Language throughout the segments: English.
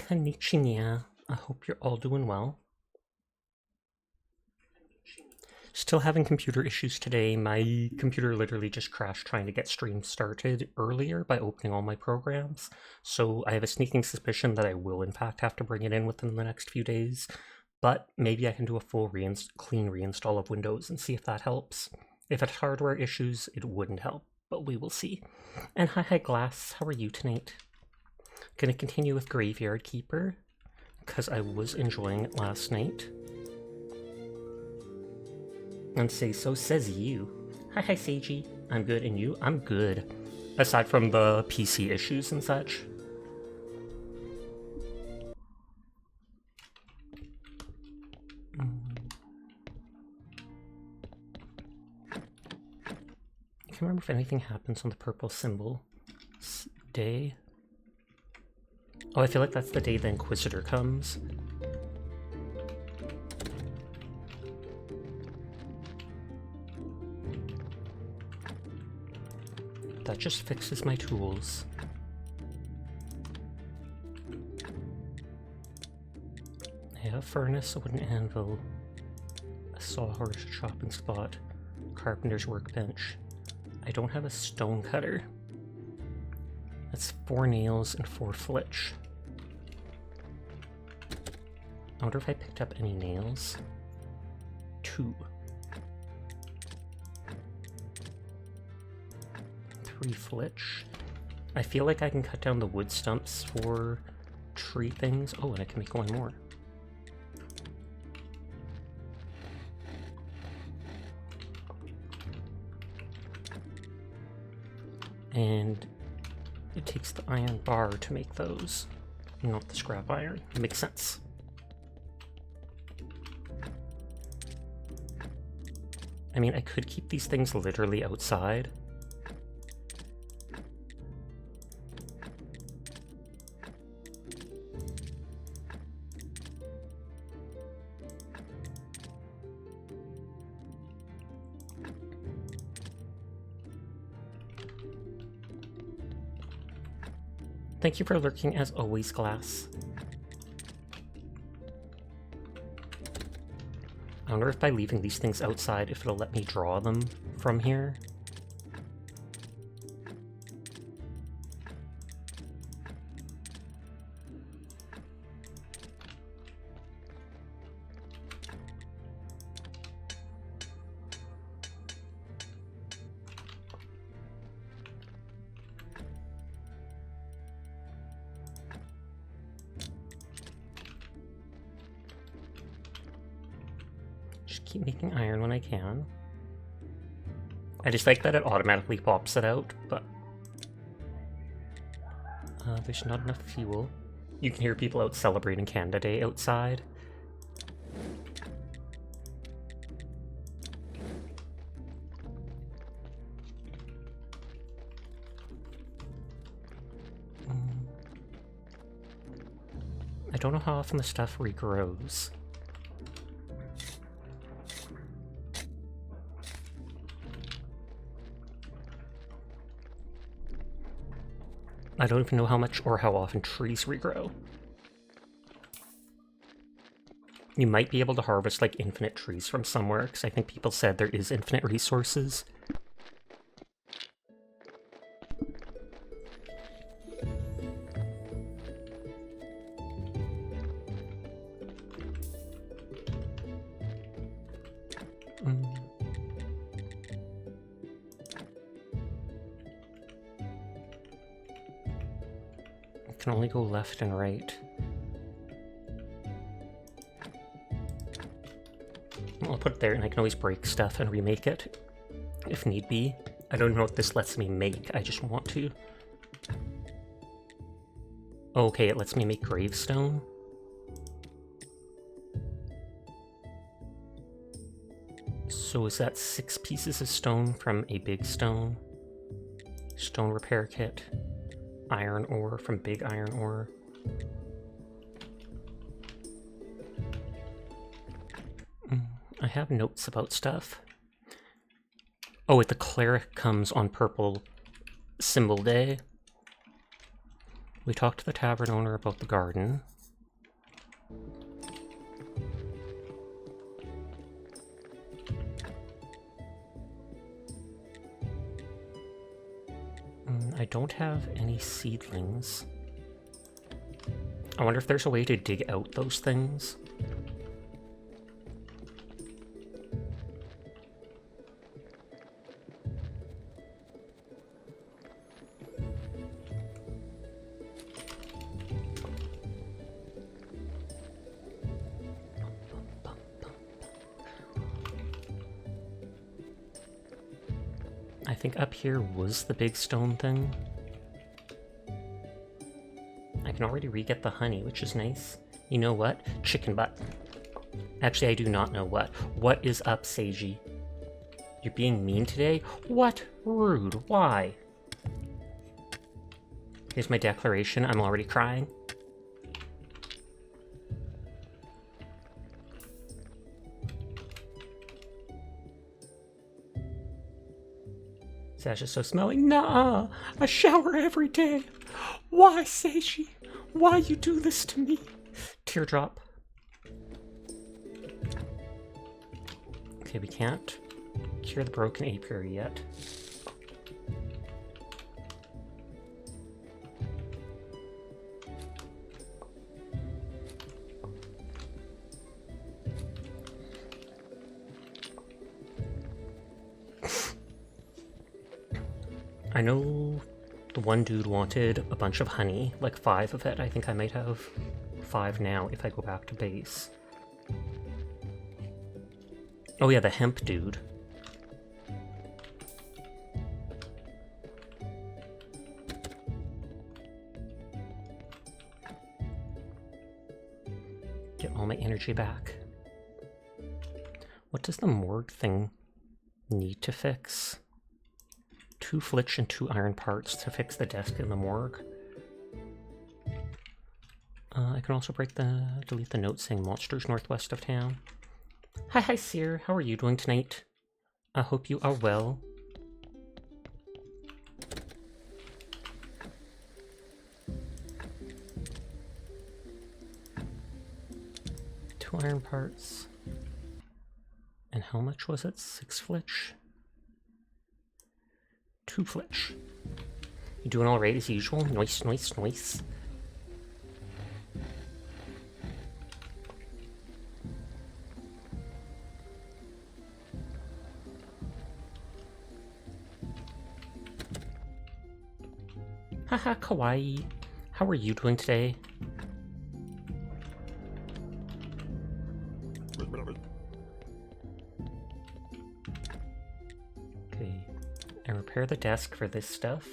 Konnichiwa. I hope you're all doing well. Still having computer issues today. My computer literally just crashed trying to get stream started earlier by opening all my programs. So I have a sneaking suspicion that I will in fact have to bring it in within the next few days. But maybe I can do a full clean reinstall of Windows and see if that helps. If it's hardware issues, it wouldn't help, but we will see. And hi Glass, how are you tonight? Gonna continue with Graveyard Keeper, because I was enjoying it last night. And say so says you. Hi Seiji, I'm good, and you? I'm good. Aside from the PC issues and such. I can't remember if anything happens on the purple symbol day. Oh, I feel like that's the day the Inquisitor comes. That just fixes my tools. I have a furnace, a wooden anvil, a sawhorse, a chopping spot, carpenter's workbench. I don't have a stone cutter. That's 4 nails and 4 flitch. I wonder if I picked up any nails. 2. 3 flitch. I feel like I can cut down the wood stumps for tree things. Oh, and I can make 1 more. And it takes the iron bar to make those, not the scrap iron. It makes sense. I mean, I could keep these things literally outside. Thank you for lurking as always, Glass. I wonder if by leaving these things outside, if it'll let me draw them from here. Keep making iron when I can. I just like that it automatically pops it out, but there's not enough fuel. You can hear people out celebrating Canada Day outside. I don't know how often the stuff regrows. I don't even know how much or how often trees regrow. You might be able to harvest like infinite trees from somewhere, because I think people said there is infinite resources. Can only go left and right. I'll put it there and I can always break stuff and remake it if need be. I don't know what this lets me make, I just want to. Okay, it lets me make gravestone. So is that 6 pieces of stone from a big stone? Stone repair kit. Iron ore from big iron ore. I have notes about stuff. Oh, wait, the cleric comes on purple symbol day. We talked to the tavern owner about the garden. I don't have any seedlings. I wonder if there's a way to dig out those things. I think up here was the big stone thing. I can already re-get the honey, which is nice. You know what? Chicken butt. Actually, I do not know what. What is up, Seiji? You're being mean today? What? Rude. Why? Here's my declaration. I'm already crying. Sasha's so smelly. Nah, I shower every day. Why, Seiji? Why you do this to me? Teardrop. Okay, we can't cure the broken apiary yet. I know the one dude wanted a bunch of honey, like 5 of it. I think I might have 5 now if I go back to base. Oh yeah, the hemp dude. Get all my energy back. What does the morgue thing need to fix? 2 flitch and 2 iron parts to fix the desk in the morgue. I can also delete the note saying monsters northwest of town. Hi, Seer. How are you doing tonight? I hope you are well. Two iron parts. And how much was it? 6 flitch? 2 flitch. You doing alright as usual? Nice, nice, nice. Haha, kawaii. How are you doing today? Okay, and repair the desk for this stuff.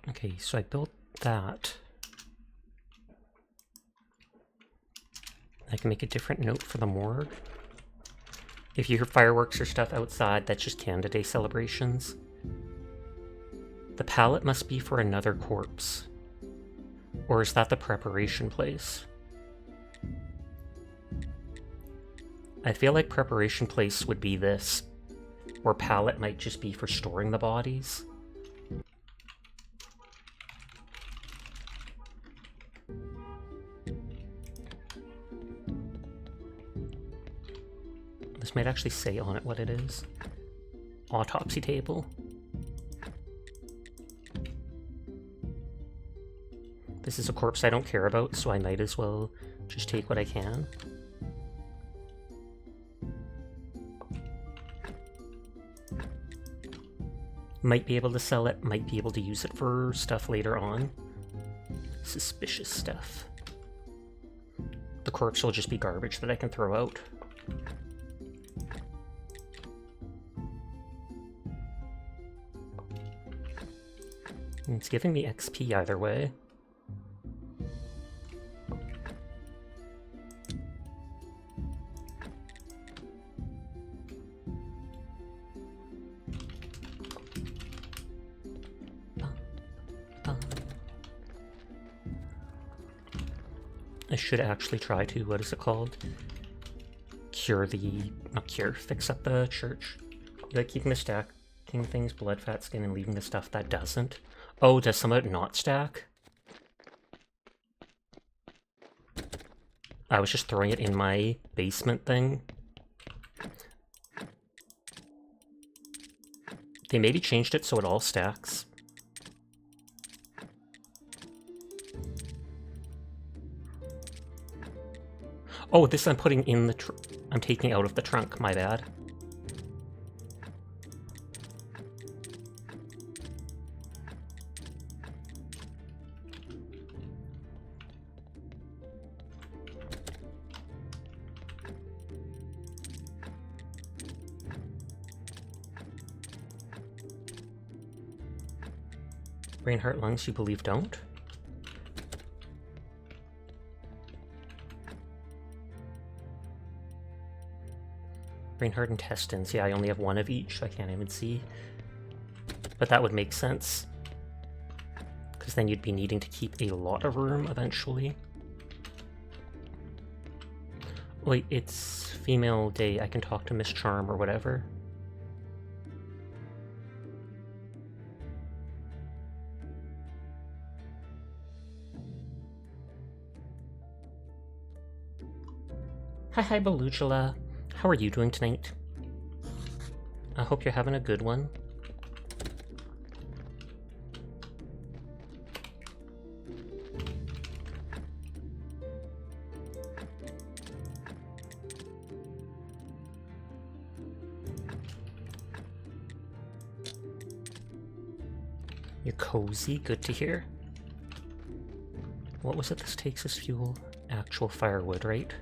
Okay, so I built that. I can make a different note for the morgue. If you hear fireworks or stuff outside, that's just Canada Day celebrations. The pallet must be for another corpse. Or is that the preparation place? I feel like preparation place would be this, or pallet might just be for storing the bodies. This might actually say on it what it is. Autopsy table. This is a corpse I don't care about, so I might as well just take what I can. Might be able to sell it, might be able to use it for stuff later on. Suspicious stuff. The corpse will just be garbage that I can throw out. It's giving me XP either way. I should actually try to, what is it called? Fix up the church. You like keeping the stacking things, blood, fat, skin, and leaving the stuff that doesn't. Oh, does some of it not stack? I was just throwing it in my basement thing. They maybe changed it so it all stacks. Oh, this I'm putting in the I'm taking out of the trunk, my bad. Brain, heart, lungs, you believe don't? Brain, heart, intestines. Yeah, I only have one of each. I can't even see. But that would make sense. Because then you'd be needing to keep a lot of room eventually. Wait, it's female day. I can talk to Miss Charm or whatever. Hi, Belugula. How are you doing tonight? I hope you're having a good one. You're cozy, good to hear. What was it this takes as fuel? Actual firewood, right?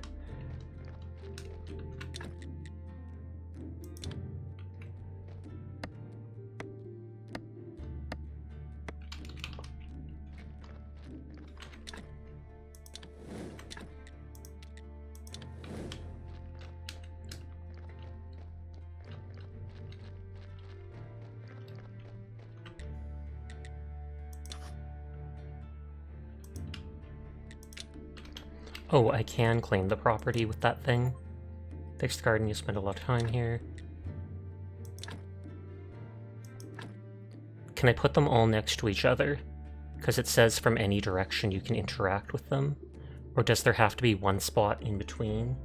Oh, I can claim the property with that thing. Fixed garden, you spend a lot of time here. Can I put them all next to each other? Because it says from any direction you can interact with them. Or does there have to be one spot in between?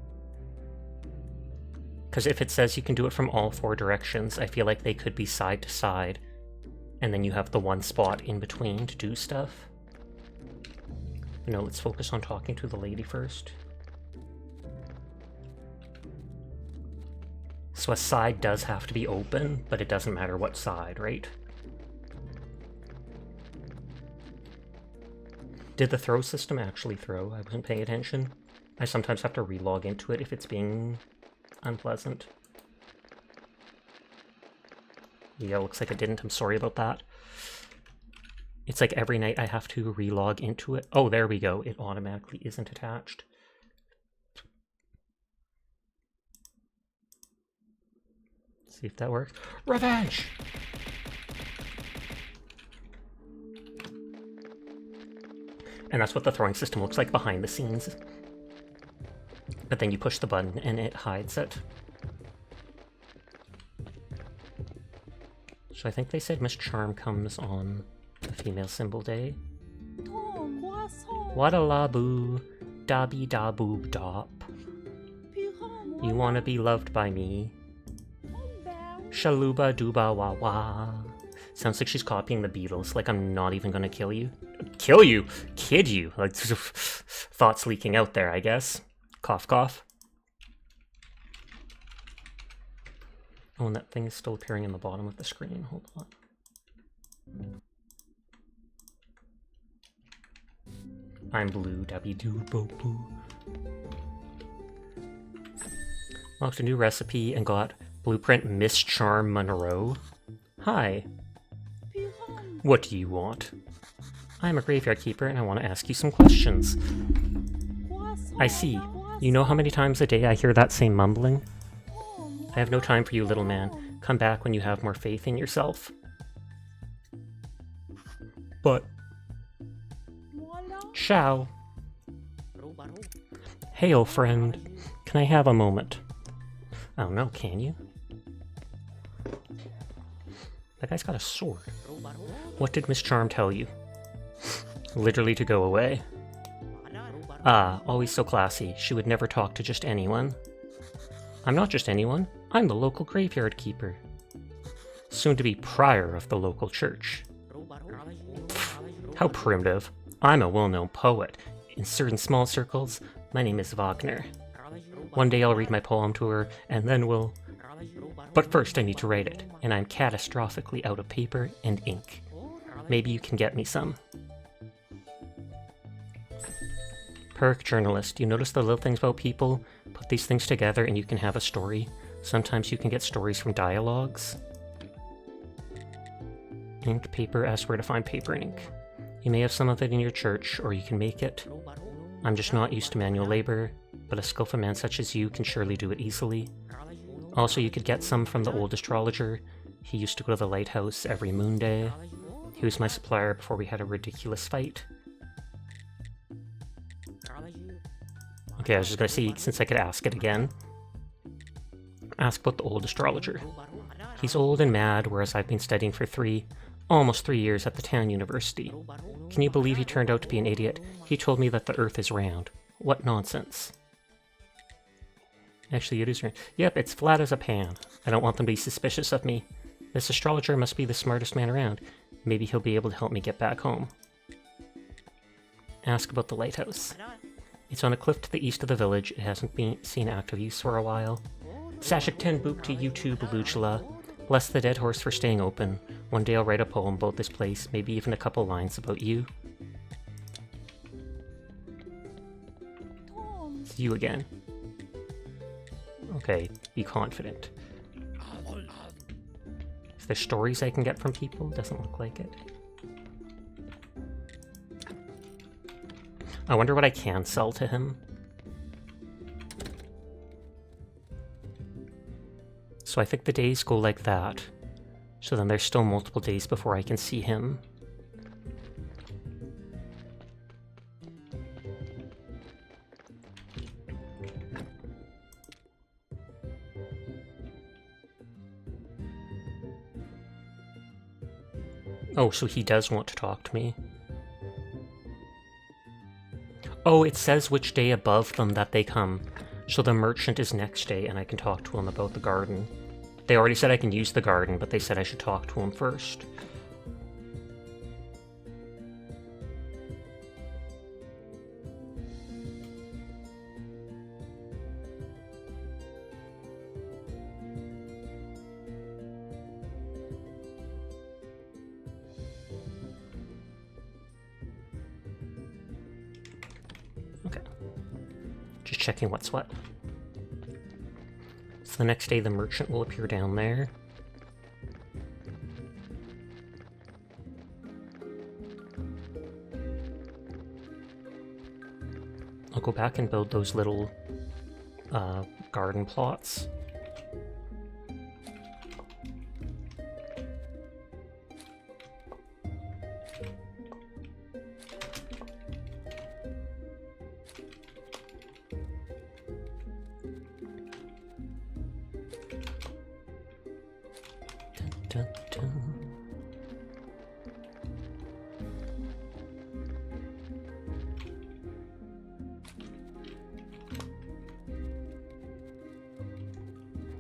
Because if it says you can do it from all four directions, I feel like they could be side to side. And then you have the one spot in between to do stuff. No, let's focus on talking to the lady first. So a side does have to be open, but it doesn't matter what side, right? Did the throw system actually throw? I wasn't paying attention. I sometimes have to re-log into it if it's being unpleasant. Yeah, looks like it didn't. I'm sorry about that. It's like every night I have to re-log into it. Oh, there we go. It automatically isn't attached. Let's see if that works. Revenge! And that's what the throwing system looks like behind the scenes. But then you push the button and it hides it. So I think they said Miss Charm comes on the female symbol day. Wadalaboo, dabby da boob dop. You wanna be loved by me? Shaluba dooba wah wah. Sounds like she's copying the Beatles, like I'm not even gonna kill you. Kill you? Kid you? Like, thoughts leaking out there, I guess. Cough, cough. Oh, and that thing is still appearing in the bottom of the screen. Hold on. I'm blue, dabby doo boo boo. Locked a new recipe and got blueprint Miss Charm Monroe. Hi. What do you want? I'm a graveyard keeper and I want to ask you some questions. I see. You know how many times a day I hear that same mumbling? I have no time for you, little man. Come back when you have more faith in yourself. But... Ciao. Hey, old friend. Can I have a moment? Oh no, can you? That guy's got a sword. What did Miss Charm tell you? Literally to go away. Ah, always so classy. She would never talk to just anyone. I'm not just anyone. I'm the local graveyard keeper. Soon to be prior of the local church. How primitive. I'm a well-known poet. In certain small circles, my name is Wagner. One day I'll read my poem to her, and then we'll... But first I need to write it, and I'm catastrophically out of paper and ink. Maybe you can get me some. Perk journalist, you notice the little things about people? Put these things together and you can have a story. Sometimes you can get stories from dialogues. Ink, paper, ask where to find paper ink. You may have some of it in your church, or you can make it. I'm just not used to manual labor, but a skillful man such as you can surely do it easily. Also, you could get some from the old astrologer. He used to go to the lighthouse every moon day. He was my supplier before we had a ridiculous fight. Okay, I was just gonna see, since I could ask it again. Ask about the old astrologer. He's old and mad, whereas I've been studying for almost 3 years at the town university. Can you believe he turned out to be an idiot? He told me that the earth is round. What nonsense. Actually, it is round. Yep, it's flat as a pan. I don't want them to be suspicious of me. This astrologer must be the smartest man around. Maybe he'll be able to help me get back home. Ask about the lighthouse. It's on a cliff to the east of the village. It hasn't been seen active use for a while. Sashik 10 boop to YouTube, Lujla. Bless the dead horse for staying open. One day I'll write a poem about this place, maybe even a couple lines about you. It's you again. Okay, be confident. Is there stories I can get from people? Doesn't look like it. I wonder what I can sell to him. So I think the days go like that. So then there's still multiple days before I can see him. Oh, so he does want to talk to me. Oh, it says which day above them that they come. So the merchant is next day and I can talk to him about the garden. They already said I can use the garden, but they said I should talk to him first. Okay. Just checking what's what. So the next day the merchant will appear down there. I'll go back and build those little garden plots. Dun, dun.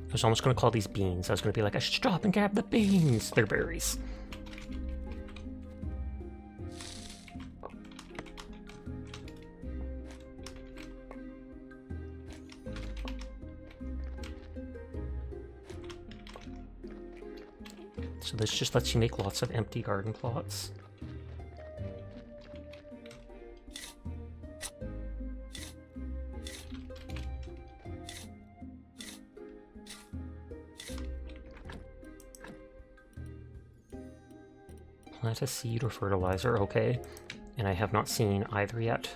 I was almost going to call these beans. I was going to be like, I should stop and grab the beans. They're berries. So this just lets you make lots of empty garden plots. Plant a seed or fertilizer, okay. And I have not seen either yet.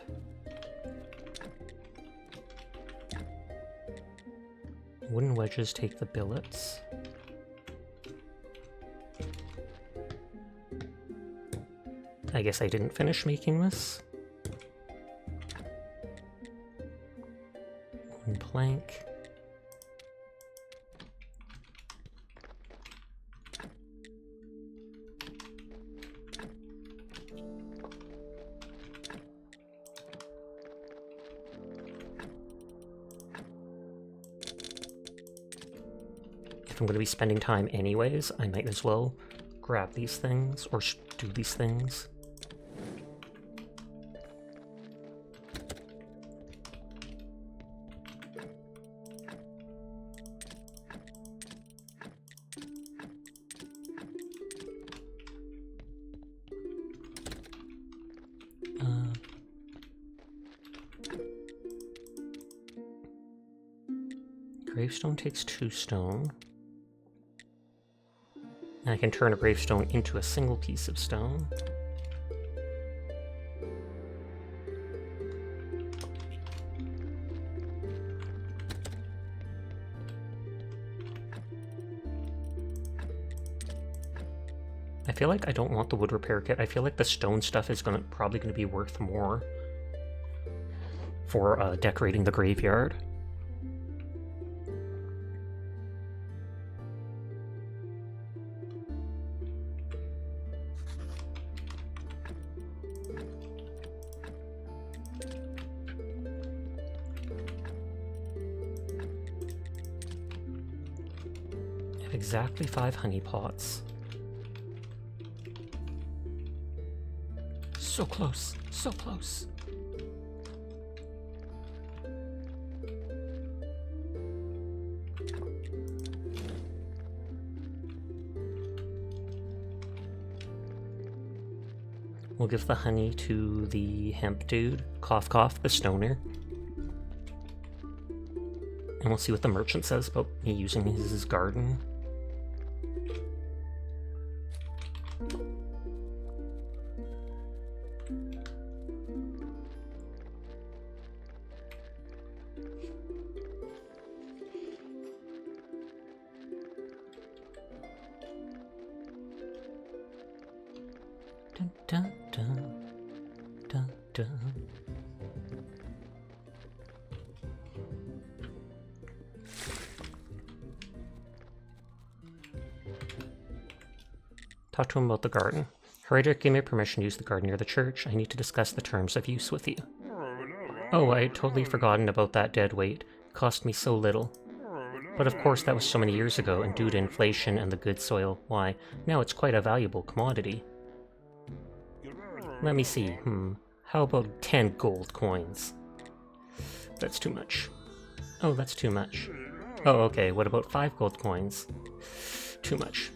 Wooden wedges take the billets. I guess I didn't finish making this. Wooden plank. if I'm going to be spending time anyways, I might as well grab these things, or do these things. Gravestone takes 2 stone. And I can turn a gravestone into a single piece of stone. I feel like I don't want the wood repair kit. I feel like the stone stuff is probably gonna be worth more for decorating the graveyard. I have exactly 5 honey pots. So close, so close. We'll give the honey to the hemp dude, Cough Cough, the stoner. And we'll see what the merchant says about me using his garden. Dun, dun, dun, dun, dun. Talk to him about the garden. Heredic gave me permission to use the garden near the church. I need to discuss the terms of use with you. Oh, I had totally forgotten about that dead weight. It cost me so little. But of course that was so many years ago, and due to inflation and the good soil, why, now it's quite a valuable commodity. Let me see, how about 10 gold coins? That's too much. Oh, that's too much. Oh, okay, what about 5 gold coins? Too much.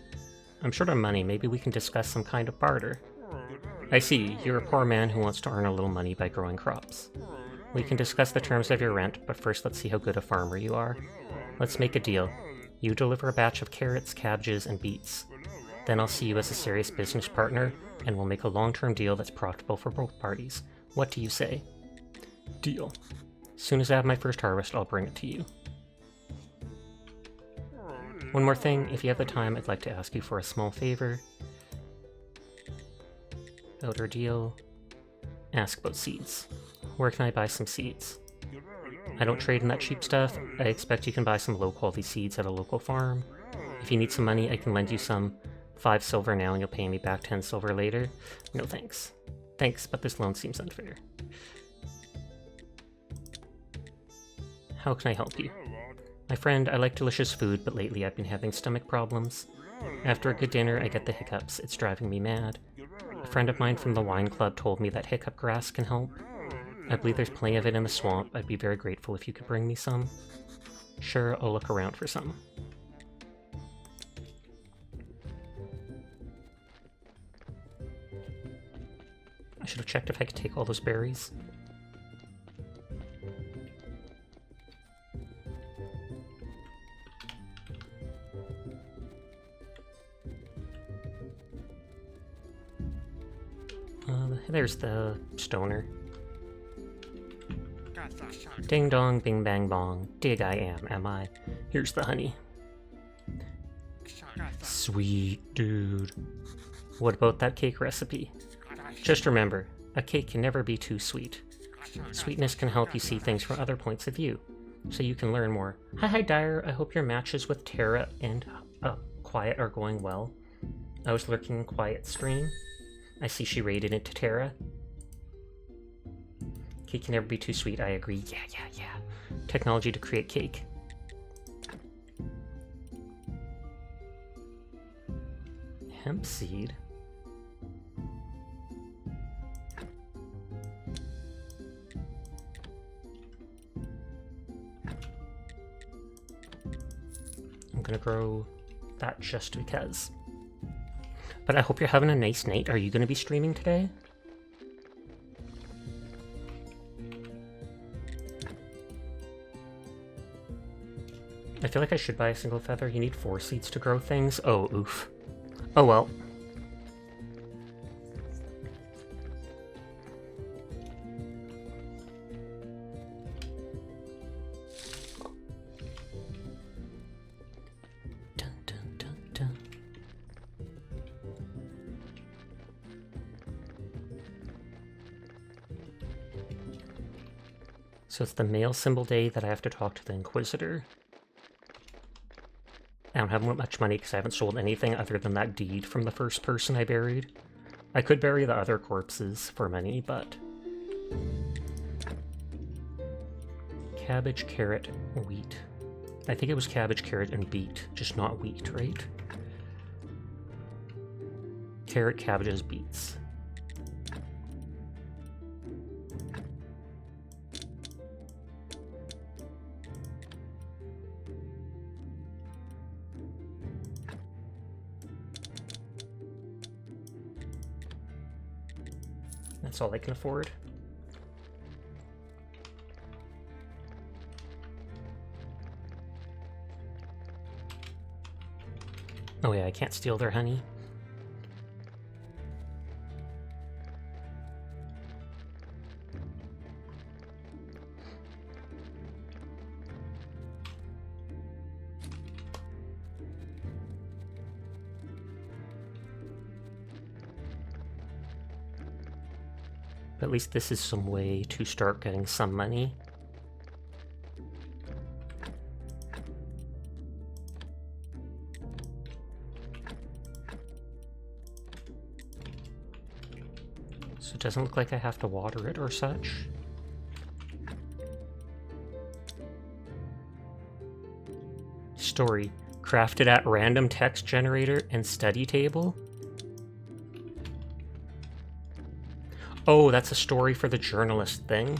I'm short on money, maybe we can discuss some kind of barter. I see, you're a poor man who wants to earn a little money by growing crops. We can discuss the terms of your rent, but first let's see how good a farmer you are. Let's make a deal. You deliver a batch of carrots, cabbages, and beets. Then I'll see you as a serious business partner, and we'll make a long-term deal that's profitable for both parties. What do you say? Deal. As soon as I have my first harvest, I'll bring it to you. One more thing, if you have the time, I'd like to ask you for a small favor. About our deal. Ask about seeds. Where can I buy some seeds? I don't trade in that cheap stuff. I expect you can buy some low-quality seeds at a local farm. If you need some money, I can lend you some. 5 silver now and you'll pay me back 10 silver later. No thanks. Thanks, but this loan seems unfair. How can I help you? My friend, I like delicious food, but lately I've been having stomach problems. After a good dinner, I get the hiccups. It's driving me mad. A friend of mine from the wine club told me that hiccup grass can help. I believe there's plenty of it in the swamp. I'd be very grateful if you could bring me some. Sure, I'll look around for some. I should have checked if I could take all those berries. There's the stoner. Ding dong, bing bang bong. Dig I am I? Here's the honey. Sweet, dude. What about that cake recipe? Just remember, a cake can never be too sweet. Sweetness can help you see things from other points of view, so you can learn more. Hi Dyer, I hope your matches with Terra and Quiet are going well. I was lurking in Quiet's stream. I see she raided into Terra. Cake can never be too sweet, I agree. Yeah. Technology to create cake. hemp seed. I'm gonna grow that just because. But I hope you're having a nice night. Are you gonna be streaming today? I feel like I should buy a single feather. You need 4 seeds to grow things. Oh, oof. Oh well. Dun, dun, dun, dun. So it's the male symbol day that I have to talk to the Inquisitor. I don't have much money because I haven't sold anything other than that deed from the first person I buried. I could bury the other corpses for money, but... Cabbage, carrot, wheat. I think it was cabbage, carrot, and beet, just not wheat, right? Carrot, cabbages, beets. That's all I can afford. Oh yeah, I can't steal their honey. But at least this is some way to start getting some money. So it doesn't look like I have to water it or such. Story. Crafted at random text generator and study table? Oh, that's a story for the journalist thing.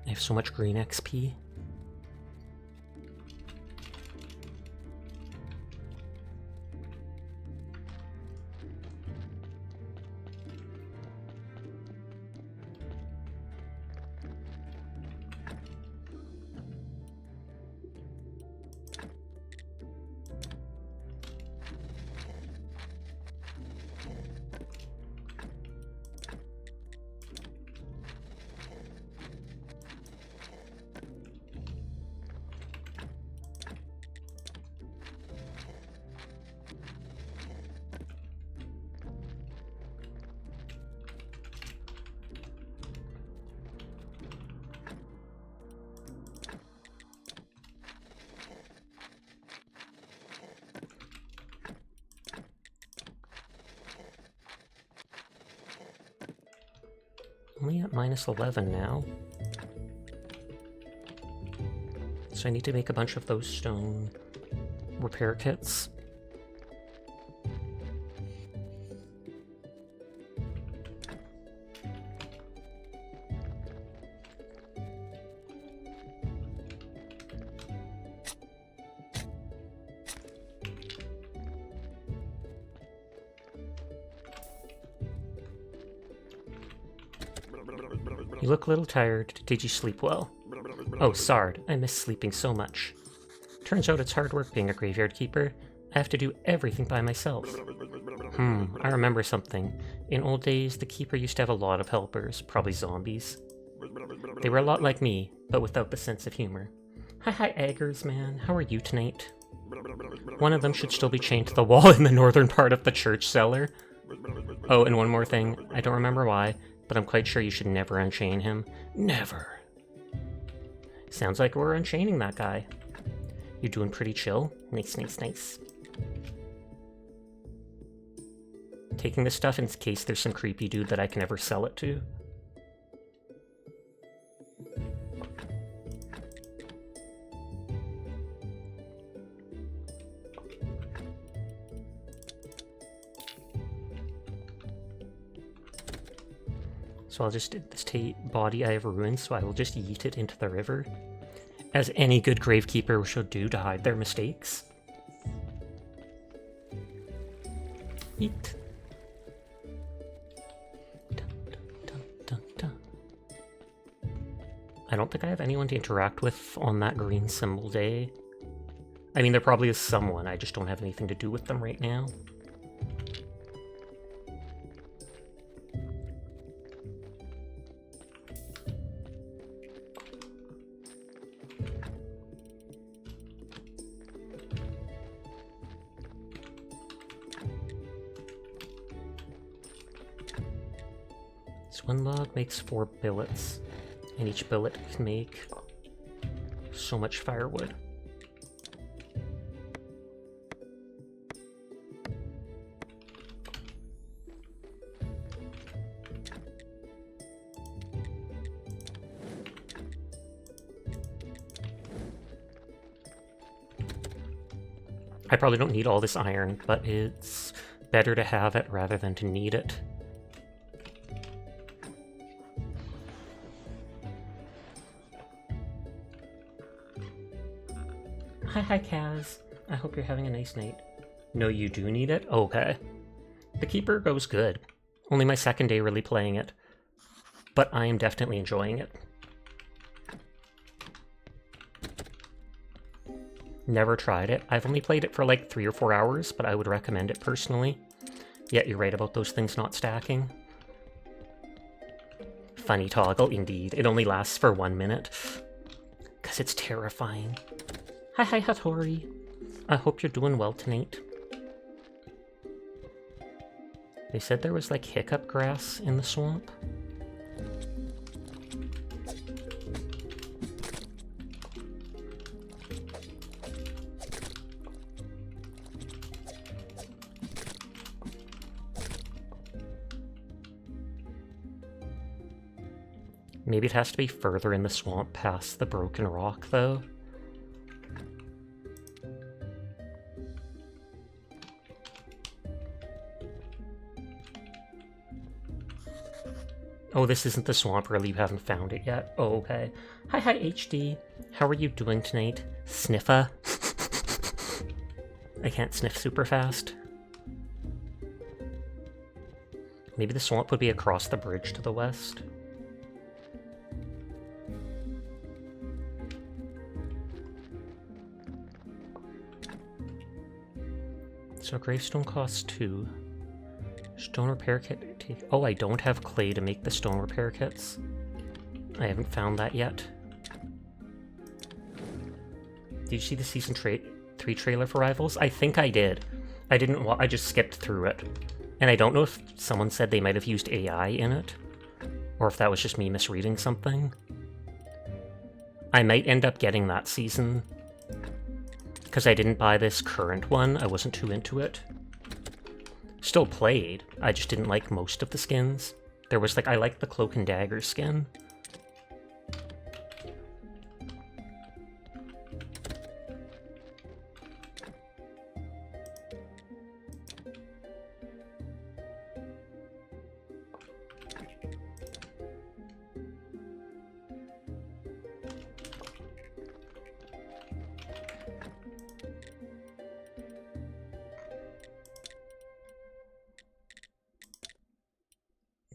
I have so much green XP. Only at -11 now. So I need to make a bunch of those stone repair kits. You look a little tired. Did you sleep well? Oh, Sard, I miss sleeping so much. Turns out it's hard work being a graveyard keeper. I have to do everything by myself. I remember something. In old days, the keeper used to have a lot of helpers, probably zombies. They were a lot like me, but without the sense of humor. Hi, Eggers, man. How are you tonight? One of them should still be chained to the wall in the northern part of the church cellar. Oh, and one more thing. I don't remember why, but I'm quite sure you should never unchain him. Never. Sounds like we're unchaining that guy. You're doing pretty chill. Nice, nice, nice. Taking this stuff in case there's some creepy dude that I can never sell it to. So I'll just, this body I have ruined, so I will just yeet it into the river. As any good gravekeeper should do to hide their mistakes. Yeet. I don't think I have anyone to interact with on that green symbol day. I mean, there probably is someone, I just don't have anything to do with them right now. This one log makes 4 billets, and each billet can make so much firewood. I probably don't need all this iron, but it's better to have it rather than to need it. Hi, Kaz. I hope you're having a nice night. No, you do need it? Okay. The Keeper goes good. Only my second day really playing it. But I am definitely enjoying it. Never tried it. I've only played it for like 3 or 4 hours, but I would recommend it personally. Yeah, you're right about those things not stacking. Funny toggle, indeed. It only lasts for 1 minute. 'Cause it's terrifying. Hi, Hattori. I hope you're doing well tonight. They said there was like hiccup grass in the swamp. Maybe it has to be further in the swamp past the broken rock, though. Oh, this isn't the swamp, really? You haven't found it yet? Oh, okay. Hi, HD. How are you doing tonight? Sniffa? I can't sniff super fast. Maybe the swamp would be across the bridge to the west. So gravestone costs 2. Stone repair kit take... Oh, I don't have clay to make the stone repair kits. I haven't found that yet. Did you see the Season 3 trailer for Rivals? I think I did. I didn't I just skipped through it. And I don't know if someone said they might have used AI in it, or if that was just me misreading something. I might end up getting that season, because I didn't buy this current one. I wasn't too into it. Still played, I just didn't like most of the skins. There was like, I liked the Cloak and Dagger skin.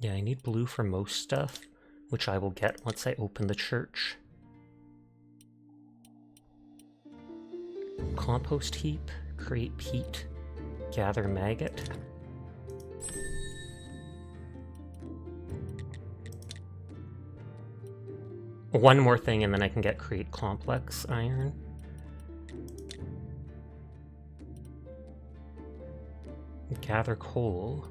Yeah, I need blue for most stuff, which I will get once I open the church. Compost heap, create peat, gather maggot. One more thing and then I can get create complex iron. Gather coal.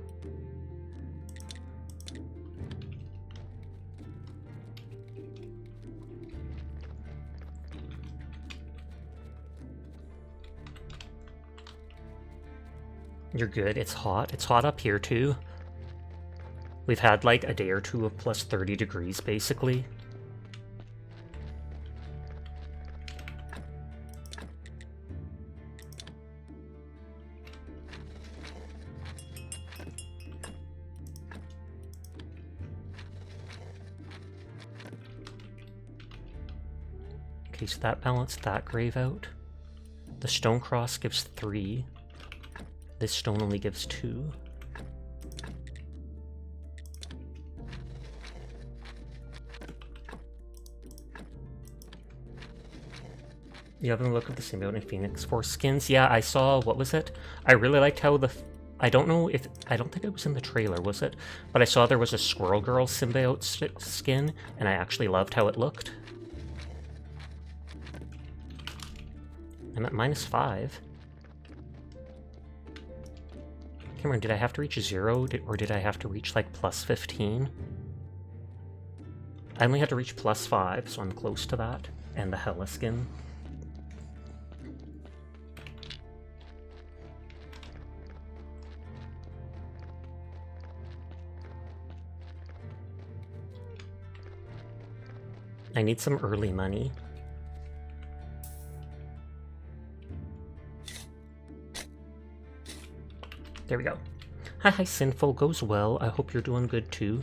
You're good. It's hot. It's hot up here, too. We've had, like, a day or two of plus 30 degrees, basically. Okay, so that balanced that grave out. The stone cross gives 3. This stone only gives 2. You having a look at the symbiote and Phoenix Force skins? Yeah, I saw, what was it? I really liked how I don't think it was in the trailer, was it? But I saw there was a Squirrel Girl symbiote skin, and I actually loved how it looked. I'm at -5. Cameron, did I have to reach 0, or did I have to reach, like, +15? I only had to reach +5, so I'm close to that. And the Hela skin. I need some early money. There we go. Hi, Sinful. Goes well. I hope you're doing good too.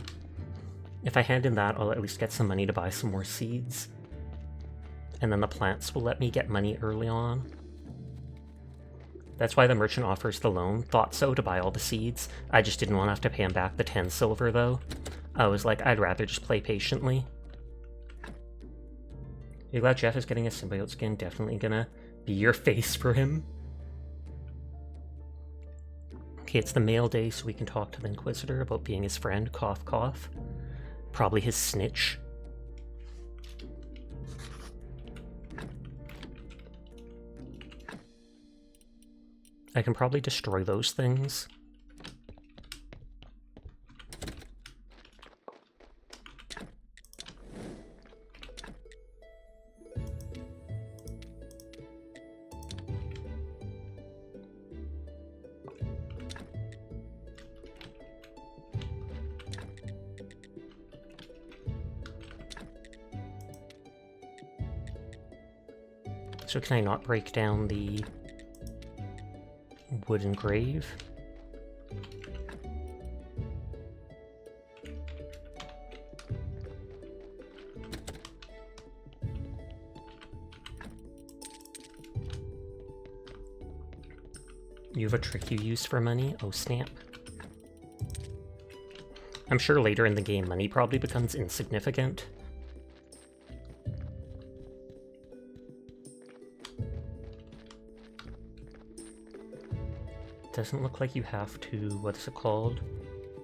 If I hand in that, I'll at least get some money to buy some more seeds. And then the plants will let me get money early on. That's why the merchant offers the loan. Thought so, to buy all the seeds. I just didn't want to have to pay him back the 10 silver, though. I was like, I'd rather just play patiently. You're glad Jeff is getting a symbiote skin? Definitely gonna be your face for him. Okay, it's the mail day, so we can talk to the Inquisitor about being his friend. Cough, cough. Probably his snitch. I can probably destroy those things. So can I not break down the wooden grave? You have a trick you use for money? Oh snap. I'm sure later in the game money probably becomes insignificant. Doesn't look like you have to, what is it called?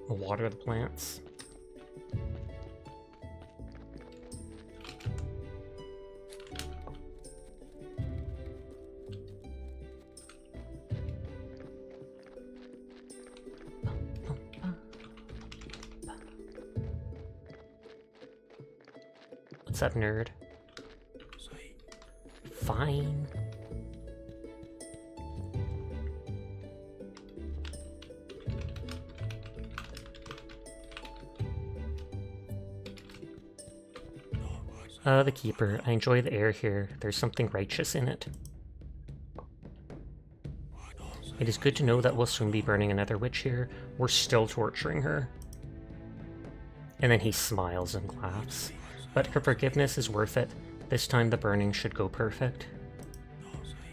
Water the plants. What's up, nerd? Fine. The Keeper. I enjoy the air here. There's something righteous in it. It is good to know that we'll soon be burning another witch here. We're still torturing her. And then he smiles and laughs. But her forgiveness is worth it. This time the burning should go perfect.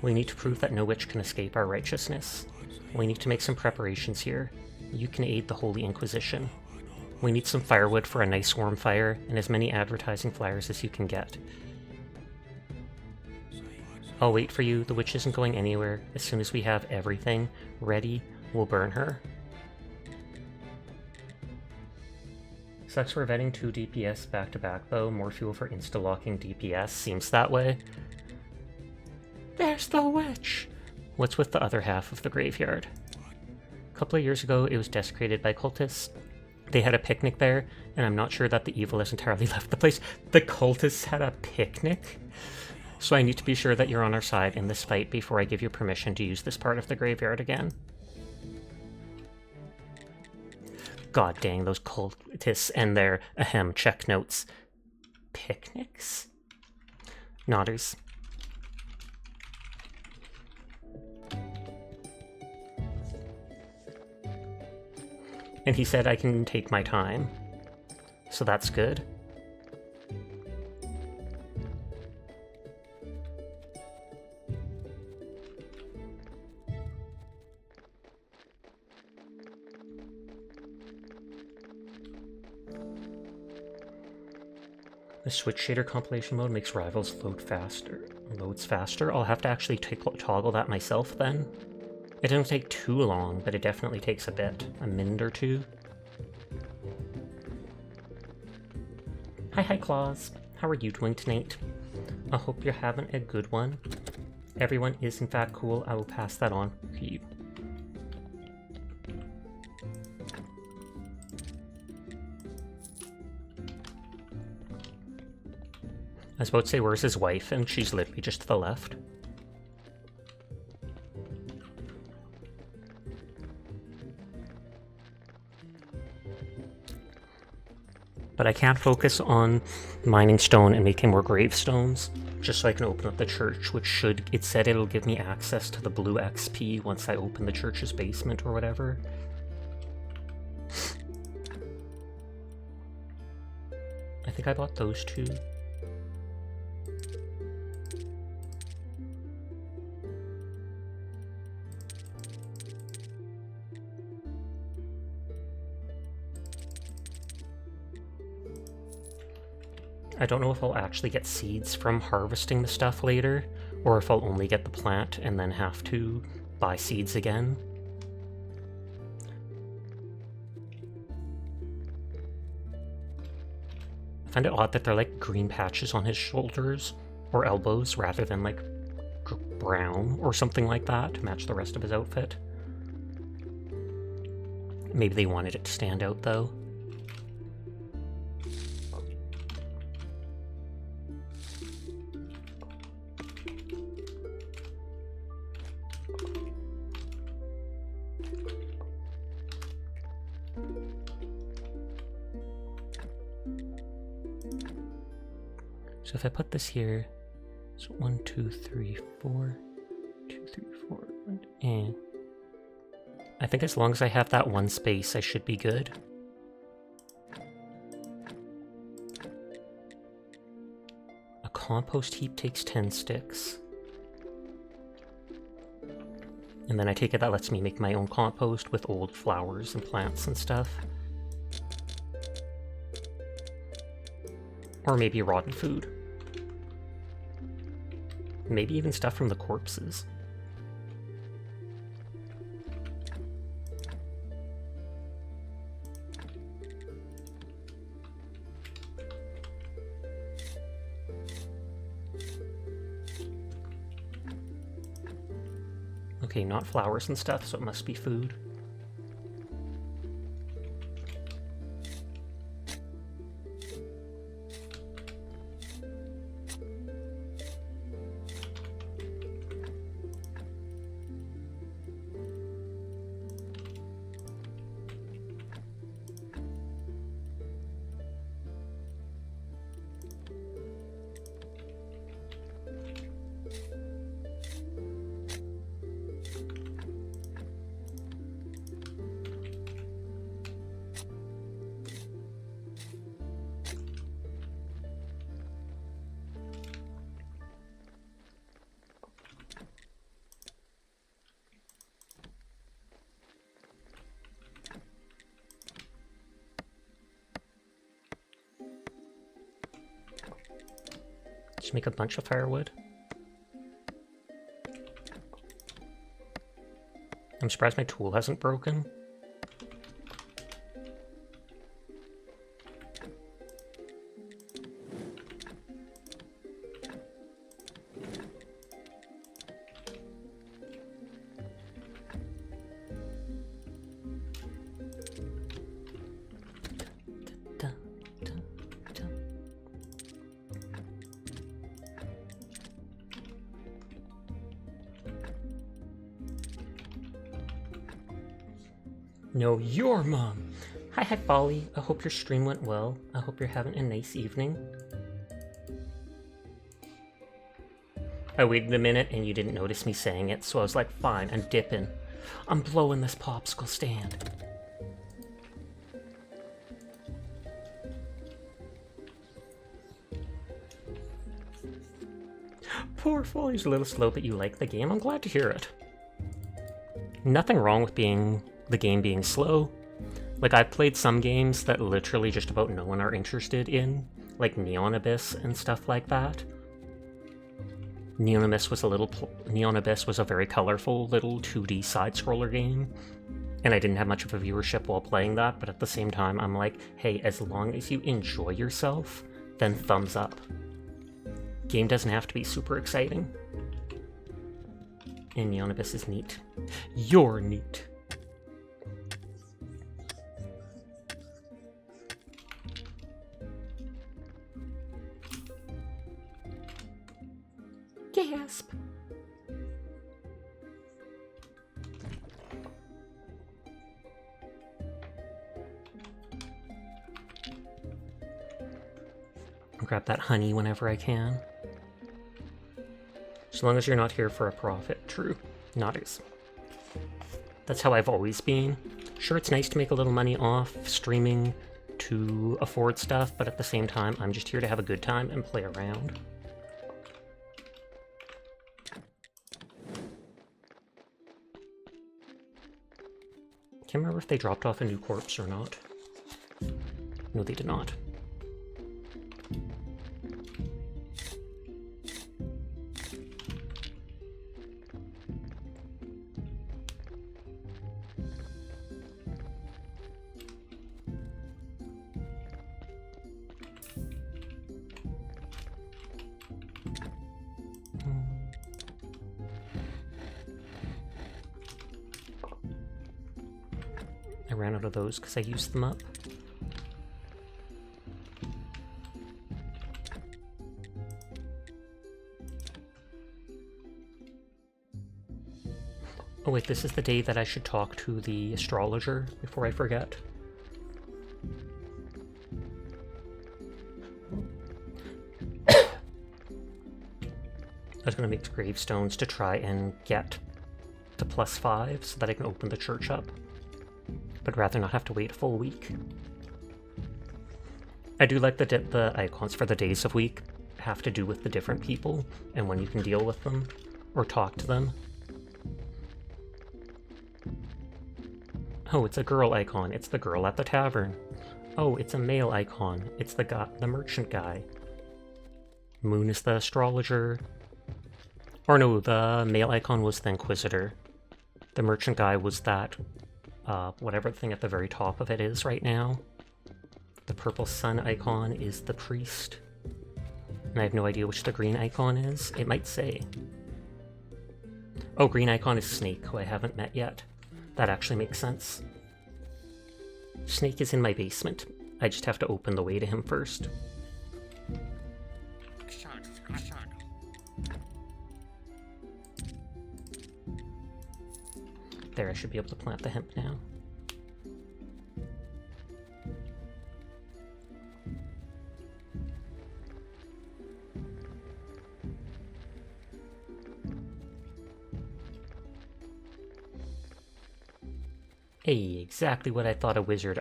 We need to prove that no witch can escape our righteousness. We need to make some preparations here. You can aid the Holy Inquisition. We need some firewood for a nice warm fire, and as many advertising flyers as you can get. I'll wait for you. The witch isn't going anywhere. As soon as we have everything ready, we'll burn her. Sucks for vetting 2 DPS back-to-back, though. More fuel for insta-locking DPS. Seems that way. There's the witch! What's with the other half of the graveyard? A couple of years ago, it was desecrated by cultists. They had a picnic there, and I'm not sure that the evil has entirely left the place. The cultists had a picnic? So I need to be sure that you're on our side in this fight before I give you permission to use this part of the graveyard again. God dang, those cultists and their ahem check notes. Picnics? Nodders. And he said I can take my time. So that's good. The Switch shader compilation mode makes Rivals loads faster. I'll have to actually toggle that myself then. It doesn't take too long, but it definitely takes a bit. A minute or two. Hi Claus. How are you doing tonight? I hope you're having a good one. Everyone is in fact cool. I will pass that on to you. I was about to say, where's his wife? And she's literally just to the left. But I can't focus on mining stone and making more gravestones, just so I can open up the church, which should, it said it'll give me access to the blue XP once I open the church's basement or whatever. I think I bought those two. I don't know if I'll actually get seeds from harvesting the stuff later, or if I'll only get the plant and then have to buy seeds again. I find it odd that they're like green patches on his shoulders or elbows rather than like brown or something like that to match the rest of his outfit. Maybe they wanted it to stand out though. So if I put this here, so 1, 2, 3, 4, 2, 3, 4, and I think as long as I have that one space, I should be good. A compost heap takes 10 sticks. And then I take it that lets me make my own compost with old flowers and plants and stuff. Or maybe rotten food. Maybe even stuff from the corpses. Okay, not flowers and stuff, so it must be food. Just make a bunch of firewood. I'm surprised my tool hasn't broken. No, your mom. Hi, Folly. I hope your stream went well. I hope you're having a nice evening. I waited a minute and you didn't notice me saying it, so I was like, fine, I'm dipping. I'm blowing this popsicle stand. Poor Folly's a little slow, but you like the game. I'm glad to hear it. Nothing wrong with the game being slow. Like, I've played some games that literally just about no one are interested in, like Neon Abyss and stuff like that. Neon Abyss was a very colorful little 2D side-scroller game, and I didn't have much of a viewership while playing that, but at the same time, I'm like, hey, as long as you enjoy yourself, then thumbs up. Game doesn't have to be super exciting. And Neon Abyss is neat. You're neat. Gasp! I'll grab that honey whenever I can. As long as you're not here for a profit. True. Notters. That's how I've always been. Sure, it's nice to make a little money off streaming to afford stuff, but at the same time, I'm just here to have a good time and play around. Can't remember if they dropped off a new corpse or not. No, they did not. I ran out of those because I used them up. Oh wait, this is the day that I should talk to the astrologer before I forget. I was going to make gravestones to try and get to +5 so that I can open the church up, but rather not have to wait a full week. I do like the icons for the days of week have to do with the different people and when you can deal with them or talk to them. Oh, it's a girl icon. It's the girl at the tavern. Oh, it's a male icon. It's the merchant guy. Moon is the astrologer. Or no, the male icon was the Inquisitor. The merchant guy was that, whatever thing at the very top of it is right now. The purple sun icon is the priest. And I have no idea which the green icon is. It might say. Oh, green icon is Snake, who I haven't met yet. That actually makes sense. Snake is in my basement. I just have to open the way to him first. There, I should be able to plant the hemp now. Hey, exactly what I thought a wizard,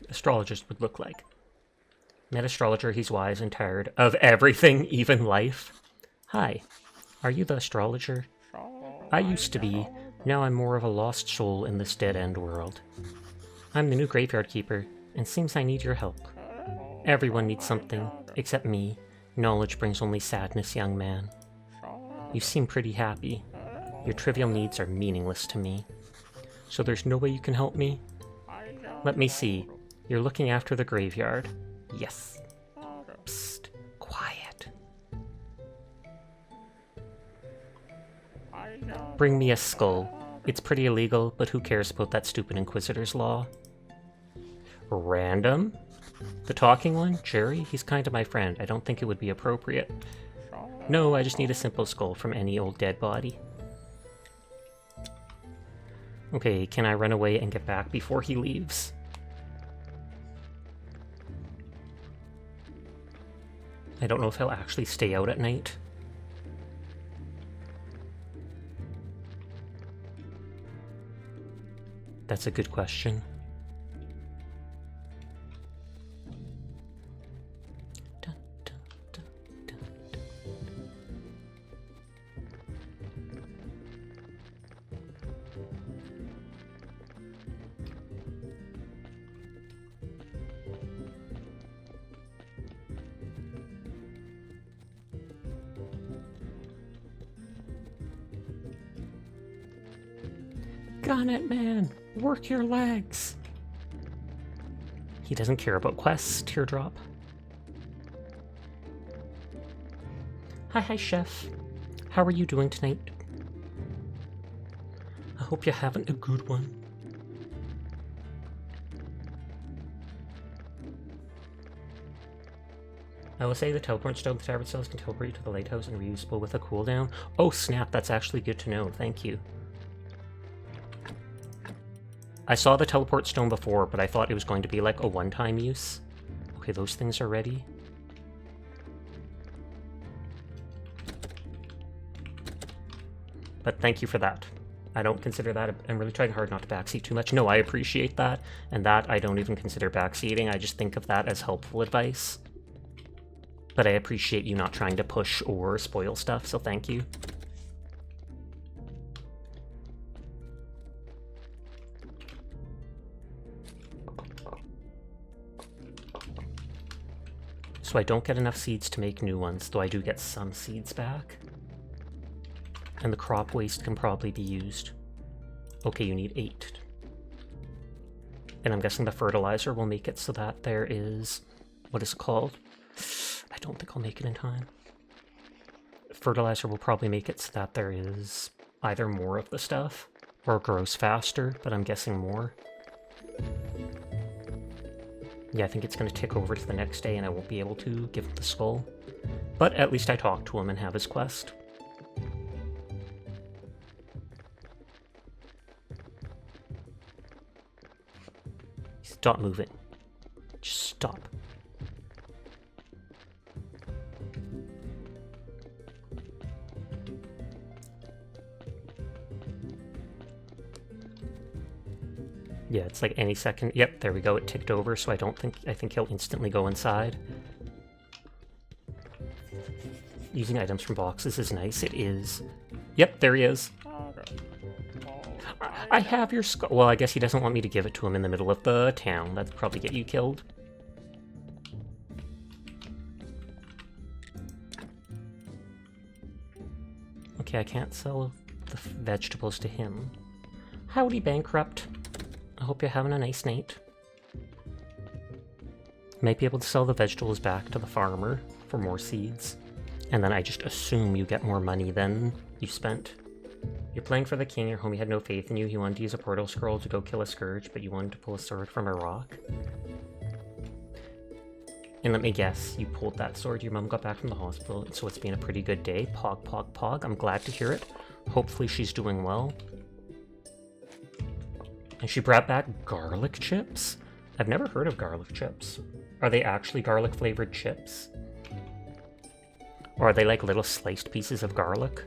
astrologist would look like. Met astrologer, he's wise and tired of everything, even life. Hi, are you the astrologer? I used to be. Now I'm more of a lost soul in this dead-end world. I'm the new graveyard keeper, and seems I need your help. Everyone needs something, except me. Knowledge brings only sadness, young man. You seem pretty happy. Your trivial needs are meaningless to me. So there's no way you can help me? Let me see. You're looking after the graveyard. Yes. Psst. Quiet. Bring me a skull. It's pretty illegal, but who cares about that stupid Inquisitor's law? Random? The talking one? Jerry? He's kind of my friend. I don't think it would be appropriate. No, I just need a simple skull from any old dead body. Okay, can I run away and get back before he leaves? I don't know if he'll actually stay out at night. That's a good question. Dun, dun, dun, dun, dun. Gun it, man! Work your legs! He doesn't care about quests, Teardrop. Hi, Chef. How are you doing tonight? I hope you're having a good one. I will say the teleport stone the tavern cells can teleport you to the lighthouse and reusable with a cooldown. Oh snap, that's actually good to know, thank you. I saw the teleport stone before, but I thought it was going to be like a one-time use. Okay, those things are ready. But thank you for that. I don't consider that, I'm really trying hard not to backseat too much. No, I appreciate that, and that I don't even consider backseating, I just think of that as helpful advice. But I appreciate you not trying to push or spoil stuff, so thank you. So I don't get enough seeds to make new ones, though I do get some seeds back. And the crop waste can probably be used. Okay, you need 8. And I'm guessing the fertilizer will make it so that there is... what is it called? I don't think I'll make it in time. Fertilizer will probably make it so that there is either more of the stuff, or it grows faster, but I'm guessing more. Yeah, I think it's going to tick over to the next day and I won't be able to give him the skull. But at least I talked to him and have his quest. Stop moving. Just stop. Yeah, it's like any second. Yep, there we go. It ticked over, so I think he'll instantly go inside. Using items from boxes is nice. It is. Yep, there he is. I have your skull. Well, I guess he doesn't want me to give it to him in the middle of the town. That'd probably get you killed. Okay, I can't sell the vegetables to him. Howdy, Bankrupt. I hope you're having a nice night. Might be able to sell the vegetables back to the farmer for more seeds. And then I just assume you get more money than you spent. You're playing for the king, your homie had no faith in you, he wanted to use a portal scroll to go kill a scourge, but you wanted to pull a sword from a rock. And let me guess, you pulled that sword, your mom got back from the hospital, so it's been a pretty good day. Pog, pog, pog, I'm glad to hear it. Hopefully she's doing well. And she brought back garlic chips? I've never heard of garlic chips. Are they actually garlic flavored chips? Or are they like little sliced pieces of garlic?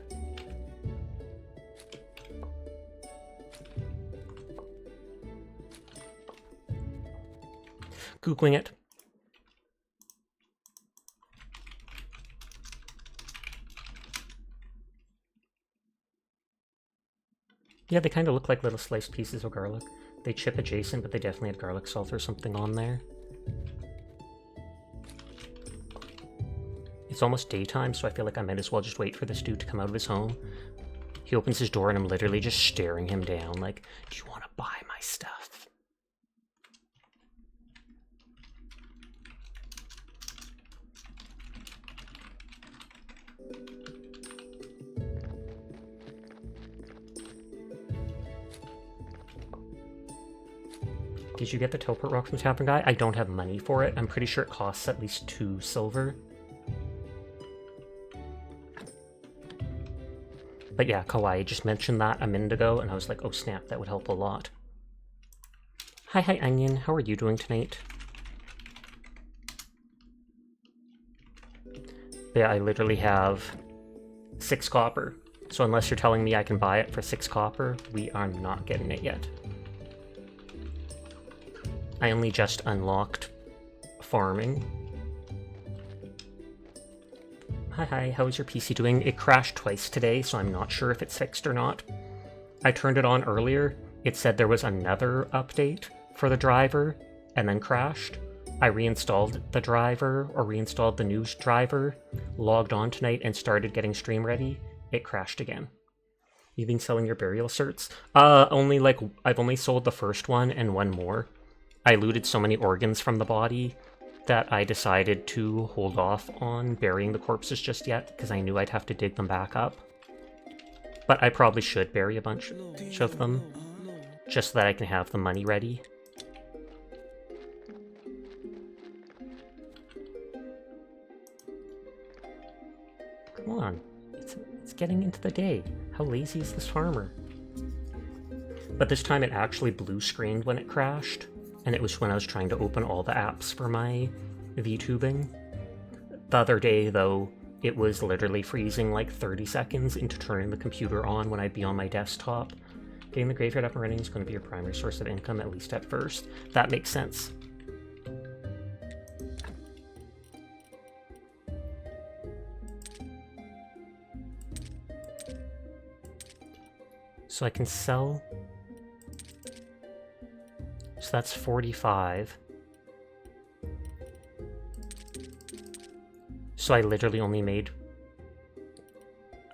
Googling it. Yeah, they kind of look like little sliced pieces of garlic. They chip adjacent, but they definitely had garlic salt or something on there. It's almost daytime, so I feel like I might as well just wait for this dude to come out of his home. He opens his door and I'm literally just staring him down like, do you want to buy my stuff? Did you get the teleport rock from Tavern Guy? I don't have money for it. I'm pretty sure it costs at least 2 silver. But yeah, Kawaii just mentioned that a minute ago, and I was like, oh snap, that would help a lot. Hi, Onion. How are you doing tonight? Yeah, I literally have 6 copper. So unless you're telling me I can buy it for 6 copper, we are not getting it yet. I only just unlocked farming. Hi, how is your PC doing? It crashed twice today, so I'm not sure if it's fixed or not. I turned it on earlier. It said there was another update for the driver, and then crashed. I reinstalled the driver, or reinstalled the new driver, logged on tonight, and started getting stream ready. It crashed again. You've been selling your burial certs? I've only sold the first one and one more. I looted so many organs from the body that I decided to hold off on burying the corpses just yet, because I knew I'd have to dig them back up. But I probably should bury a bunch of them, just so that I can have the money ready. Come on, it's getting into the day. How lazy is this farmer? But this time it actually blue screened when it crashed, and it was when I was trying to open all the apps for my VTubing. The other day, though, it was literally freezing like 30 seconds into turning the computer on when I'd be on my desktop. Getting the graveyard up and running is going to be your primary source of income, at least at first. That makes sense. So I can sell. So that's 45. So I literally only made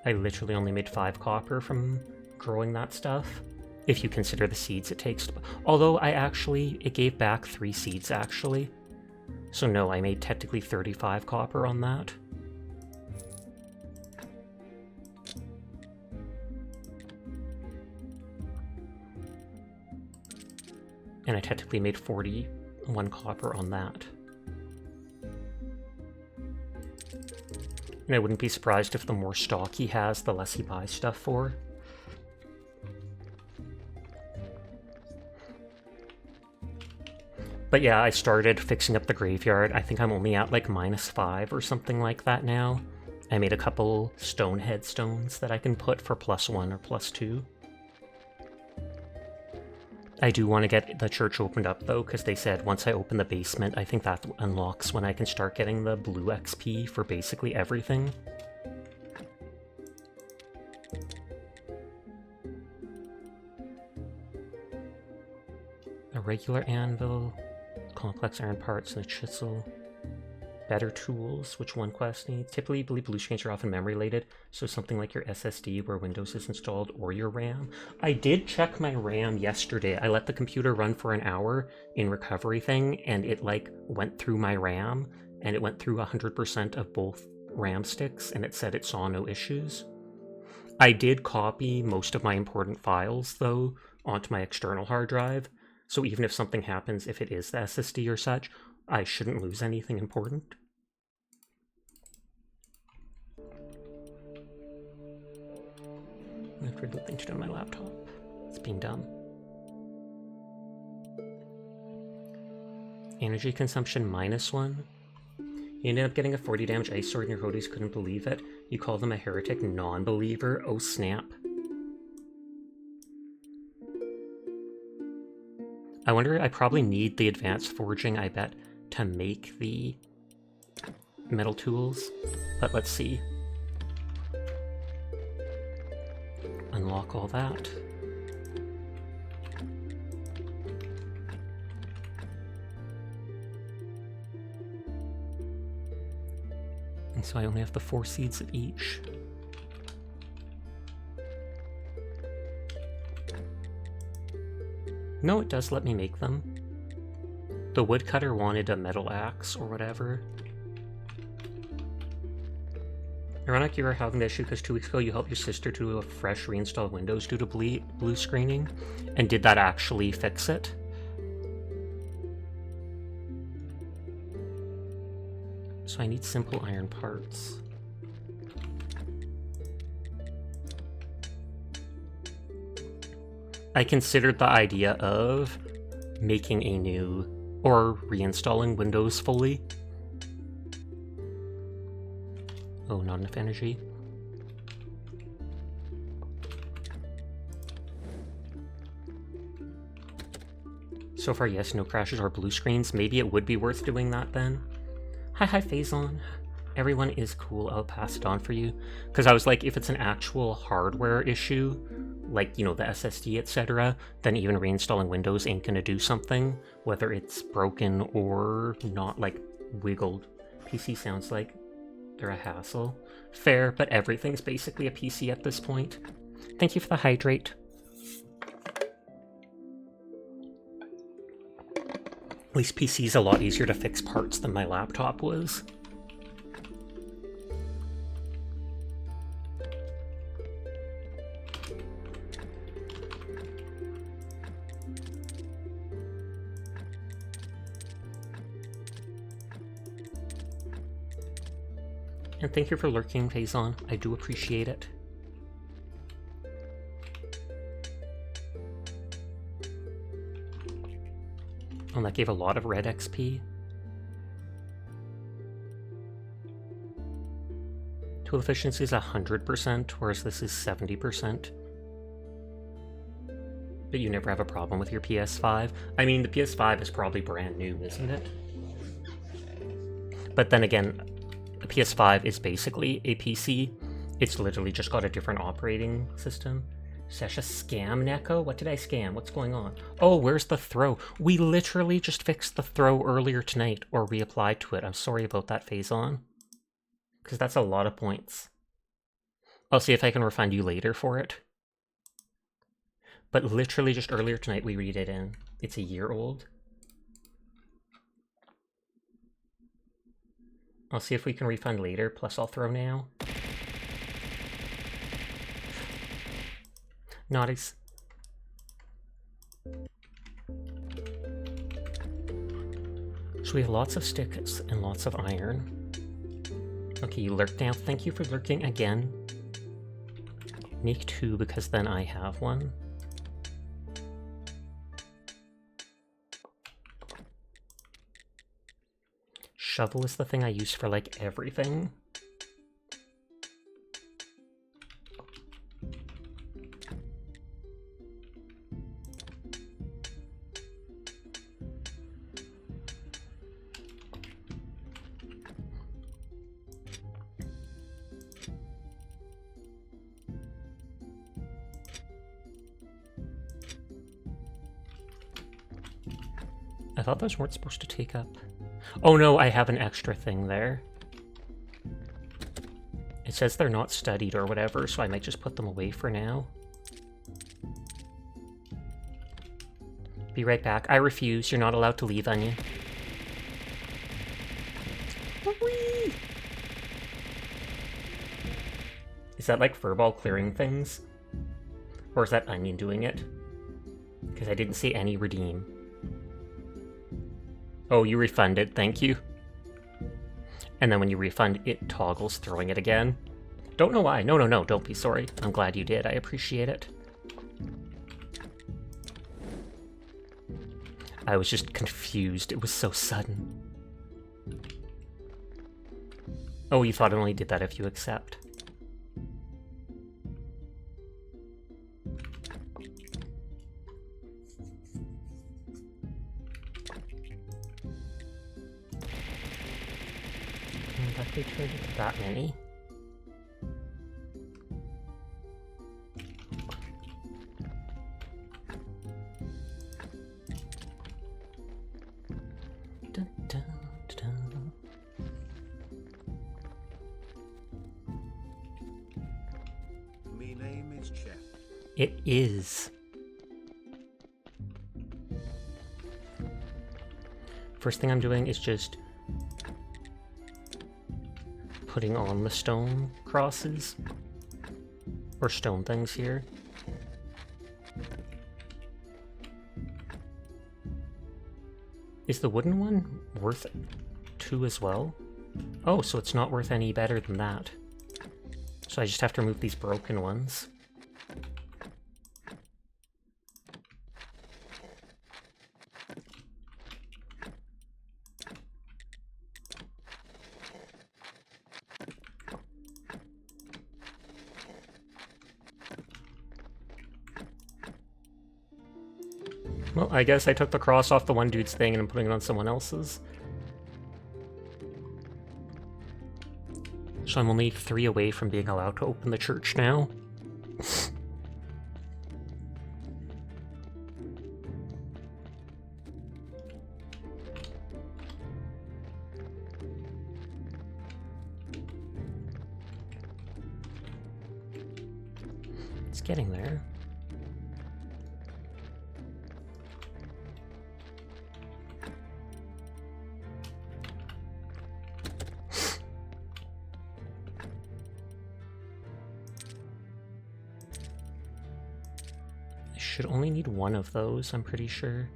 5 copper from growing that stuff, if you consider the seeds it takes. Although it gave back 3 seeds actually. So no, I made technically 35 copper on that. And I technically made 41 copper on that. And I wouldn't be surprised if the more stock he has, the less he buys stuff for. But yeah, I started fixing up the graveyard. I think I'm only at like -5 or something like that now. I made a couple stone headstones that I can put for +1 or +2. I do want to get the church opened up though, because they said once I open the basement, I think that unlocks when I can start getting the blue XP for basically everything. A regular anvil, complex iron parts, and a chisel. Better tools, which one quest needs. Typically, believe blue screens are often memory related, so something like your SSD where Windows is installed, or your RAM. I did check my RAM yesterday. I let the computer run for an hour in recovery thing, and it like went through my RAM, and it went through 100% of both RAM sticks, and it said it saw no issues. I did copy most of my important files, though, onto my external hard drive, so even if something happens, if it is the SSD or such, I shouldn't lose anything important. I have to look into my laptop. It's being done. Energy consumption -1. You ended up getting a 40 damage ice sword and your roadies couldn't believe it. You call them a heretic non-believer. Oh snap. I wonder, I probably need the advanced forging, I bet, to make the metal tools. But let's see. Unlock all that. And so I only have the 4 seeds of each. No, it does let me make them. The woodcutter wanted a metal axe or whatever. Ironic you were having the issue because 2 weeks ago you helped your sister to do a fresh reinstall of Windows due to blue screening. And did that actually fix it? So I need simple iron parts. I considered the idea of making a new, or reinstalling Windows fully. Oh, not enough energy. So far, yes, no crashes or blue screens. Maybe it would be worth doing that then. Hi, Phazon. Everyone is cool. I'll pass it on for you. Because I was like, if it's an actual hardware issue, like, you know, the SSD, etc., then even reinstalling Windows ain't gonna do something, whether it's broken or not, like, wiggled. PC sounds like they're a hassle. Fair, but everything's basically a PC at this point. Thank you for the hydrate. At least PC's a lot easier to fix parts than my laptop was. And thank you for lurking, Phazon. I do appreciate it. Oh, that gave a lot of red XP. Tool efficiency is 100%, whereas this is 70%. But you never have a problem with your PS5. I mean, the PS5 is probably brand new, isn't it? But then again, the PS5 is basically a PC. It's literally just got a different operating system. Sesha scam, Neko? What did I scam? What's going on? Oh, where's the throw? We literally just fixed the throw earlier tonight, or reapplied to it. I'm sorry about that, Phazon. Because that's a lot of points. I'll see if I can refund you later for it. But literally just earlier tonight we read it in. It's a year old. I'll see if we can refund later, plus I'll throw now. Naughties. So we have lots of sticks and lots of iron. Okay, you lurked now. Thank you for lurking again. Make 2 because then I have one. Shovel is the thing I use for like everything. I thought those weren't supposed to take up. Oh no, I have an extra thing there. It says they're not studied or whatever, so I might just put them away for now. Be right back. I refuse. You're not allowed to leave, Onion. Whee! Is that like Furball clearing things? Or is that Onion doing it? Because I didn't see any redeem. Oh, you refunded, thank you. And then when you refund, it toggles throwing it again. Don't know why. No, don't be sorry. I'm glad you did. I appreciate it. I was just confused. It was so sudden. Oh, you thought it only did that if you accept. They turned into that many. Dun, dun, dun. Me name is Chef. It is. First thing I'm doing is just putting on the stone crosses, or stone things here. Is the wooden one worth 2 as well? Oh, so it's not worth any better than that. So I just have to remove these broken ones. Well, I guess I took the cross off the one dude's thing and I'm putting it on someone else's. So I'm only 3 away from being allowed to open the church now. It's getting there. I should only need 1 of those, I'm pretty sure.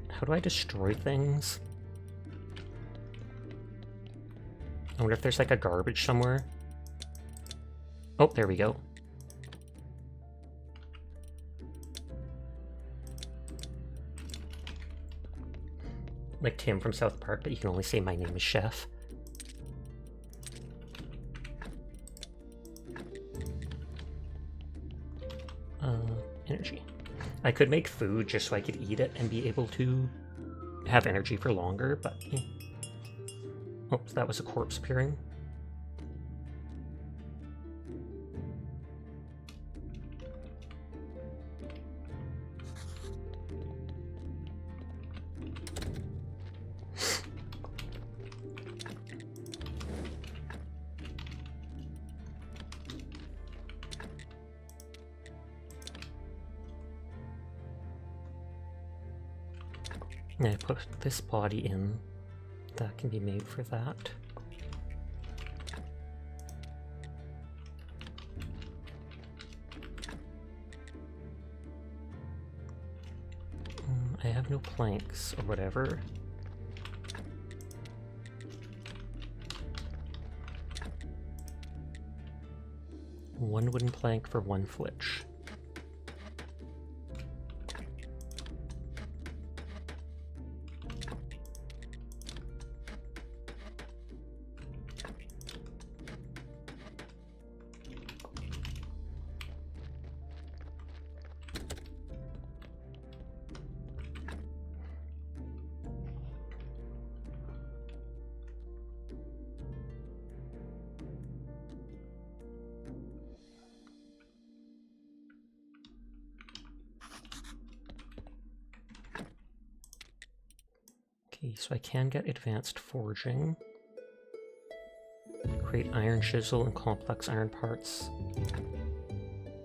How do I destroy things? I wonder if there's like a garbage somewhere. Oh, there we go. Like Tim from South Park, but you can only say my name is Chef. Energy. I could make food just so I could eat it and be able to have energy for longer, but... Yeah. Oops, that was a corpse appearing. And I put this body in. That can be made for that. I have no planks or whatever. One wooden plank for 1 flitch. Okay, so I can get advanced forging. Create iron chisel and complex iron parts.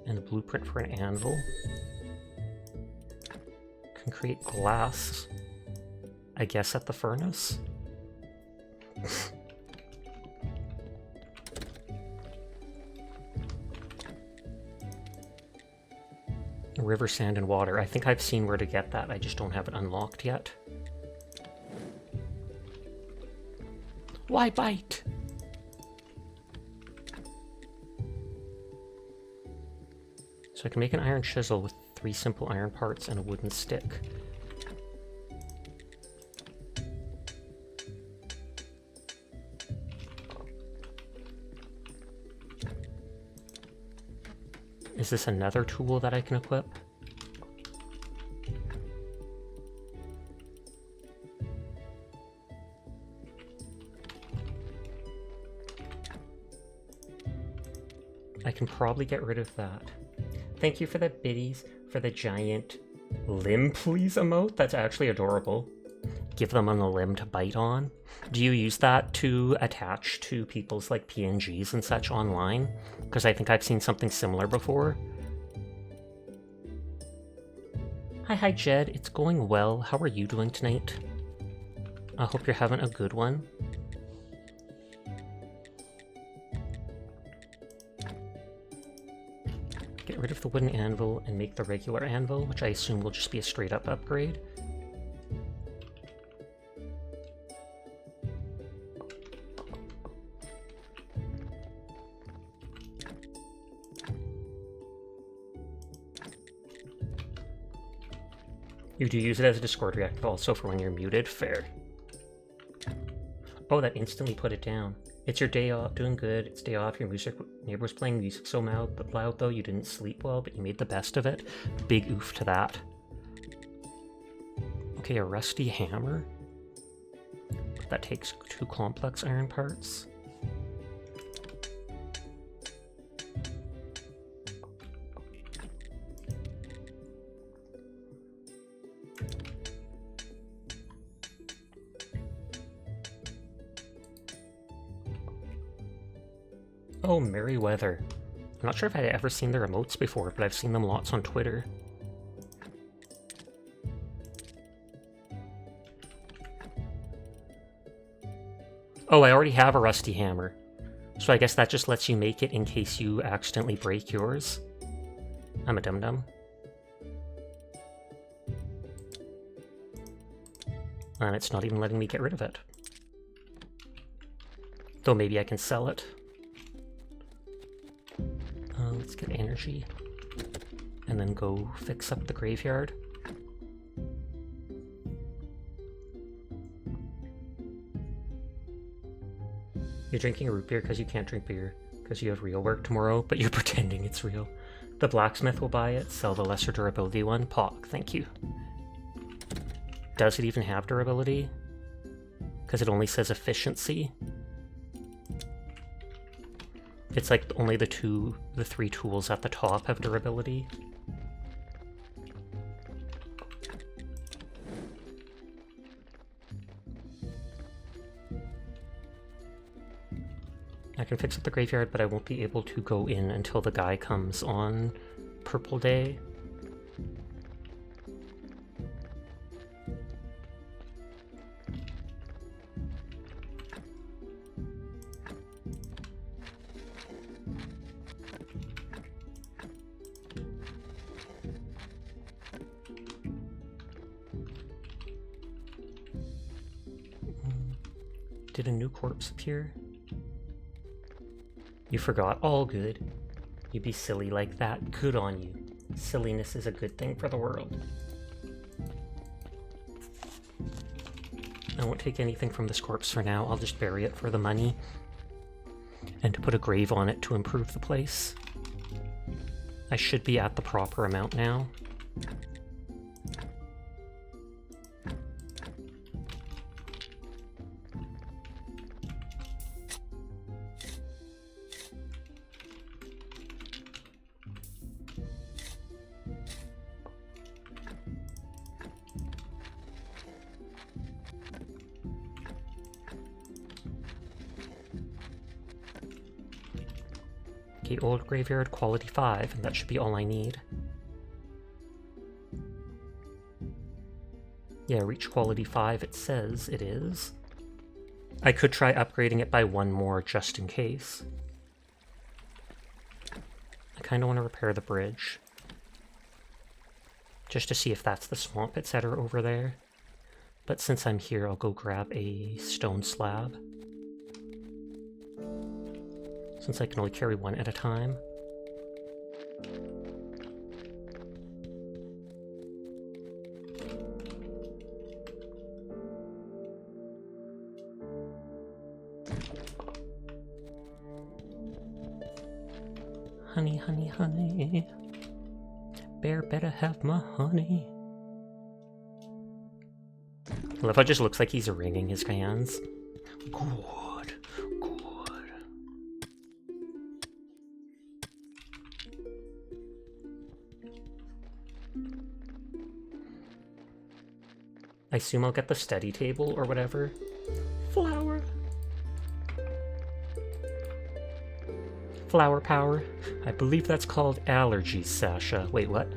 And a blueprint for an anvil. Can create glass, I guess, at the furnace. River sand and water. I think I've seen where to get that. I just don't have it unlocked yet. Why bite? So I can make an iron chisel with 3 simple iron parts and a wooden stick. Is this another tool that I can equip? I can probably get rid of that. Thank you for the biddies for the giant limb please emote. That's actually adorable. Give them on a limb to bite on. Do you use that to attach to people's like PNGs and such online? Because I think I've seen something similar before. Hi Jed, it's going well. How are you doing tonight? I hope you're having a good one. Get rid of the wooden anvil and make the regular anvil, which I assume will just be a straight up upgrade. You do use it as a Discord reactive also for when you're muted? Fair. Oh, that instantly put it down. It's your day off, doing good. It's day off, your neighbor was playing music so loud though, you didn't sleep well, but you made the best of it. Big oof to that. Okay, a rusty hammer. That takes 2 complex iron parts. Oh, Merryweather. I'm not sure if I'd ever seen their emotes before, but I've seen them lots on Twitter. Oh, I already have a rusty hammer. So I guess that just lets you make it in case you accidentally break yours. I'm a dum-dum. And it's not even letting me get rid of it. Though maybe I can sell it. Let's get energy. And then go fix up the graveyard. You're drinking root beer because you can't drink beer because you have real work tomorrow, but you're pretending it's real. The blacksmith will buy it, sell the lesser durability one. Pog, thank you. Does it even have durability? Because it only says efficiency. It's like only the 3 tools at the top have durability. I can fix up the graveyard, but I won't be able to go in until the guy comes on Purple Day. Did a new corpse appear? You forgot. All good. You be silly like that. Good on you. Silliness is a good thing for the world. I won't take anything from this corpse for now. I'll just bury it for the money. And to put a grave on it to improve the place. I should be at the proper amount now. Okay, old graveyard, quality 5, and that should be all I need. Yeah, reach quality 5, it says it is. I could try upgrading it by 1 more just in case. I kind of want to repair the bridge. Just to see if that's the swamp etc. over there. But since I'm here, I'll go grab a stone slab. Since I can only carry 1 at a time. Honey, honey, honey. Bear better have my honey. I love how it just looks like he's wringing his hands. Good, good. I assume I'll get the study table or whatever. Flower. Flower power. I believe that's called allergies, Sasha. Wait, what?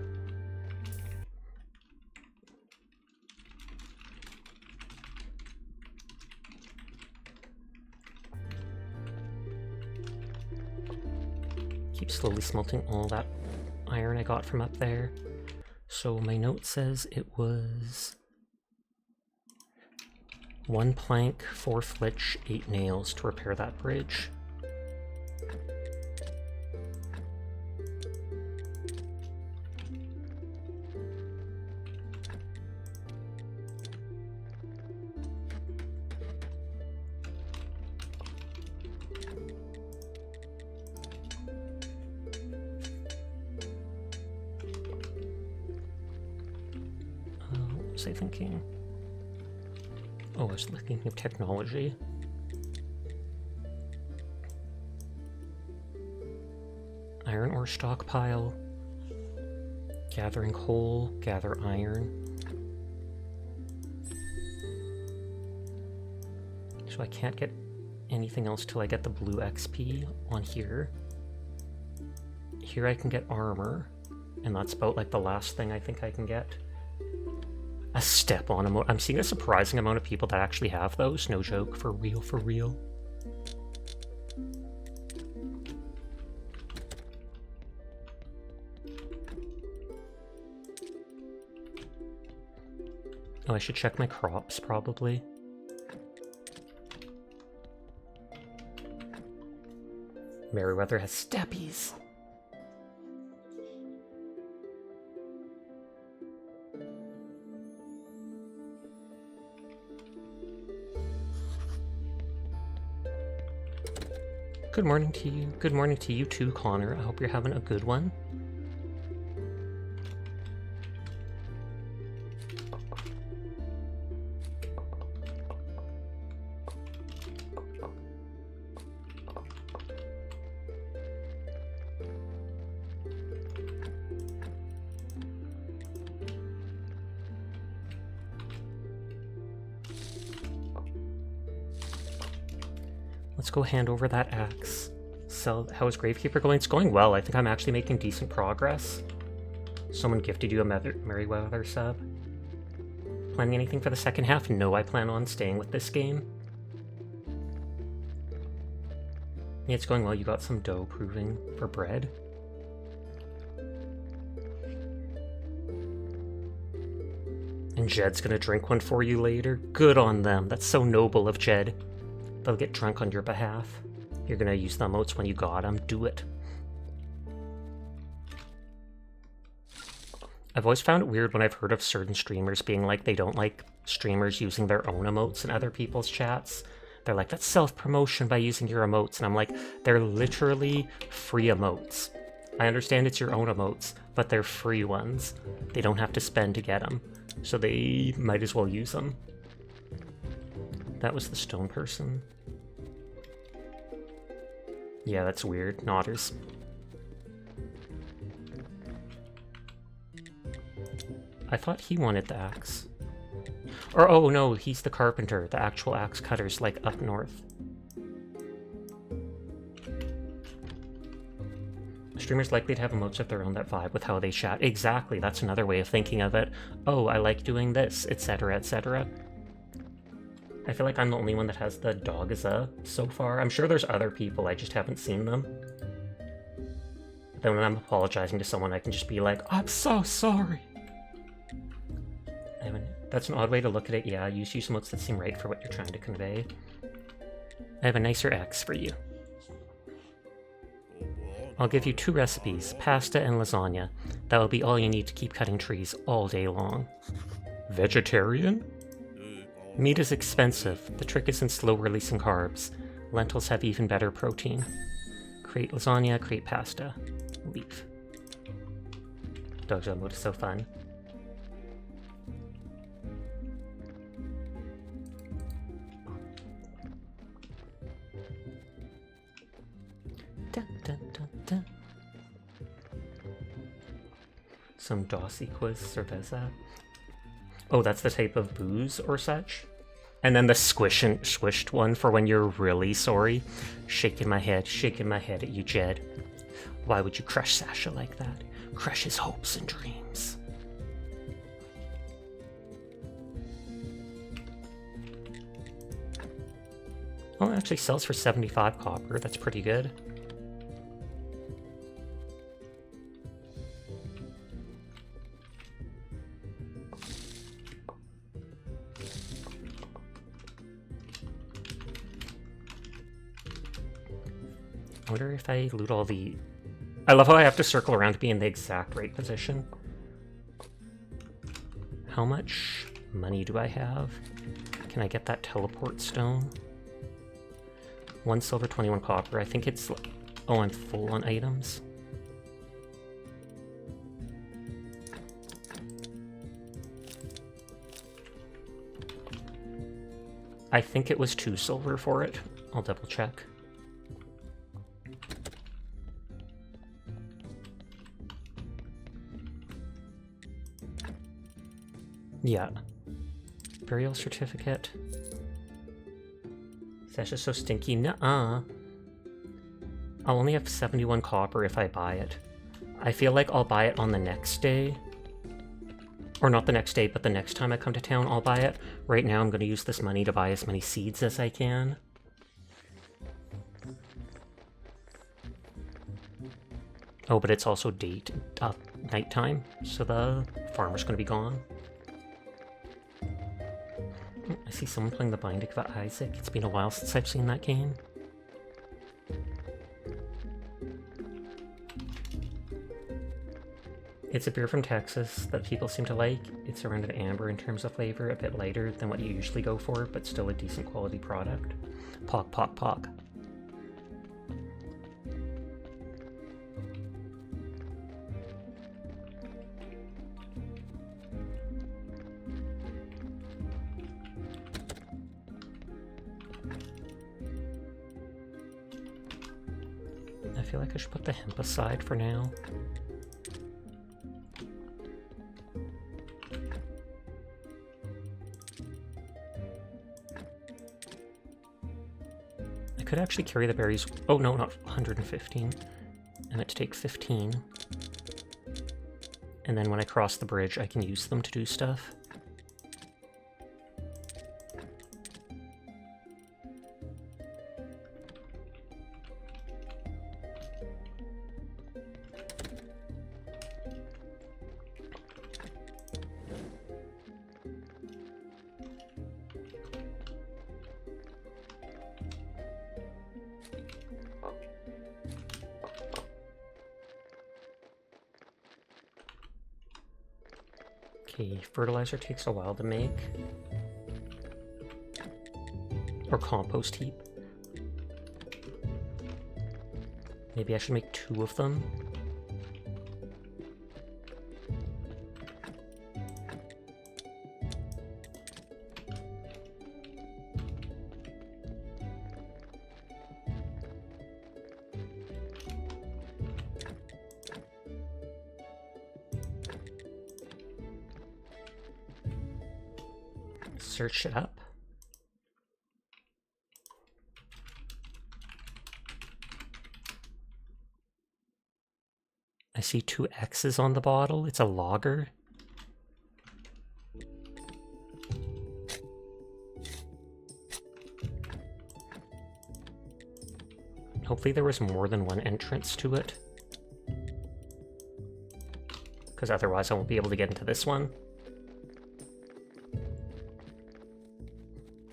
Keep slowly smelting all that iron I got from up there. So my note says it was 1 plank, 4 flitch, 8 nails to repair that bridge. was I thinking? Oh, I was thinking of technology. Iron ore stockpile. Gathering coal, gather iron. So I can't get anything else till I get the blue XP on here. Here I can get armor, and that's about like the last thing I think I can get. A step-on emote. I'm seeing a surprising amount of people that actually have those. No joke, for real, for real. Oh, I should check my crops, probably. Merryweather has steppies. Good morning to you. Good morning to you too, Connor. I hope you're having a good one. Let's go hand over that axe. Sell. How is Gravekeeper going? It's going well. I think I'm actually making decent progress. Someone gifted you a Merryweather sub. Planning anything for the second half? No, I plan on staying with this game. Yeah, it's going well. You got some dough proving for bread. And Jed's gonna drink one for you later. Good on them. That's so noble of Jed. They'll get drunk on your behalf. You're gonna use the emotes when you got them. Do it. I've always found it weird when I've heard of certain streamers being like they don't like streamers using their own emotes in other people's chats. They're like, that's self-promotion by using your emotes. And I'm like, they're literally free emotes. I understand it's your own emotes, but they're free ones. They don't have to spend to get them. So they might as well use them. That was the stone person. Yeah, that's weird. Nodders. I thought he wanted the axe. Or, oh no, he's the carpenter. The actual axe cutter's like up north. Streamers likely to have emotes of their own that vibe with how they chat. Exactly, that's another way of thinking of it. Oh, I like doing this, etc., etc. I feel like I'm the only one that has the dog as a so far. I'm sure there's other people, I just haven't seen them. Then when I'm apologizing to someone, I can just be like, I'm so sorry. That's an odd way to look at it, yeah. Use emotes that seem right for what you're trying to convey. I have a nicer X for you. I'll give you 2 recipes, pasta and lasagna. That will be all you need to keep cutting trees all day long. Vegetarian? Meat is expensive. The trick is in slow releasing carbs. Lentils have even better protein. Create lasagna, create pasta. Leave. Dojo mode is so fun. Dun, dun, dun, dun. Some Dossi quiz cerveza. Oh, that's the type of booze or such? And then the squished one for when you're really sorry. Shaking my head at you, Jed. Why would you crush Sasha like that? Crush his hopes and dreams. Oh, it actually sells for 75 copper. That's pretty good. I wonder if I loot all the... I love how I have to circle around to be in the exact right position. How much money do I have? Can I get that teleport stone? 1 silver, 21 copper. I think it's... Oh, I'm full on items. I think it was 2 silver for it. I'll double check. Yeah. Burial certificate. That's just so stinky. Nuh-uh. I'll only have 71 copper if I buy it. I feel like I'll buy it on the next day. Or not the next day, but the next time I come to town, I'll buy it. Right now, I'm going to use this money to buy as many seeds as I can. Oh, but it's also nighttime, so the farmer's going to be gone. I see someone playing the Binding of Isaac. It's been a while since I've seen that game. It's a beer from Texas that people seem to like. It's around an amber in terms of flavor, a bit lighter than what you usually go for, but still a decent quality product. Pog, pog, pog. I feel like I should put the hemp aside for now. I could actually carry the berries. Oh no, not 115. I meant to take 15. And then when I cross the bridge, I can use them to do stuff. Okay, fertilizer takes a while to make. Or compost heap. Maybe I should make 2 of them. Search it up. I see 2 X's on the bottle. It's a lager. Hopefully there was more than one entrance to it. Because otherwise I won't be able to get into this one.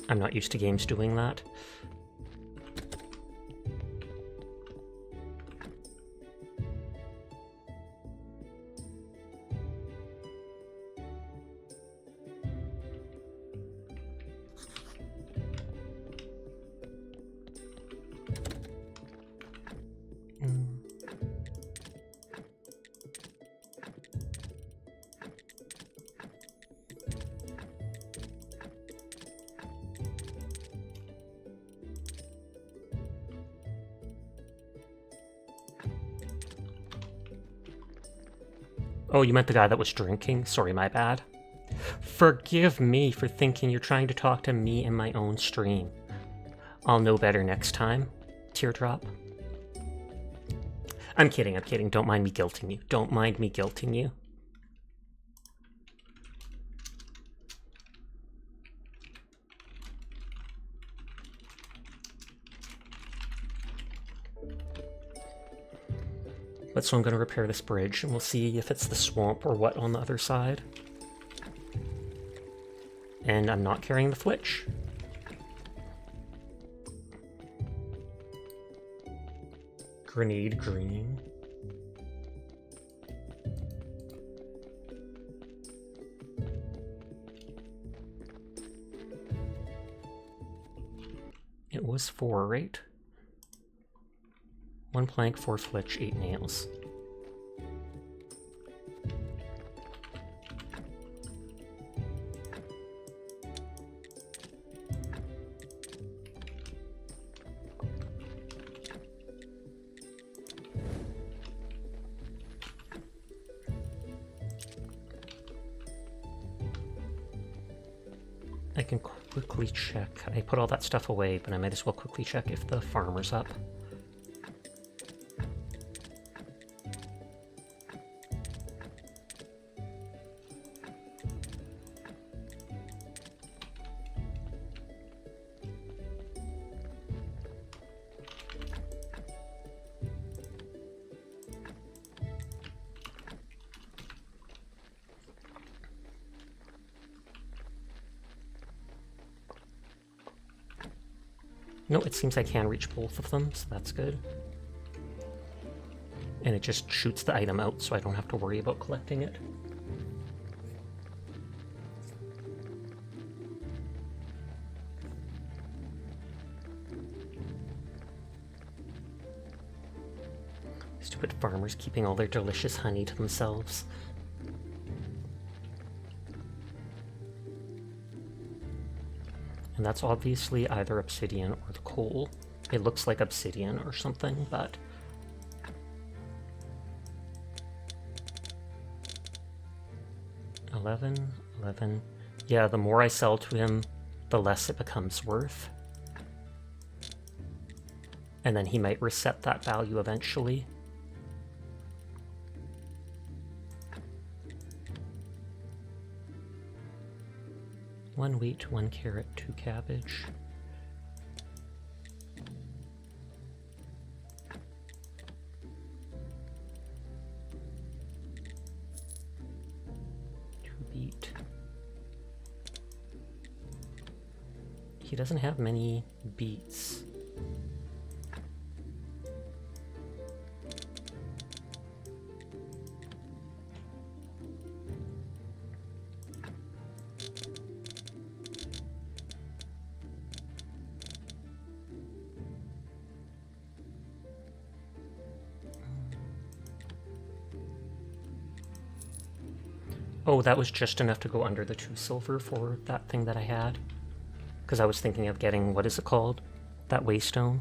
I'm not used to games doing that. Oh, you meant the guy that was drinking? Sorry, my bad. Forgive me for thinking you're trying to talk to me in my own stream. I'll know better next time. Teardrop. I'm kidding, I'm kidding. Don't mind me guilting you. Don't mind me guilting you. But so I'm going to repair this bridge, and we'll see if it's the swamp or what on the other side. And I'm not carrying the flitch. Grenade green. It was 4, right? 1 plank, 4 flitch, 8 nails. I can quickly check. I put all that stuff away, but I might as well quickly check if the farmer's up. No, it seems I can reach both of them, so that's good. And it just shoots the item out, so I don't have to worry about collecting it. Stupid farmers keeping all their delicious honey to themselves. And that's obviously either obsidian or the coal. It looks like obsidian or something, but... $11. Yeah, the more I sell to him, the less it becomes worth. And then he might reset that value eventually. One wheat, 1 carrot, 2 cabbage. Beet. He doesn't have many beets. Oh, that was just enough to go under the 2 silver for that thing that I had. Because I was thinking of getting, what is it called? That waystone.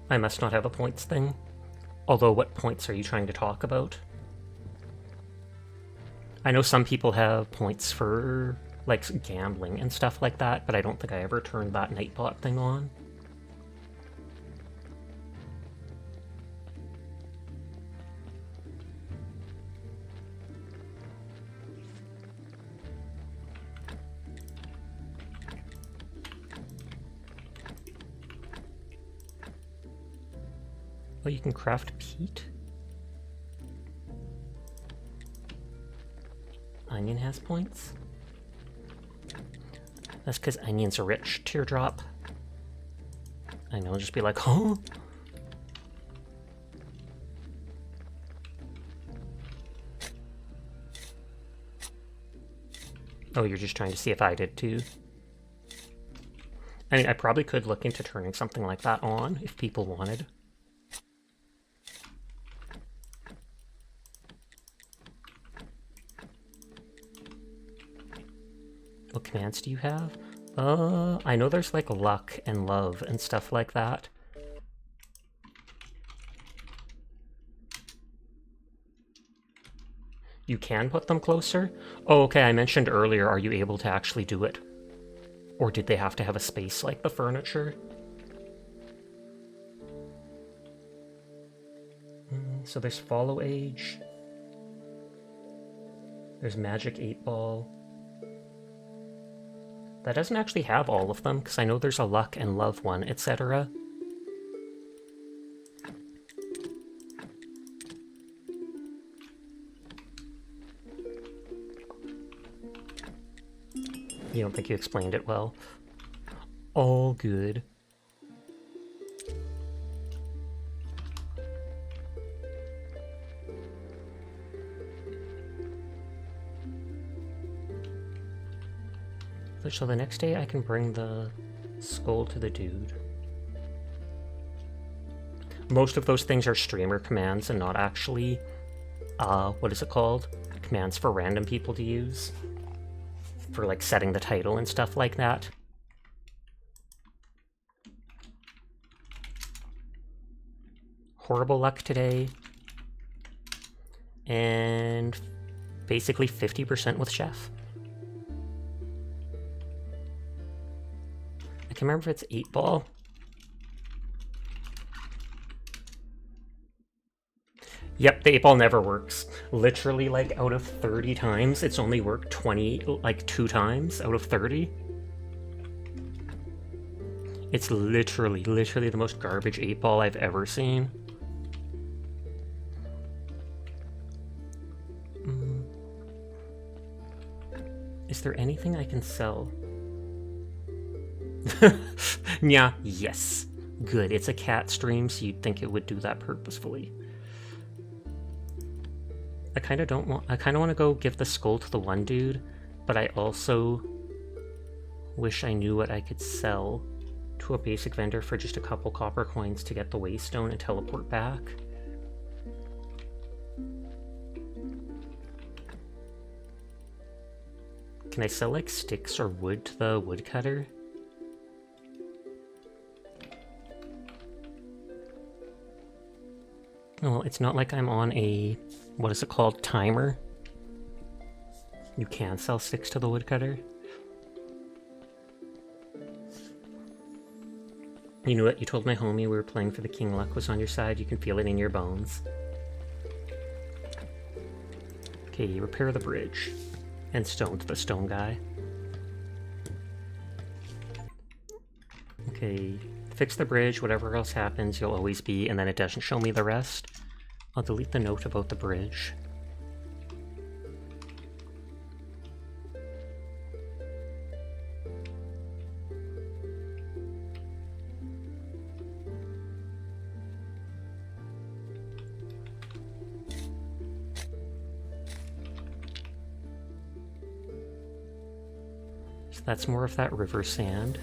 I must not have a points thing. Although, what points are you trying to talk about? I know some people have points for, like, gambling and stuff like that, but I don't think I ever turned that Nightbot thing on. Oh, you can craft peat? Onion has points? That's because onions are rich. Teardrop. I know, just be like, huh? Oh, you're just trying to see if I did too. I mean, I probably could look into turning something like that on if people wanted. What commands do you have? I know there's like luck and love and stuff like that. You can put them closer? Oh, okay, I mentioned earlier, are you able to actually do it? Or did they have to have a space like the furniture? So there's Follow Age. There's Magic 8-Ball. That doesn't actually have all of them, because I know there's a luck and love one, etc. You don't think you explained it well? All good. So the next day I can bring the skull to the dude. Most of those things are streamer commands and not actually, what is it called? Commands for random people to use. For like setting the title and stuff like that. Horrible luck today. And basically 50% with Chef. can remember if it's 8-ball. Yep, the 8-ball never works. Literally, like, out of 30 times, it's only worked 2 times out of 30. It's literally the most garbage 8-ball I've ever seen. Is there anything I can sell? Yeah, yes. Good, it's a cat stream, so you'd think it would do that purposefully. I kind of want to go give the skull to the one dude, but I also wish I knew what I could sell to a basic vendor for just a couple copper coins to get the waystone and teleport back. Can I sell like sticks or wood to the woodcutter? Well, it's not like I'm on a, what is it called, timer. You can sell sticks to the woodcutter. You know what? You told my homie we were playing for the King Luck was on your side. You can feel it in your bones. Okay, repair the bridge. And stone to the stone guy. Okay, fix the bridge. Whatever else happens, you'll always be, and then it doesn't show me the rest. I'll delete the note about the bridge. So that's more of that river sand.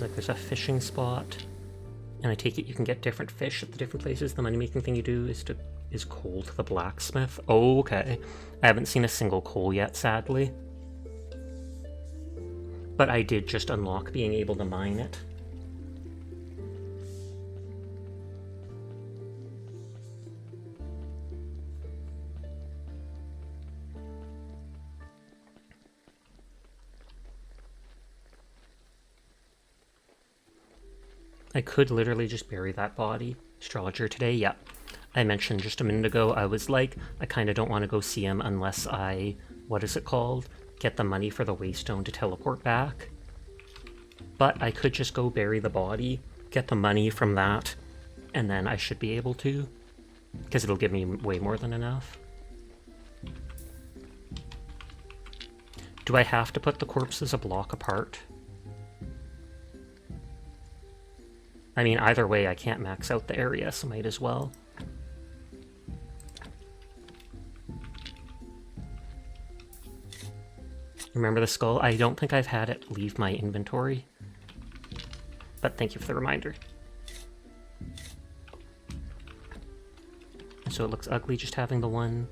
Like there's a fishing spot, and I take it you can get different fish at the different places. The money-making thing you do is coal to the blacksmith. Oh, okay. I haven't seen a single coal yet, sadly. But I did just unlock being able to mine it. I could literally just bury that body. Astrologer today, yep. I mentioned just a minute ago, I was like, I kind of don't want to go see him unless I, what is it called? Get the money for the waystone to teleport back. But I could just go bury the body, get the money from that, and then I should be able to. Because it'll give me way more than enough. Do I have to put the corpses a block apart? I mean, either way, I can't max out the area, so might as well. Remember the skull? I don't think I've had it leave my inventory. But thank you for the reminder. So it looks ugly just having the one,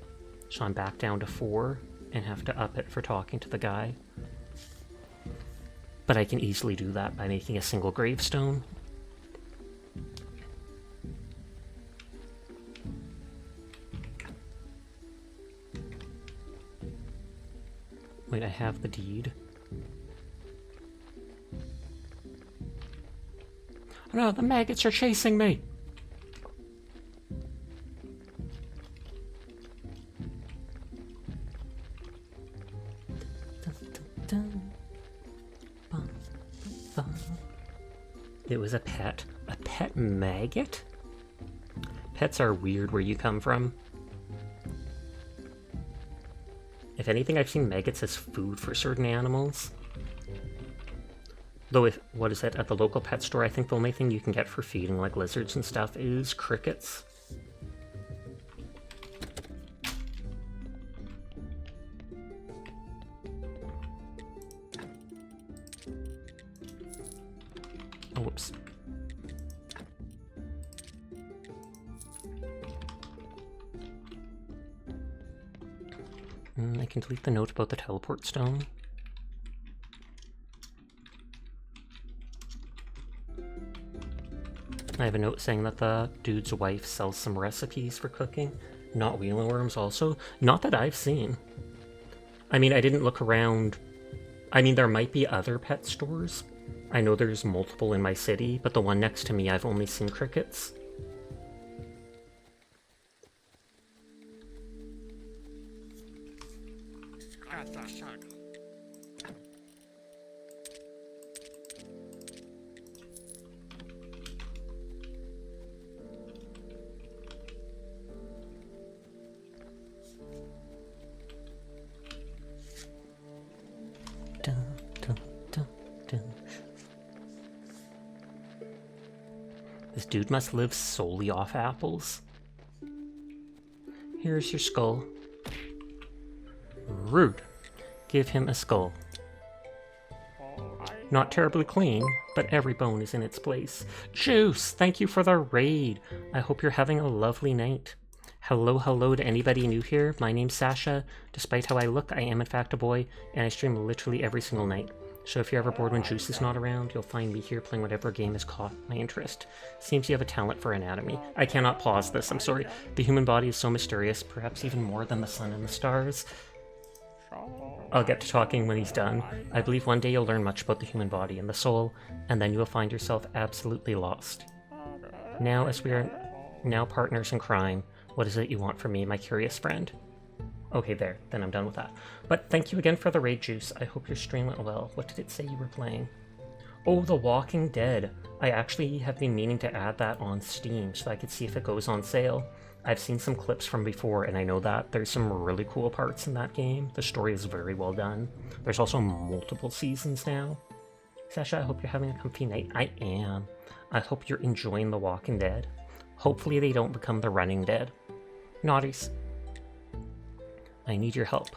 so I'm back down to 4 and have to up it for talking to the guy. But I can easily do that by making a single gravestone. Wait, I have the deed. Oh no, the maggots are chasing me! It was a pet. A pet maggot? Pets are weird where you come from. If anything, I've seen maggots as food for certain animals. Though, what is it, at the local pet store, I think the only thing you can get for feeding, like lizards and stuff, is crickets. Oh, whoops. I can delete the note about the teleport stone. I have a note saying that the dude's wife sells some recipes for cooking. Not wheeler worms also. Not that I've seen. I mean, I didn't look around. I mean, there might be other pet stores. I know there's multiple in my city, but the one next to me I've only seen crickets. Dun, dun, dun, dun. This dude must live solely off apples. Here's your skull. Rude. Give him a skull. Not terribly clean, but every bone is in its place. Juice, thank you for the raid. I hope you're having a lovely night. Hello to anybody new here. My name's Sasha. Despite how I look, I am in fact a boy, and I stream literally every single night. So if you're ever bored when Juice is not around, you'll find me here playing whatever game has caught my interest. Seems you have a talent for anatomy. I cannot pause this, I'm sorry. The human body is so mysterious, perhaps even more than the sun and the stars. I'll get to talking when he's done. I believe one day you'll learn much about the human body and the soul, and then you will find yourself absolutely lost. Now, as we are now partners in crime, what is it you want from me, my curious friend? Okay, there. Then I'm done with that. But thank you again for the raid, Juice. I hope your stream went well. What did it say you were playing? Oh, The Walking Dead. I actually have been meaning to add that on Steam so I could see if it goes on sale. I've seen some clips from before, and I know that there's some really cool parts in that game. The story is very well done. There's also multiple seasons now. Sasha, I hope you're having a comfy night. I am. I hope you're enjoying The Walking Dead. Hopefully they don't become The Running Dead. Naughties. I need your help.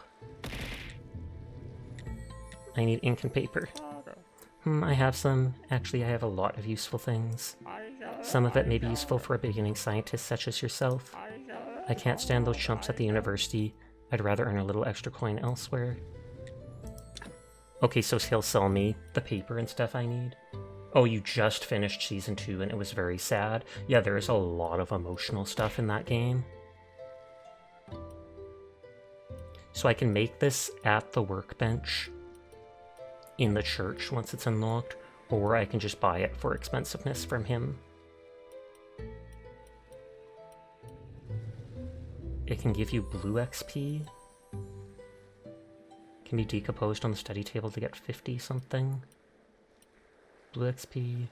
I need ink and paper. I have some. Actually, I have a lot of useful things. Some of it may be useful for a beginning scientist such as yourself. I can't stand those chumps at the university. I'd rather earn a little extra coin elsewhere. Okay, so he'll sell me the paper and stuff I need. Oh, you just finished Season 2 and it was very sad. Yeah, there is a lot of emotional stuff in that game. So I can make this at the workbench in the church once it's unlocked, or I can just buy it for expensiveness from him. It can give you blue XP. Can be decomposed on the study table to get 50 something. Blue XP,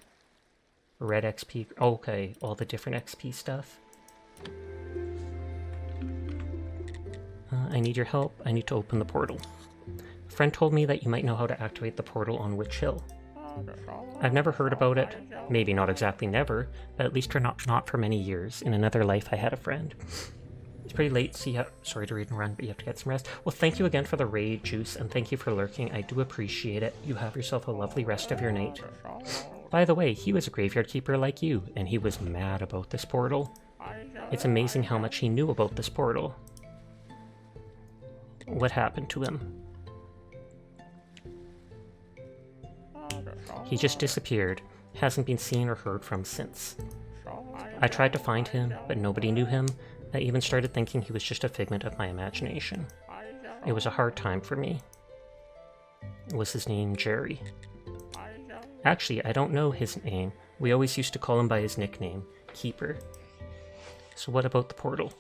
red XP, okay, all the different XP stuff. I need your help. I need to open the portal. A friend told me that you might know how to activate the portal on Witch Hill. I've never heard about it. Maybe not exactly never, but at least for not for many years. In another life, I had a friend. It's pretty late, so sorry to read and run, but you have to get some rest. Well, thank you again for the raid, Juice, and thank you for lurking. I do appreciate it. You have yourself a lovely rest of your night. By the way, he was a graveyard keeper like you, and he was mad about this portal. It's amazing how much he knew about this portal. What happened to him? He just disappeared. Hasn't been seen or heard from since. I tried to find him, but nobody knew him. I even started thinking he was just a figment of my imagination. It was a hard time for me. Was his name Jerry? Actually, I don't know his name. We always used to call him by his nickname, Keeper. So what about the portal?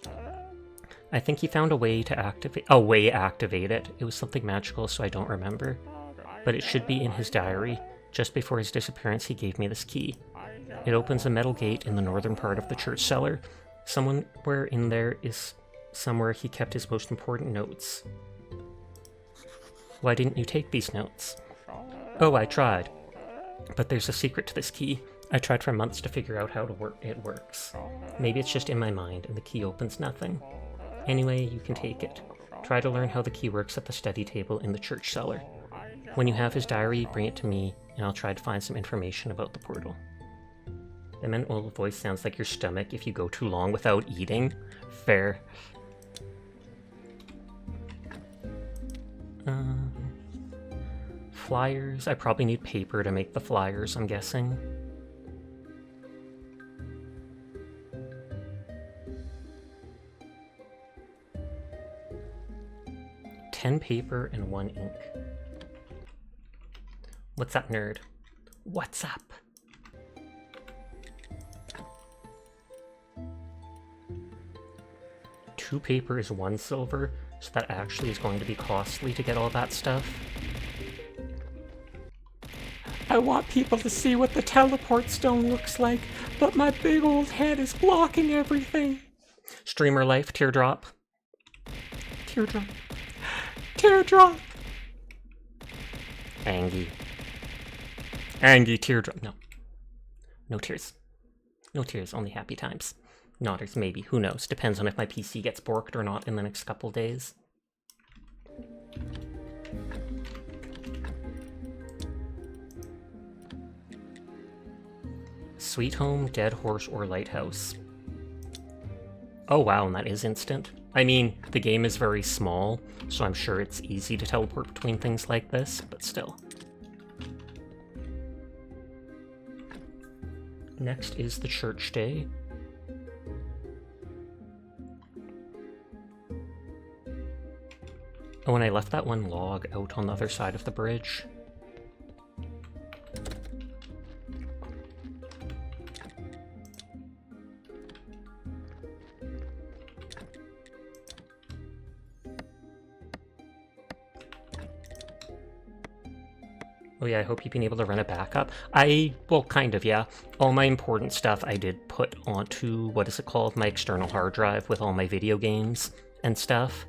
I think he found a way to activate it. It was something magical, so I don't remember. But it should be in his diary. Just before his disappearance, he gave me this key. It opens a metal gate in the northern part of the church cellar. Somewhere in there is somewhere he kept his most important notes. Why didn't you take these notes? Oh, I tried. But there's a secret to this key. I tried for months to figure out how it works. Maybe it's just in my mind and the key opens nothing. Anyway, you can take it. Try to learn how the key works at the study table in the church cellar. When you have his diary, bring it to me, and I'll try to find some information about the portal. The mental voice sounds like your stomach if you go too long without eating. Fair. Flyers. I probably need paper to make the flyers, I'm guessing. 10 paper and 1 ink. What's up, nerd? What's up? Two paper is 1 silver, so that actually is going to be costly to get all that stuff. I want people to see what the teleport stone looks like, but my big old head is blocking everything. Streamer life, teardrop. Teardrop. Teardrop! Angie. Angie, teardrop. No. No tears. No tears, only happy times. Nodders, maybe. Who knows? Depends on if my PC gets borked or not in the next couple days. Sweet Home, Dead Horse, or Lighthouse. Oh wow, and that is instant. I mean, the game is very small, so I'm sure it's easy to teleport between things like this, but still. Next is the Church Day. Oh, and I left that one log out on the other side of the bridge. Oh yeah, I hope you've been able to run a backup. Well, kind of, yeah. All my important stuff I did put onto, what is it called, my external hard drive with all my video games and stuff.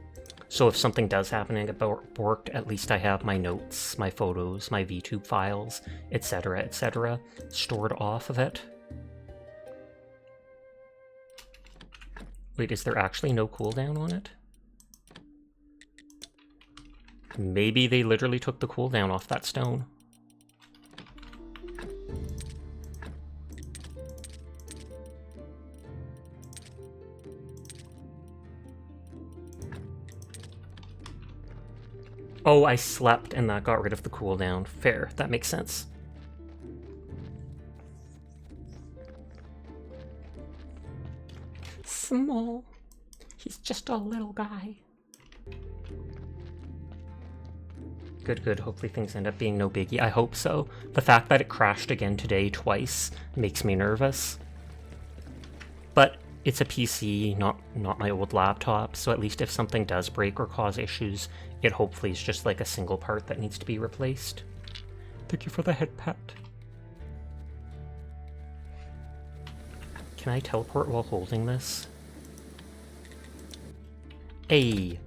So if something does happen and get borked, at least I have my notes, my photos, my VTube files, etc., stored off of it. Wait, is there actually no cooldown on it? Maybe they literally took the cooldown off that stone. Oh, I slept and that got rid of the cooldown. Fair, that makes sense. Small. He's just a little guy. Good, good. Hopefully things end up being no biggie. I hope so. The fact that it crashed again today twice makes me nervous. But it's a PC, not my old laptop, so at least if something does break or cause issues, it hopefully is just like a single part that needs to be replaced. Thank you for the head pat. Can I teleport while holding this? Hey,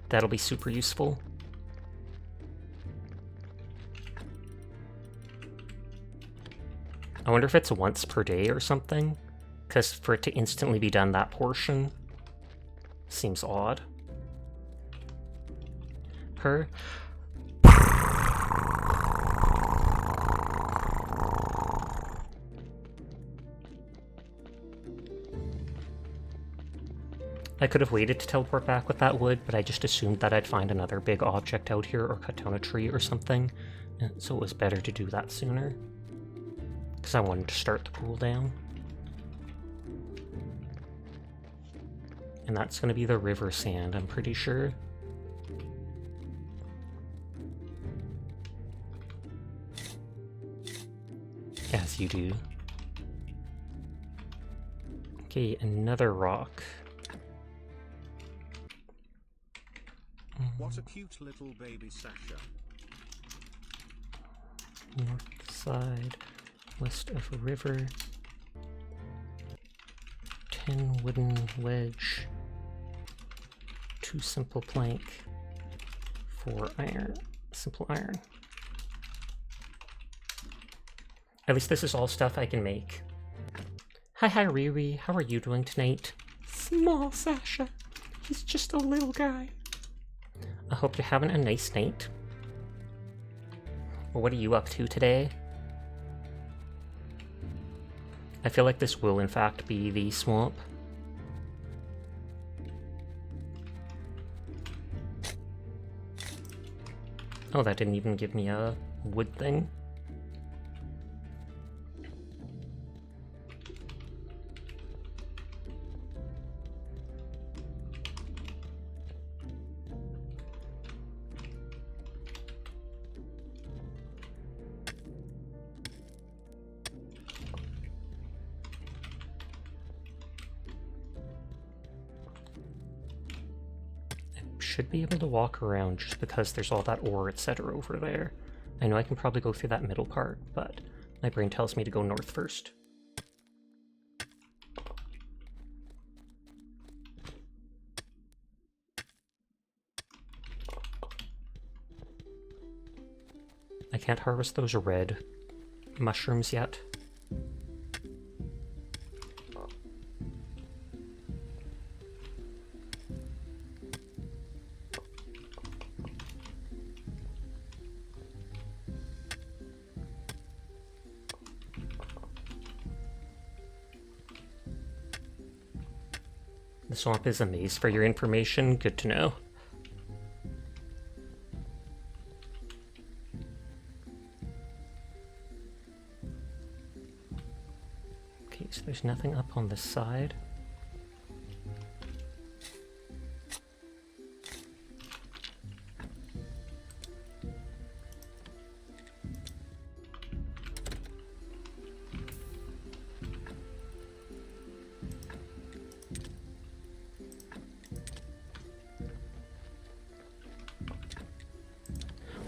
that'll be super useful. I wonder if it's once per day or something, because for it to instantly be done that portion seems odd. I could have waited to teleport back with that wood, but I just assumed that I'd find another big object out here or cut down a tree or something, and so it was better to do that sooner. Because I wanted to start the cooldown. And that's going to be the river sand, I'm pretty sure. As you do. Okay, another rock. What a cute little baby Sasha. North side, west of a river. 10 wooden wedge. 2 simple plank. 4 iron. Simple iron. At least this is all stuff I can make. Hi Riri, how are you doing tonight? Small Sasha. He's just a little guy. I hope you're having a nice night. Well, what are you up to today? I feel like this will in fact be the swamp. Oh, that didn't even give me a wood thing. should be able to walk around just because there's all that ore, etc. over there. I know I can probably go through that middle part, but my brain tells me to go north first. I can't harvest those red mushrooms yet. The swamp is a maze for your information. Good to know. Okay, so there's nothing up on this side.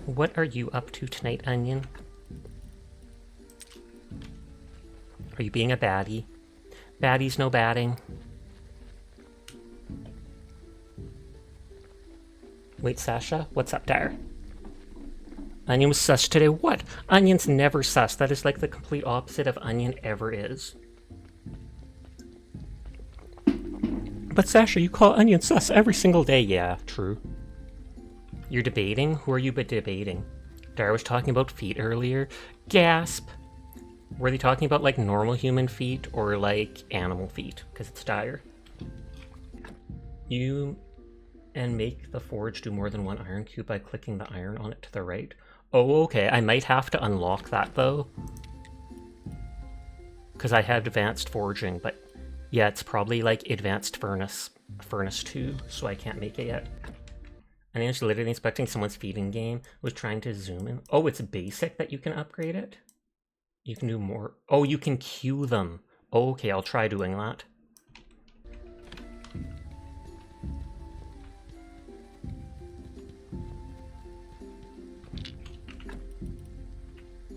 What are you up to tonight, Onion? Are you being a baddie? Baddies no batting. Wait, Sasha? What's up there? Onion was sus today. What? Onion's never sus. That is like the complete opposite of Onion ever is. But Sasha, you call Onion sus every single day. Yeah, true. You're debating? Who are you but debating? Dara was talking about feet earlier. Gasp! Were they talking about like normal human feet or like animal feet? Because it's dire. You and make the forge do more than one iron cube by clicking the iron on it to the right. Oh, okay. I might have to unlock that though. Because I have advanced forging, but yeah, it's probably like advanced furnace 2, so I can't make it yet. I was literally inspecting someone's feeding game, was trying to zoom in. Oh, it's basic that you can upgrade it? You can do more. Oh, you can queue them. Oh, okay, I'll try doing that.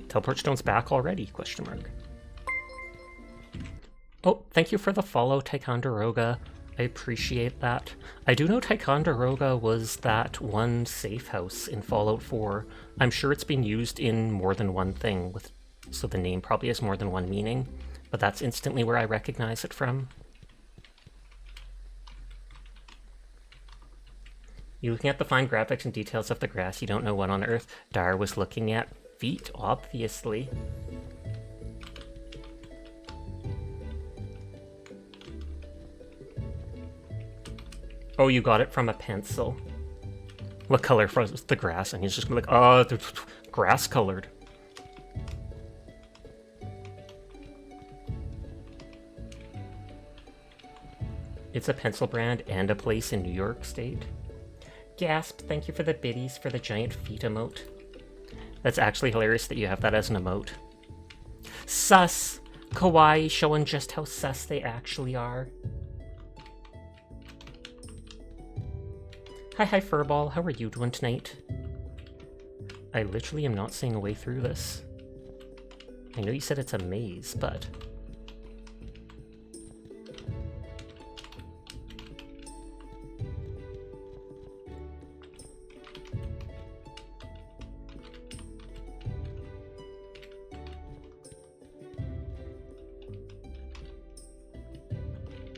Teleport stone's back already? Question mark. Oh, thank you for the follow, Ticonderoga. I appreciate that. I do know Ticonderoga was that one safe house in Fallout 4. I'm sure it's been used in more than one thing, so the name probably has more than one meaning, but that's instantly where I recognize it from. You looking at the fine graphics and details of the grass, you don't know what on earth Dar was looking at. Feet, obviously. Oh, you got it from a pencil. What color was the grass? And he's just gonna be like, oh, grass colored. It's a pencil brand and a place in New York State. Gasp, thank you for the biddies for the giant feet emote. That's actually hilarious that you have that as an emote. Sus! Kawaii showing just how sus they actually are. Hi, Furball. How are you doing tonight? I literally am not seeing a way through this. I know you said it's a maze, but...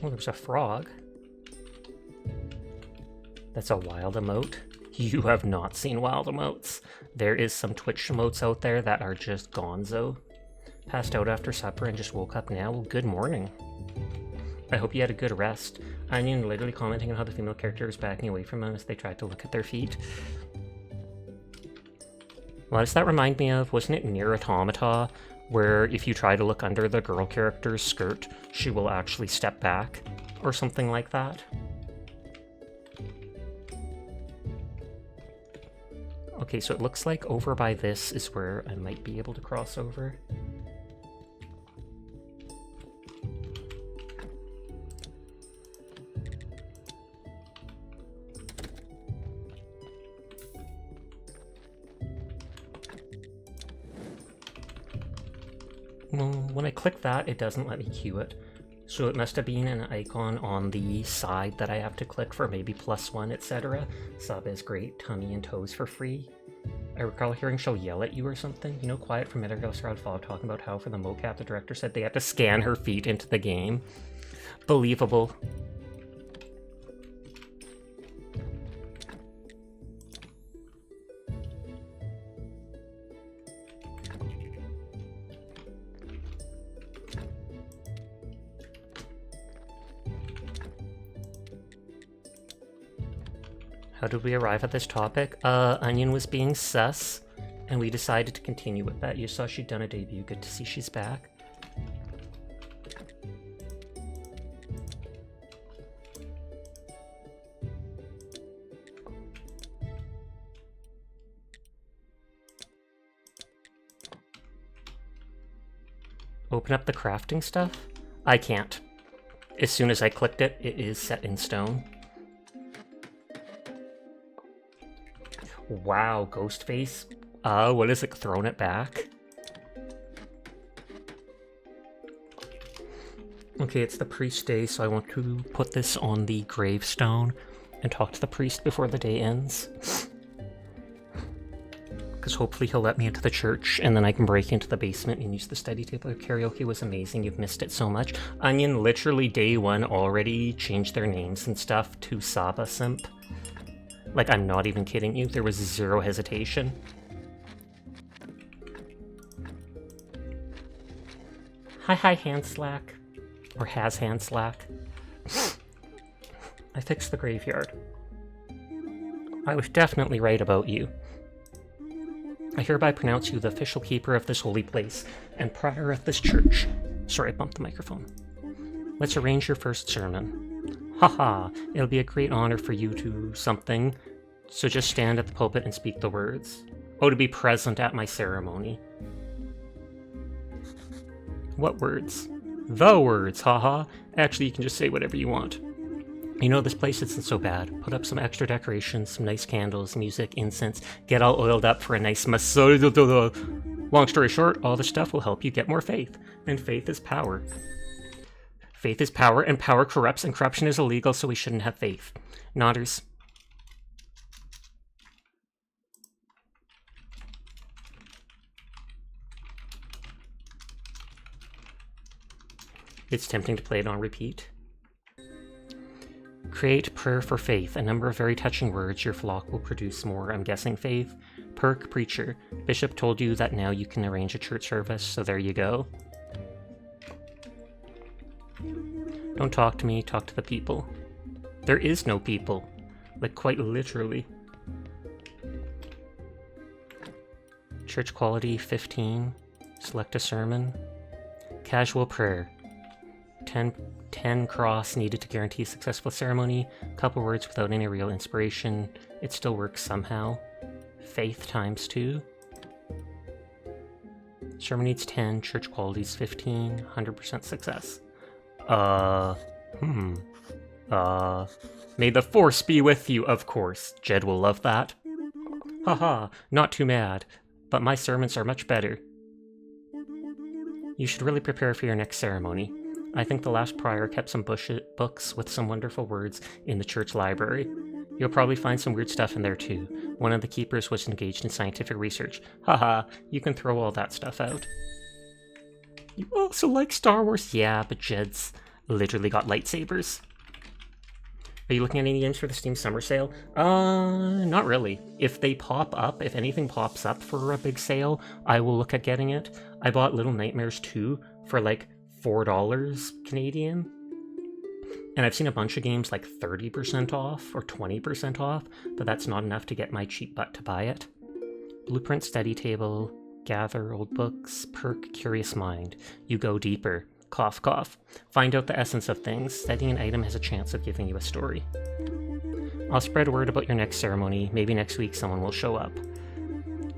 Oh, there's a frog. That's a wild emote. You have not seen wild emotes. There is some Twitch emotes out there that are just gonzo. Passed out after supper and just woke up now. Well, good morning. I hope you had a good rest. Onion literally commenting on how the female character is backing away from them as they tried to look at their feet. What does that remind me of? Wasn't it Nier Automata, where if you try to look under the girl character's skirt, she will actually step back? Or something like that? Okay, so it looks like over by this is where I might be able to cross over. Well, when I click that, it doesn't let me queue it. So it must have been an icon on the side that I have to click for maybe +1, etc. Sub is great, tummy and toes for free. I recall hearing she'll yell at you or something. You know, Quiet from Metal Gear Solid 5 talking about how for the mocap the director said they had to scan her feet into the game. Believable. How did we arrive at this topic? Onion was being sus, and we decided to continue with that. You saw she'd done a debut. Good to see she's back. Open up the crafting stuff? I can't. As soon as I clicked it, it is set in stone. Wow, Ghostface. What is it? Thrown it back? Okay, it's the priest day, so I want to put this on the gravestone and talk to the priest before the day ends. Because hopefully he'll let me into the church, and then I can break into the basement and use the study table. Karaoke was amazing. You've missed it so much. Onion literally day one already changed their names and stuff to Saba Simp. Like, I'm not even kidding you. There was zero hesitation. Hi, hand slack. Or has hand slack. I fixed the graveyard. I was definitely right about you. I hereby pronounce you the official keeper of this holy place and prior of this church. Sorry, I bumped the microphone. Let's arrange your first sermon. Haha, it'll be a great honor for you to something, so just stand at the pulpit and speak the words. Oh, to be present at my ceremony. What words? The words, haha. Actually, you can just say whatever you want. You know, this place isn't so bad. Put up some extra decorations, some nice candles, music, incense, get all oiled up for a nice massage. Long story short, all this stuff will help you get more faith. And faith is power. Faith is power, and power corrupts, and corruption is illegal, so we shouldn't have faith. Nodders. It's tempting to play it on repeat. Create prayer for faith, a number of very touching words. Your flock will produce more. I'm guessing faith. Perk, preacher. Bishop told you that now you can arrange a church service, so there you go. Don't talk to me, talk to the people. There is no people. Like, quite literally. Church quality, 15. Select a sermon. Casual prayer. 10 cross needed to guarantee a successful ceremony. Couple words without any real inspiration. It still works somehow. Faith times 2. Sermon needs 10, church qualities 15, 100% success. May the force be with you, of course. Jed will love that. Haha, not too mad, but my sermons are much better. You should really prepare for your next ceremony. I think the last prior kept some books with some wonderful words in the church library. You'll probably find some weird stuff in there too. One of the keepers was engaged in scientific research. Haha, you can throw all that stuff out. You also like Star Wars? Yeah, but Jed's literally got lightsabers. Are you looking at any games for the Steam Summer Sale? Not really. If they pop up, if anything pops up for a big sale, I will look at getting it. I bought Little Nightmares 2 for like $4 Canadian. And I've seen a bunch of games like 30% off or 20% off, but that's not enough to get my cheap butt to buy it. Blueprint study table, gather old books, perk curious mind. You go deeper. Cough, cough. Find out the essence of things. Studying an item has a chance of giving you a story. I'll spread word about your next ceremony. Maybe next week someone will show up.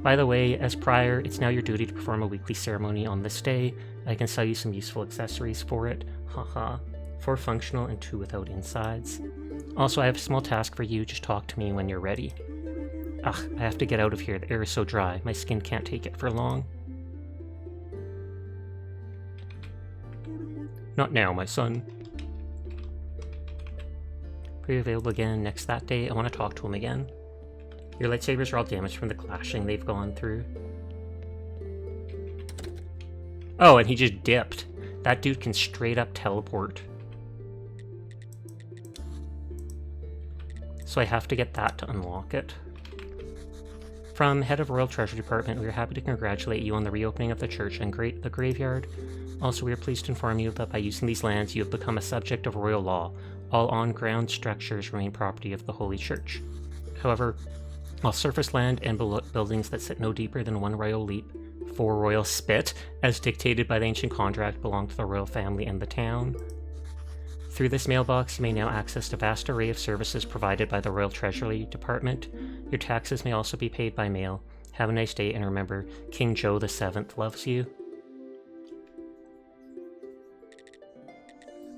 By the way, as prior, it's now your duty to perform a weekly ceremony on this day. I can sell you some useful accessories for it. Haha. 4 functional and 2 without insides. Also, I have a small task for you. Just talk to me when you're ready. Ugh, I have to get out of here. The air is so dry. My skin can't take it for long. Not now, my son. Pre-available again next that day. I want to talk to him again. Your lightsabers are all damaged from the clashing they've gone through. Oh, and he just dipped. That dude can straight up teleport. So I have to get that to unlock it. From Head of Royal Treasury Department, we are happy to congratulate you on the reopening of the church and the graveyard. Also, we are pleased to inform you that by using these lands, you have become a subject of royal law. All on-ground structures remain property of the Holy Church. However, all surface land and buildings that sit no deeper than 1 royal leap, 4 royal spit, as dictated by the ancient contract, belong to the royal family and the town. Through this mailbox, you may now access a vast array of services provided by the Royal Treasury Department. Your taxes may also be paid by mail. Have a nice day, and remember, King Joe VII loves you.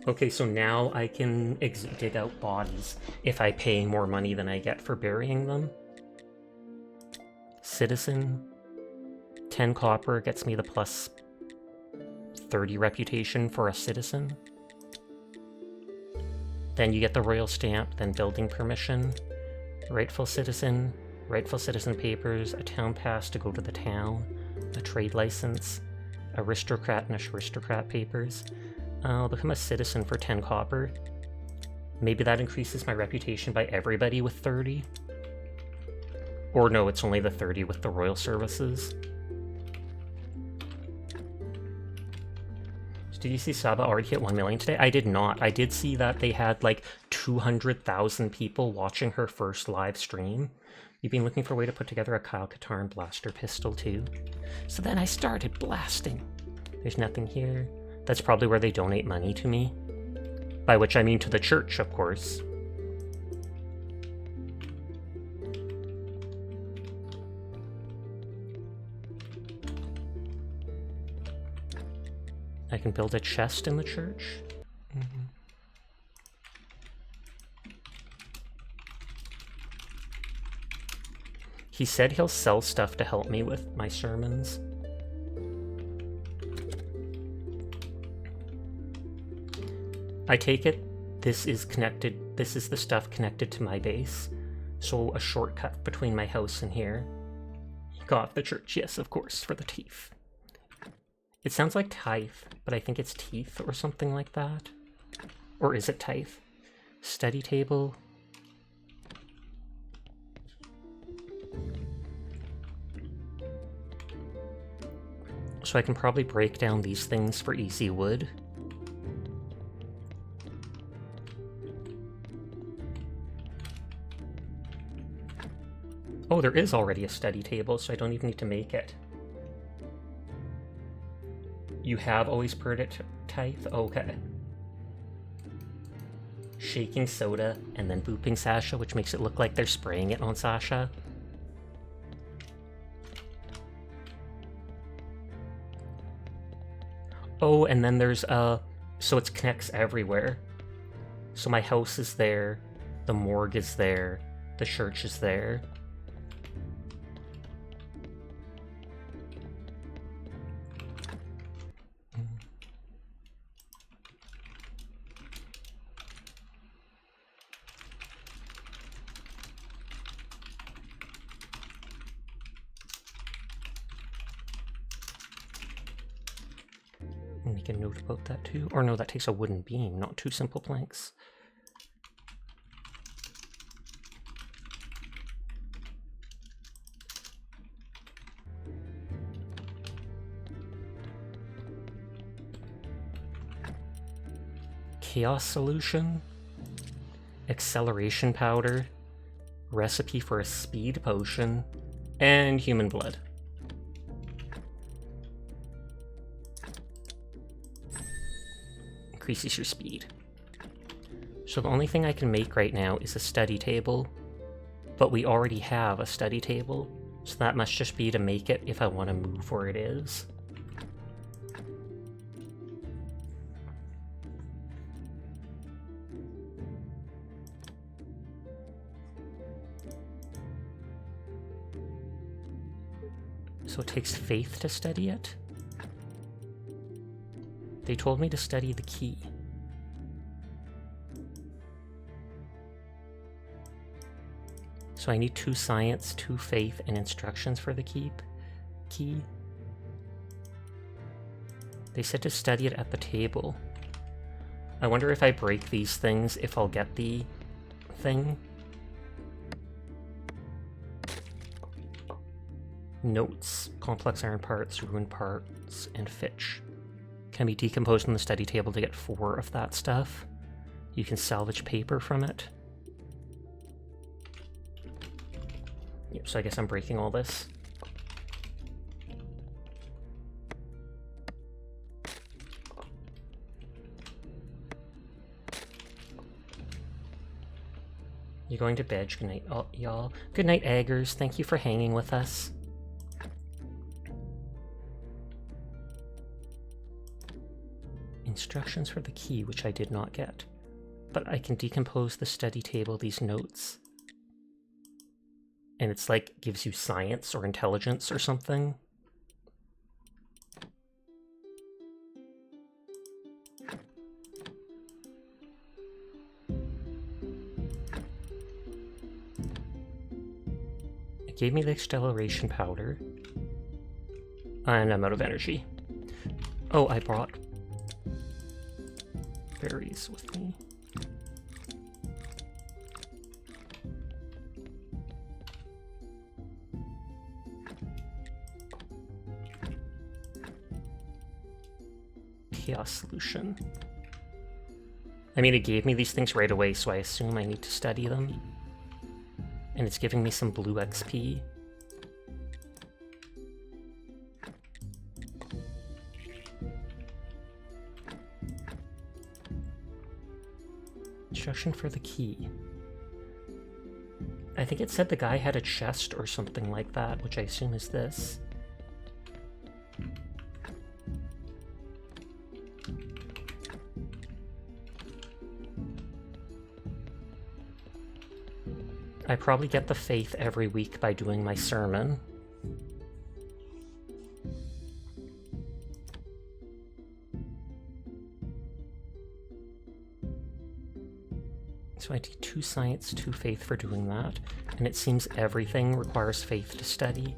Okay, so now I can dig out bodies if I pay more money than I get for burying them. Citizen. 10 copper gets me the plus 30 reputation for a citizen. Then you get the royal stamp, then building permission, rightful citizen papers, a town pass to go to the town, a trade license, aristocrat and aristocrat papers. I'll become a citizen for 10 copper. Maybe that increases my reputation by everybody with 30. Or no, it's only the 30 with the royal services. Did you see Saba already hit 1 million today? I did not. I did see that they had like 200,000 people watching her first live stream. You've been looking for a way to put together a Kyle Katarn blaster pistol too. So then I started blasting. There's nothing here. That's probably where they donate money to me. By which I mean to the church, of course. I can build a chest in the church. He said he'll sell stuff to help me with my sermons. I take it this is the stuff connected to my base. So a shortcut between my house and here. Got the church, yes, of course, for the teeth. It sounds like tithe, but I think it's teeth or something like that. Or is it tithe? Study table. So I can probably break down these things for easy wood. Oh, there is already a study table, so I don't even need to make it. You have always purred it tithe? Okay. Shaking soda, and then booping Sasha, which makes it look like they're spraying it on Sasha. Oh, and then there's so it connects everywhere. So my house is there, the morgue is there, the church is there. Make a note about that too. Or no, that takes a wooden beam, not 2 simple planks. Chaos solution, acceleration powder, recipe for a speed potion, and human blood. Increases your speed. So the only thing I can make right now is a study table, but we already have a study table, so that must just be to make it if I want to move where it is. So it takes faith to study it. They told me to study the key. So I need 2 science, 2 faith, and instructions for the key. They said to study it at the table. I wonder if I break these things, if I'll get the thing. Notes. Complex iron parts, ruined parts, and Fitch. Can be decomposed on the study table to get 4 of that stuff. You can salvage paper from it. Yep, so I guess I'm breaking all this. You going to bed? Good night, y'all. Good night, Eggers. Thank you for hanging with us. Instructions for the key, which I did not get. But I can decompose the study table, these notes. And it's like, gives you science or intelligence or something. It gave me the acceleration powder. And I'm out of energy. Oh, I brought berries with me. Chaos solution. I mean, it gave me these things right away, so I assume I need to study them. And it's giving me some blue XP. Instruction for the key. I think it said the guy had a chest or something like that, which I assume is this. I probably get the faith every week by doing my sermon. So I need 2 science, 2 faith for doing that. And it seems everything requires faith to study.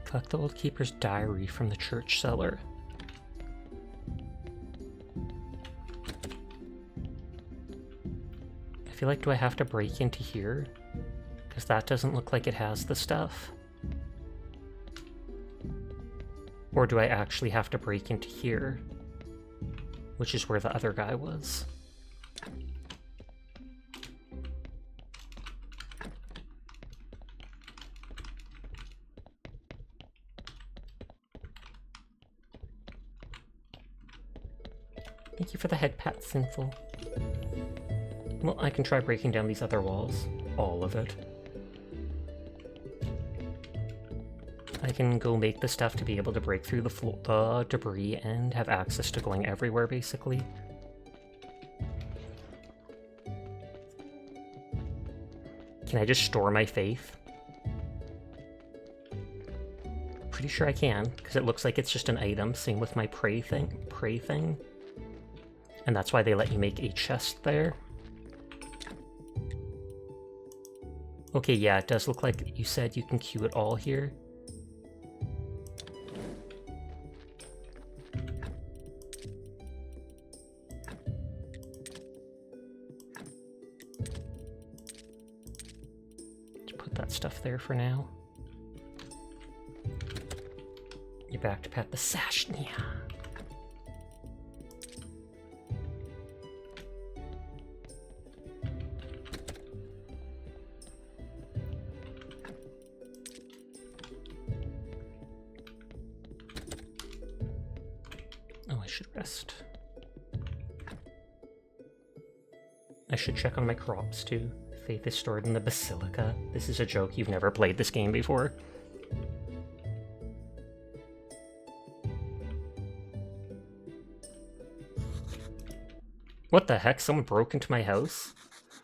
Collect the old keeper's diary from the church cellar. I feel like, do I have to break into here? Because that doesn't look like it has the stuff. Or do I actually have to break into here? Which is where the other guy was. Thank you for the head pat, Sinful. Well, I can try breaking down these other walls. All of it. I can go make the stuff to be able to break through the debris and have access to going everywhere, basically. Can I just store my faith? Pretty sure I can, because it looks like it's just an item. Same with my pray thing. And that's why they let you make a chest there. Okay, yeah, it does look like you said you can queue it all here. Just put that stuff there for now. You're back to Pat the Sashnia. Rest. I should check on my crops too. Faith is stored in the Basilica. This is a joke, you've never played this game before. What the heck? Someone broke into my house?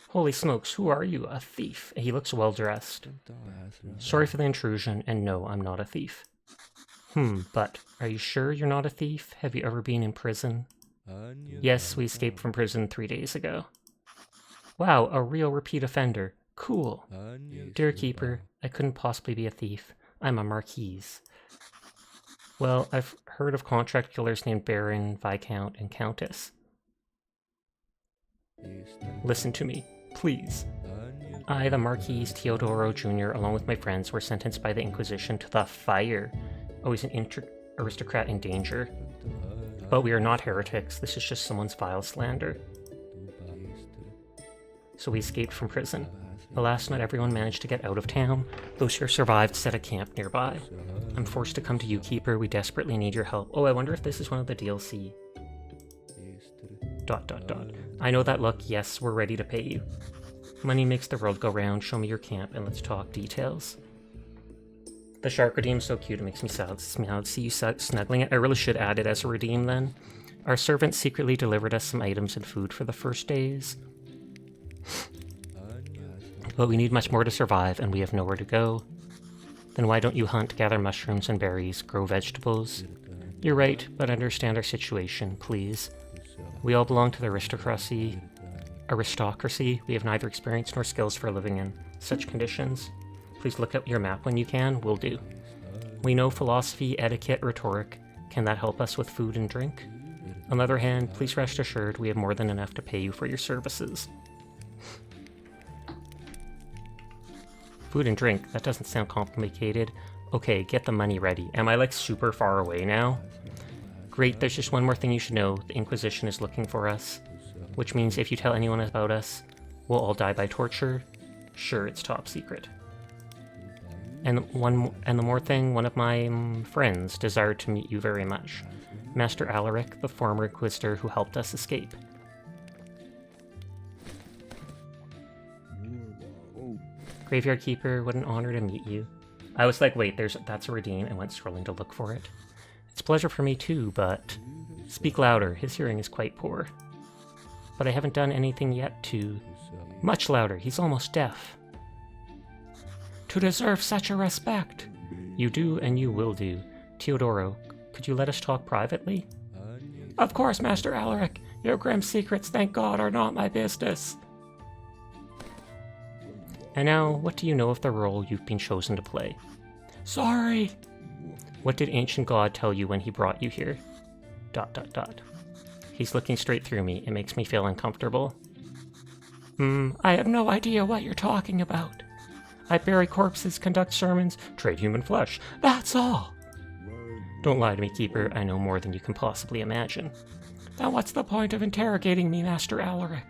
Holy smokes, who are you? A thief. He looks well dressed. Sorry for the intrusion, and no, I'm not a thief. But are you sure you're not a thief? Have you ever been in prison? Yes, we escaped from prison 3 days ago. Wow, a real repeat offender. Cool. Dear Keeper, I couldn't possibly be a thief. I'm a Marquise. Well, I've heard of contract killers named Baron, Viscount, and Countess. Listen to me, please. I, the Marquis Teodoro Jr., along with my friends, were sentenced by the Inquisition to the fire. Always an aristocrat in danger. But we are not heretics, this is just someone's vile slander. So we escaped from prison. Alas, not everyone managed to get out of town. Those who survived set a camp nearby. I'm forced to come to you, Keeper. We desperately need your help. Oh, I wonder if this is one of the DLC. ... I know that look. Yes, we're ready to pay you. Money makes the world go round. Show me your camp and let's talk details. The shark redeem's so cute, it makes me sad to see you snuggling it. I really should add it as a redeem then. Our servants secretly delivered us some items and food for the first days. But we need much more to survive, and we have nowhere to go. Then why don't you hunt, gather mushrooms and berries, grow vegetables? You're right, but understand our situation, please. We all belong to the aristocracy. We have neither experience nor skills for living in such conditions. Please look at your map when you can. Will do. We know philosophy, etiquette, rhetoric. Can that help us with food and drink? On the other hand, please rest assured we have more than enough to pay you for your services. Food and drink? That doesn't sound complicated. Okay, get the money ready. Am I like super far away now? Great, there's just one more thing you should know. The Inquisition is looking for us. Which means if you tell anyone about us, we'll all die by torture. Sure, it's top secret. And the more thing, one of my friends desired to meet you very much. Master Alaric, the former Inquisitor who helped us escape. Graveyard Keeper, what an honor to meet you. I was like, wait, that's a redeem, and went scrolling to look for it. It's a pleasure for me too, but... Speak louder, his hearing is quite poor. But I haven't done anything yet to... Much louder, he's almost deaf. To deserve such a respect! You do, and you will do. Teodoro, could you let us talk privately? Of course, Master Alaric. Your grim secrets, thank God, are not my business. And now, what do you know of the role you've been chosen to play? Sorry! What did Ancient God tell you when he brought you here? ... He's looking straight through me. It makes me feel uncomfortable. I have no idea what you're talking about. I bury corpses, conduct sermons, trade human flesh. That's all! Don't lie to me, Keeper. I know more than you can possibly imagine. Then what's the point of interrogating me, Master Alaric?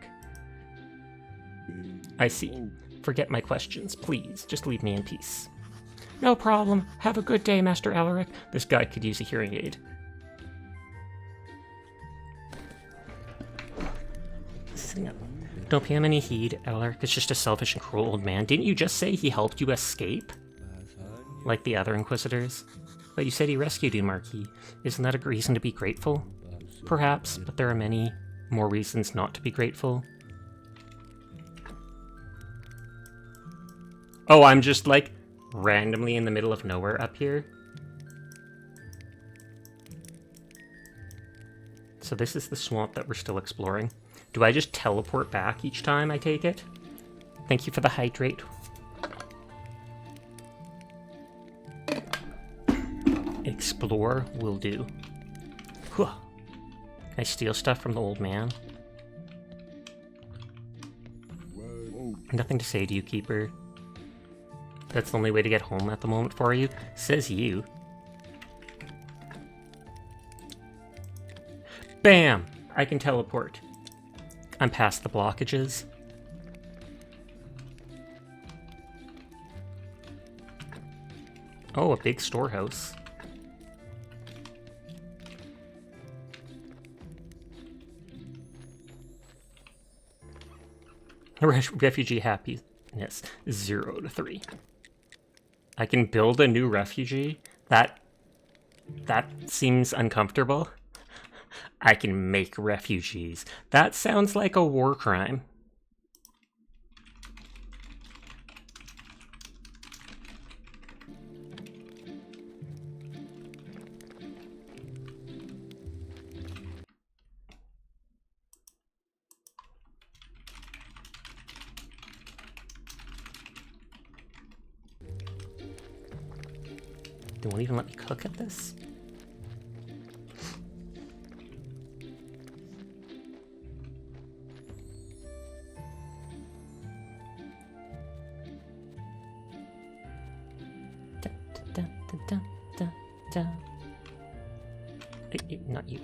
I see. Forget my questions, please. Just leave me in peace. No problem. Have a good day, Master Alaric. This guy could use a hearing aid. Don't pay him any heed. Alaric is just a selfish and cruel old man. Didn't you just say he helped you escape? Like the other Inquisitors? But you said he rescued you, Marquis. Isn't that a reason to be grateful? Perhaps, but there are many more reasons not to be grateful. Oh, I'm just like randomly in the middle of nowhere up here. So this is the swamp that we're still exploring. Do I just teleport back each time I take it? Thank you for the hydrate. Explore will do. Whew. Can I steal stuff from the old man? Nothing to say to you, Keeper. That's the only way to get home at the moment for you? Says you. Bam! I can teleport. I'm past the blockages. Oh, a big storehouse. Refugee happiness 0 to 3. I can build a new refugee? That seems uncomfortable. I can make refugees. That sounds like a war crime. They won't even let me cook at this? Not you.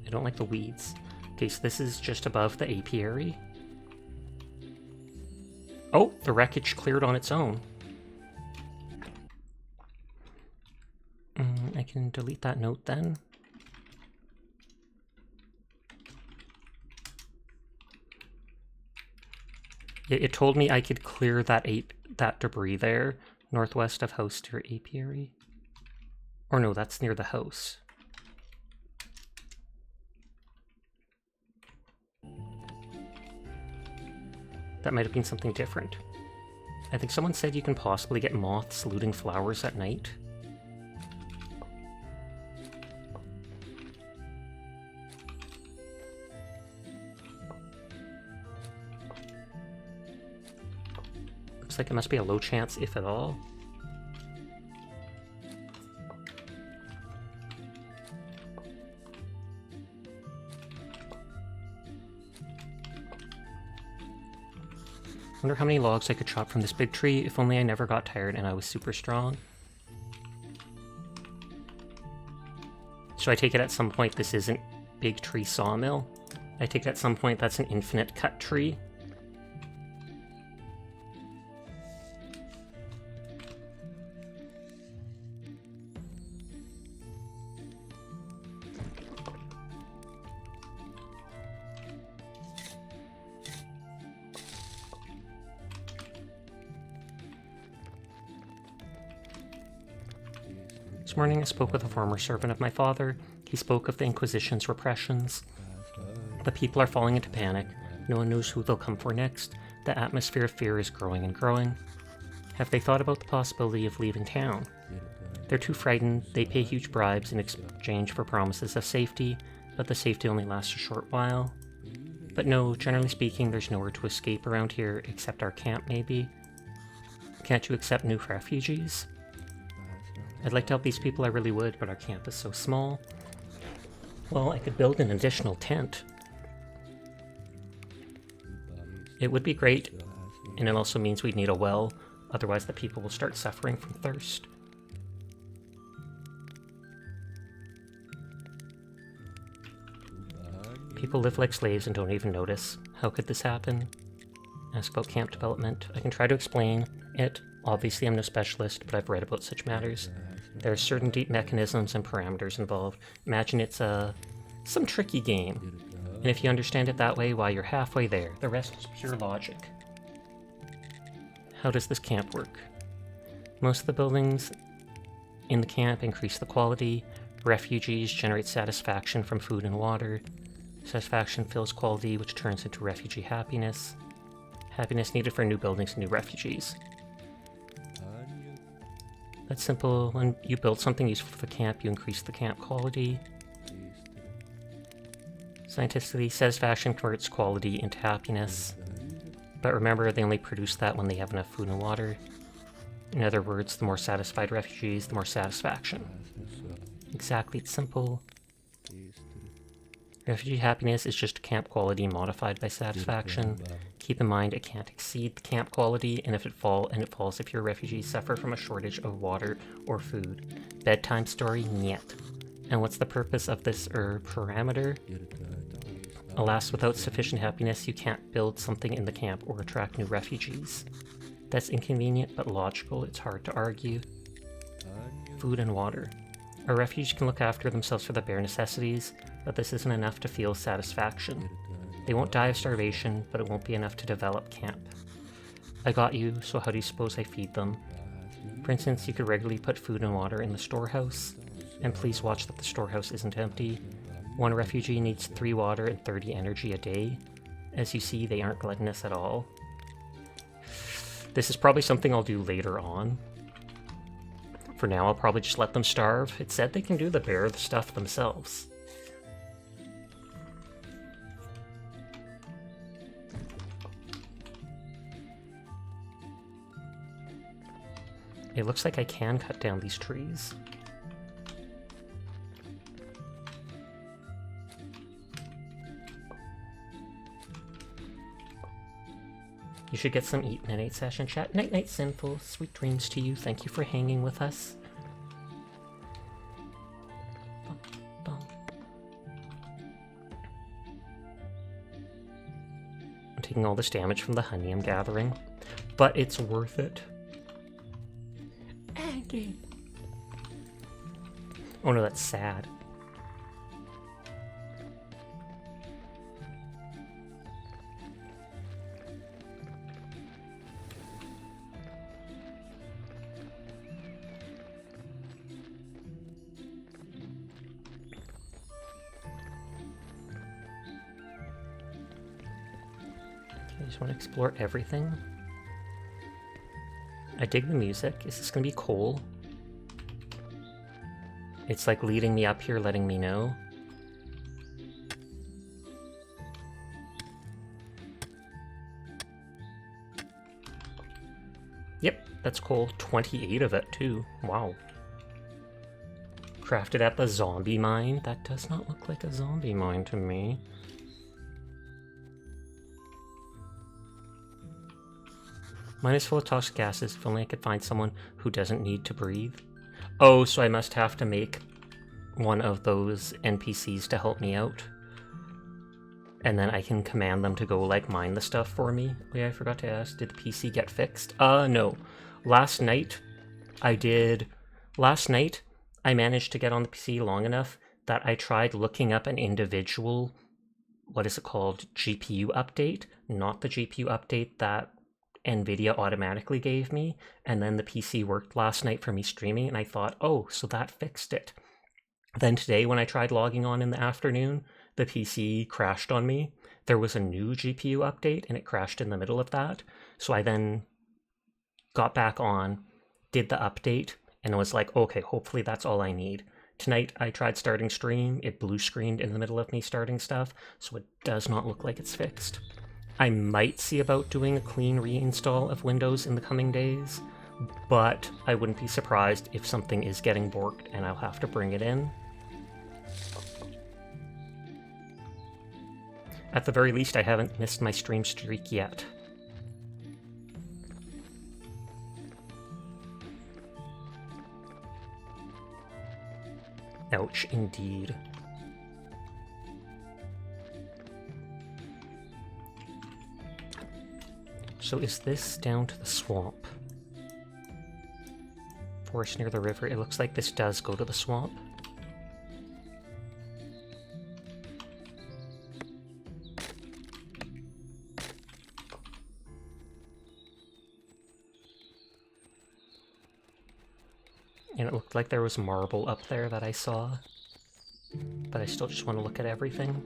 I don't like the weeds. Okay, so this is just above the apiary. Oh, the wreckage cleared on its own. I can delete that note then. It told me I could clear that debris there, northwest of house to apiary. Or no, that's near the house. That might have been something different. I think someone said you can possibly get moths looting flowers at night. Looks like it must be a low chance, if at all. Wonder how many logs I could chop from this big tree if only I never got tired and I was super strong. So I take it at some point this isn't big tree sawmill. I take it at some point that's an infinite cut tree. This morning I spoke with a former servant of my father. He spoke of the Inquisition's repressions. The people are falling into panic. No one knows who they'll come for next. The atmosphere of fear is growing and growing. Have they thought about the possibility of leaving town? They're too frightened. They pay huge bribes in exchange for promises of safety, but the safety only lasts a short while. But no, generally speaking, there's nowhere to escape around here except our camp, maybe. Can't you accept new refugees? I'd like to help these people, I really would, but our camp is so small. Well, I could build an additional tent. It would be great, and it also means we'd need a well, otherwise the people will start suffering from thirst. People live like slaves and don't even notice. How could this happen? Ask about camp development. I can try to explain it. Obviously, I'm no specialist, but I've read about such matters. There are certain deep mechanisms and parameters involved. Imagine it's some tricky game. And if you understand it that way, why, you're halfway there. The rest is pure logic. How does this camp work? Most of the buildings in the camp increase the quality. Refugees generate satisfaction from food and water. Satisfaction fills quality, which turns into refugee happiness. Happiness needed for new buildings and new refugees. That's simple. When you build something useful for the camp, you increase the camp quality. Scientifically, satisfaction converts quality into happiness. But remember, they only produce that when they have enough food and water. In other words, the more satisfied refugees, the more satisfaction. Exactly, it's simple. Refugee happiness is just camp quality modified by satisfaction. Keep in mind it can't exceed the camp quality, and if it falls if your refugees suffer from a shortage of water or food. Bedtime story? Nyet. And what's the purpose of this parameter? Alas, without sufficient happiness, you can't build something in the camp or attract new refugees. That's inconvenient but logical. It's hard to argue. Food and water. A refugee can look after themselves for the bare necessities, but this isn't enough to feel satisfaction. They won't die of starvation, but it won't be enough to develop camp. I got you, so how do you suppose I feed them? For instance, you could regularly put food and water in the storehouse, and please watch that the storehouse isn't empty. One refugee needs 3 water and 30 energy a day. As you see, they aren't gluttonous at all. This is probably something I'll do later on. For now, I'll probably just let them starve. It said they can do the bear stuff themselves. It looks like I can cut down these trees. You should get some eat in 8 session chat. Night night, Sinful. Sweet dreams to you. Thank you for hanging with us. Bum, bum. I'm taking all this damage from the honey I'm gathering, but it's worth it. Andy. Oh no, that's sad. I just want to explore everything. I dig the music. Is this going to be Cole? It's like leading me up here, letting me know. Yep, that's Cole. 28 of it, too. Wow. Crafted at the zombie mine? That does not look like a zombie mine to me. Mine is full of toxic gases. If only I could find someone who doesn't need to breathe. Oh, so I must have to make one of those NPCs to help me out. And then I can command them to go, like, mine the stuff for me. Oh yeah, I forgot to ask, did the PC get fixed? No. Last night, I managed to get on the PC long enough that I tried looking up an individual, what is it called, GPU update, not the GPU update that NVIDIA automatically gave me, and then the PC worked last night for me streaming, and I thought, oh, so that fixed it. Then today, when I tried logging on in the afternoon, the PC crashed on me. There was a new GPU update, and it crashed in the middle of that. So I then got back on, did the update, and was like, okay, hopefully that's all I need. Tonight, I tried starting stream. It blue screened in the middle of me starting stuff, so it does not look like it's fixed. I might see about doing a clean reinstall of Windows in the coming days, but I wouldn't be surprised if something is getting borked and I'll have to bring it in. At the very least, I haven't missed my stream streak yet. Ouch, indeed. So is this down to the swamp? Forest near the river. It looks like this does go to the swamp. And it looked like there was marble up there that I saw. But I still just want to look at everything.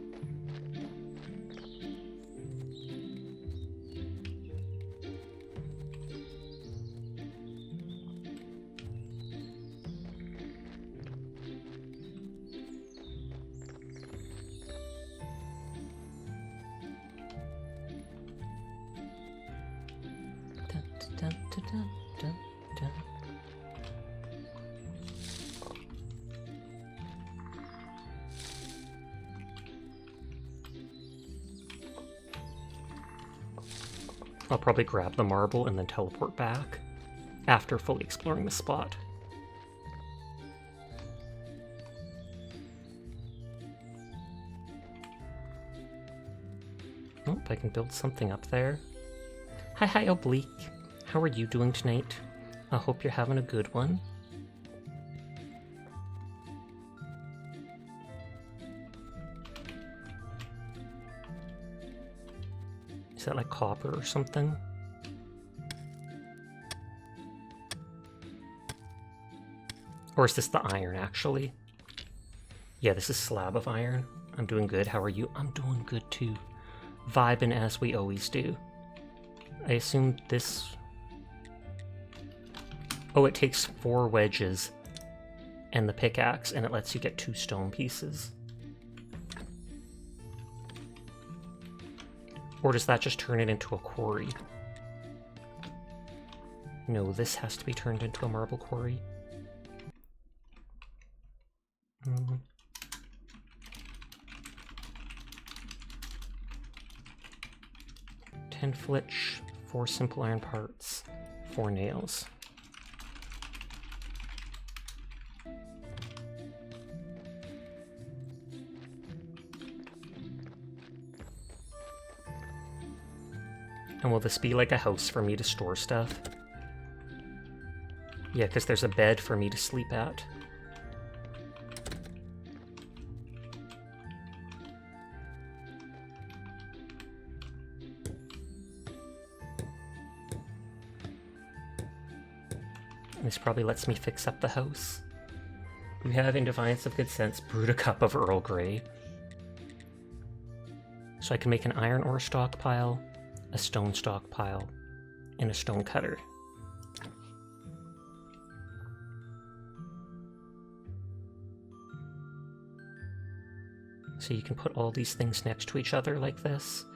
I'll probably grab the marble and then teleport back after fully exploring the spot. Oh, I can build something up there. Hi, Oblique. How are you doing tonight? I hope you're having a good one. Is that like copper or something? Or is this the iron, actually? Yeah, this is slab of iron. I'm doing good. How are you? I'm doing good, too. Vibing as we always do. I assume this... Oh, it takes 4 wedges and the pickaxe, and it lets you get 2 stone pieces. Or does that just turn it into a quarry? No, this has to be turned into a marble quarry. 10 flitch, 4 simple iron parts, 4 nails. And will this be like a house for me to store stuff? Yeah, because there's a bed for me to sleep at. This probably lets me fix up the house. We have, in defiance of good sense, brewed a cup of Earl Grey. So I can make an iron ore stockpile, a stone stockpile, and a stone cutter. So you can put all these things next to each other like this.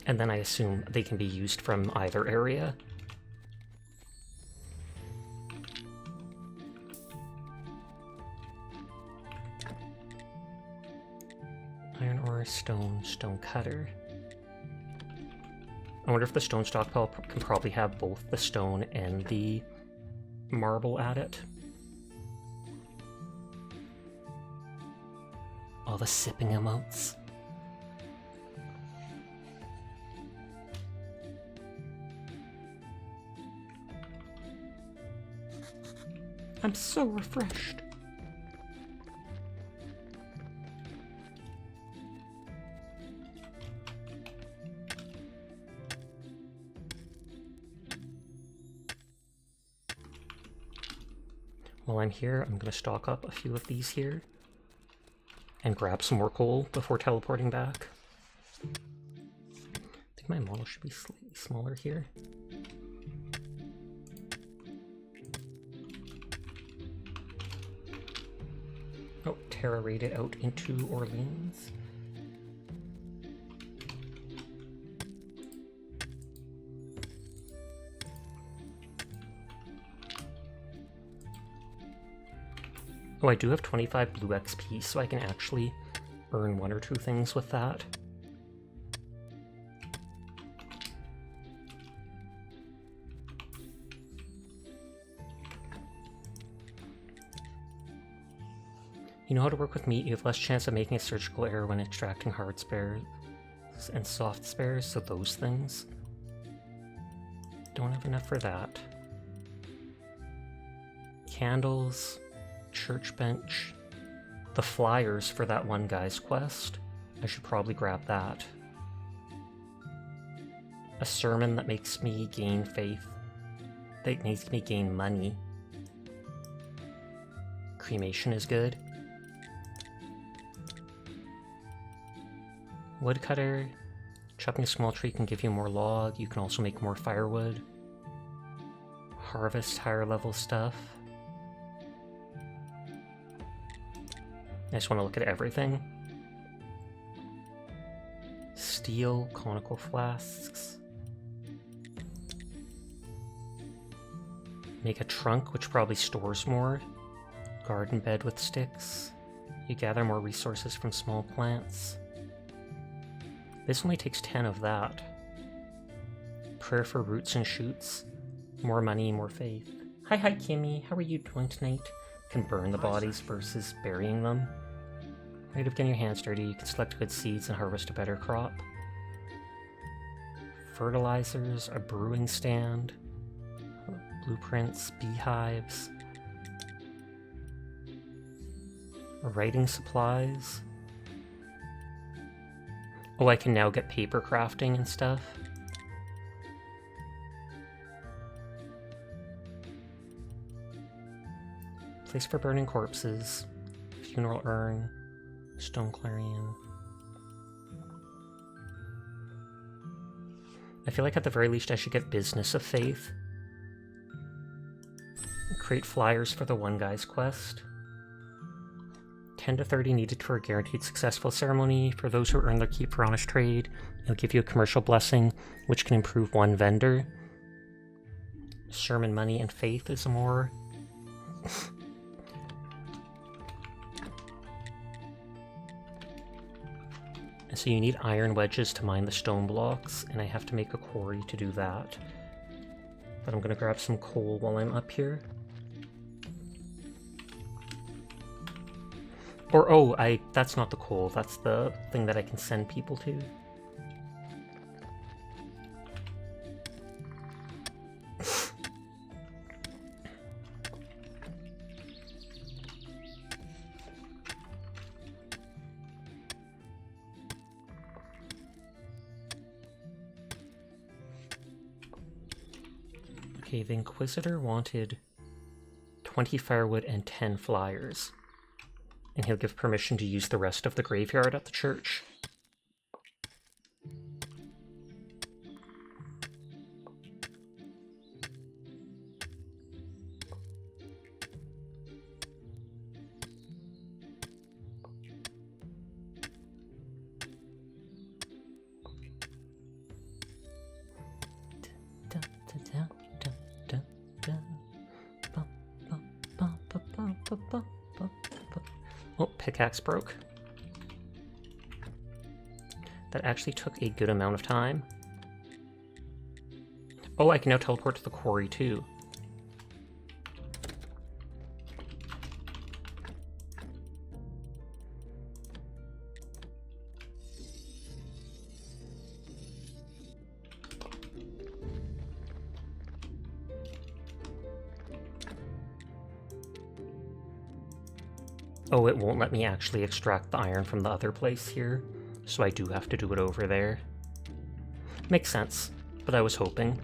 And then I assume they can be used from either area. Iron ore, stone, stone cutter. I wonder if the stone stockpile can probably have both the stone and the marble at it. All the sipping emotes. I'm so refreshed. While I'm here, I'm going to stock up a few of these here and grab some more coal before teleporting back. I think my model should be slightly smaller here. Oh, Terra raided out into Orleans. Oh, I do have 25 blue XP, so I can actually earn 1 or 2 things with that. You know how to work with meat, you have less chance of making a surgical error when extracting hard spares and soft spares, so those things. Don't have enough for that. Candles, church bench, the flyers for that one guy's quest. I should probably grab that. A sermon that makes me gain faith, that makes me gain money. Cremation is good. Woodcutter. Chopping a small tree can give you more log. You can also make more firewood. Harvest higher level stuff. I just want to look at everything. Steel, conical flasks. Make a trunk, which probably stores more. Garden bed with sticks. You gather more resources from small plants. This only takes 10 of that. Prayer for roots and shoots. More money, more faith. Hi, Kimmy. How are you doing tonight? Can burn the bodies versus burying them. Right of getting your hands dirty, you can select good seeds and harvest a better crop. Fertilizers, a brewing stand, blueprints, beehives. Writing supplies. Oh, I can now get paper crafting and stuff. Place for burning corpses. Funeral urn. Stone clarion. I feel like at the very least I should get Business of Faith. Create flyers for the One Guy's quest. 10 to 30 needed for a guaranteed successful ceremony. For those who earn their keep for honest trade, it'll give you a commercial blessing, which can improve one vendor. Sermon money and faith is more. So you need iron wedges to mine the stone blocks, and I have to make a quarry to do that. But I'm gonna grab some coal while I'm up here. Or, oh, that's not the coal, that's the thing that I can send people to. Okay, the Inquisitor wanted 20 firewood and 10 flyers. And he'll give permission to use the rest of the graveyard at the church. Oh, pickaxe broke. That actually took a good amount of time. Oh, I can now teleport to the quarry too. Oh, it won't let me actually extract the iron from the other place here, so I do have to do it over there. Makes sense, but I was hoping.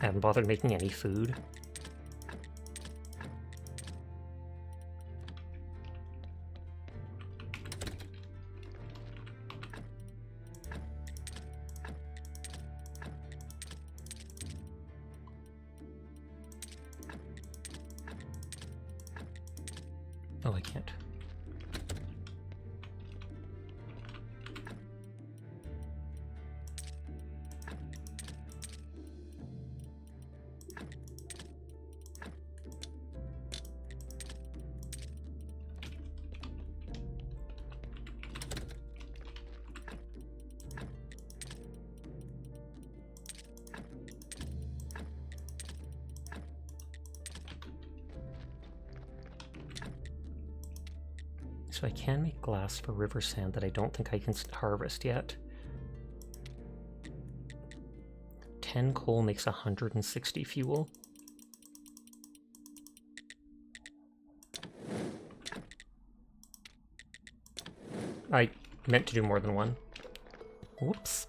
I haven't bothered making any food. Oh, I can't. So I can make glass for river sand that I don't think I can harvest yet. 10 coal makes 160 fuel. I meant to do more than one. Whoops.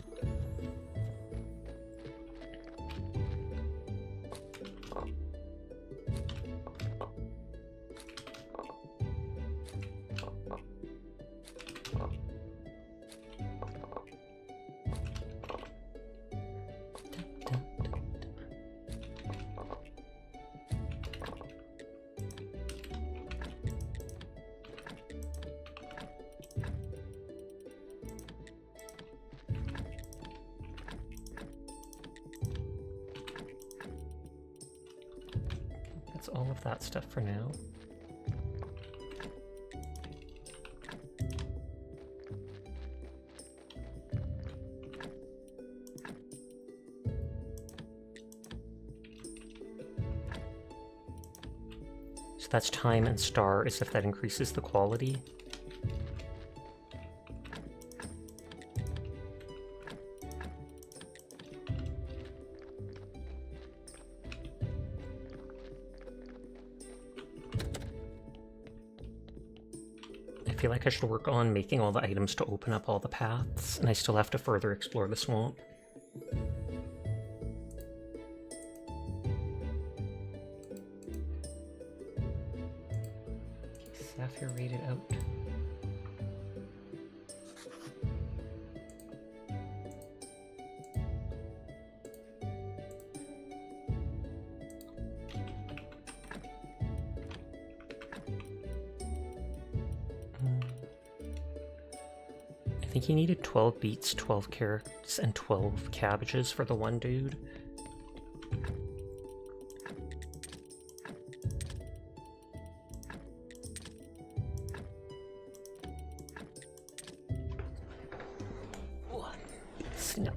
That's all of that stuff for now. So that's time and star, as if that increases the quality. feel like I should work on making all the items to open up all the paths, and I still have to further explore the swamp. Sapphire rated out. I think he needed 12 beets, 12 carrots, and 12 cabbages for the one dude. Snap.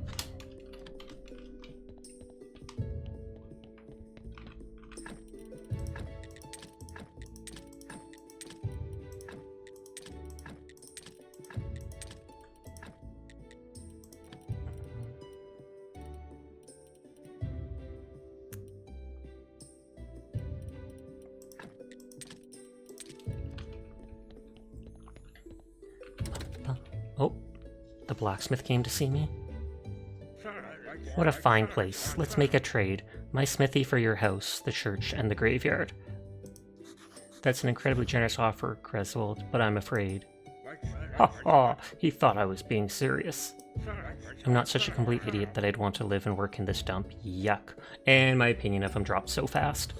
Oh, the blacksmith came to see me. What a fine place. Let's make a trade. My smithy for your house, the church, and the graveyard. That's an incredibly generous offer, Greswold, but I'm afraid. Ha ha, he thought I was being serious. I'm not such a complete idiot that I'd want to live and work in this dump. Yuck. And my opinion of him dropped so fast.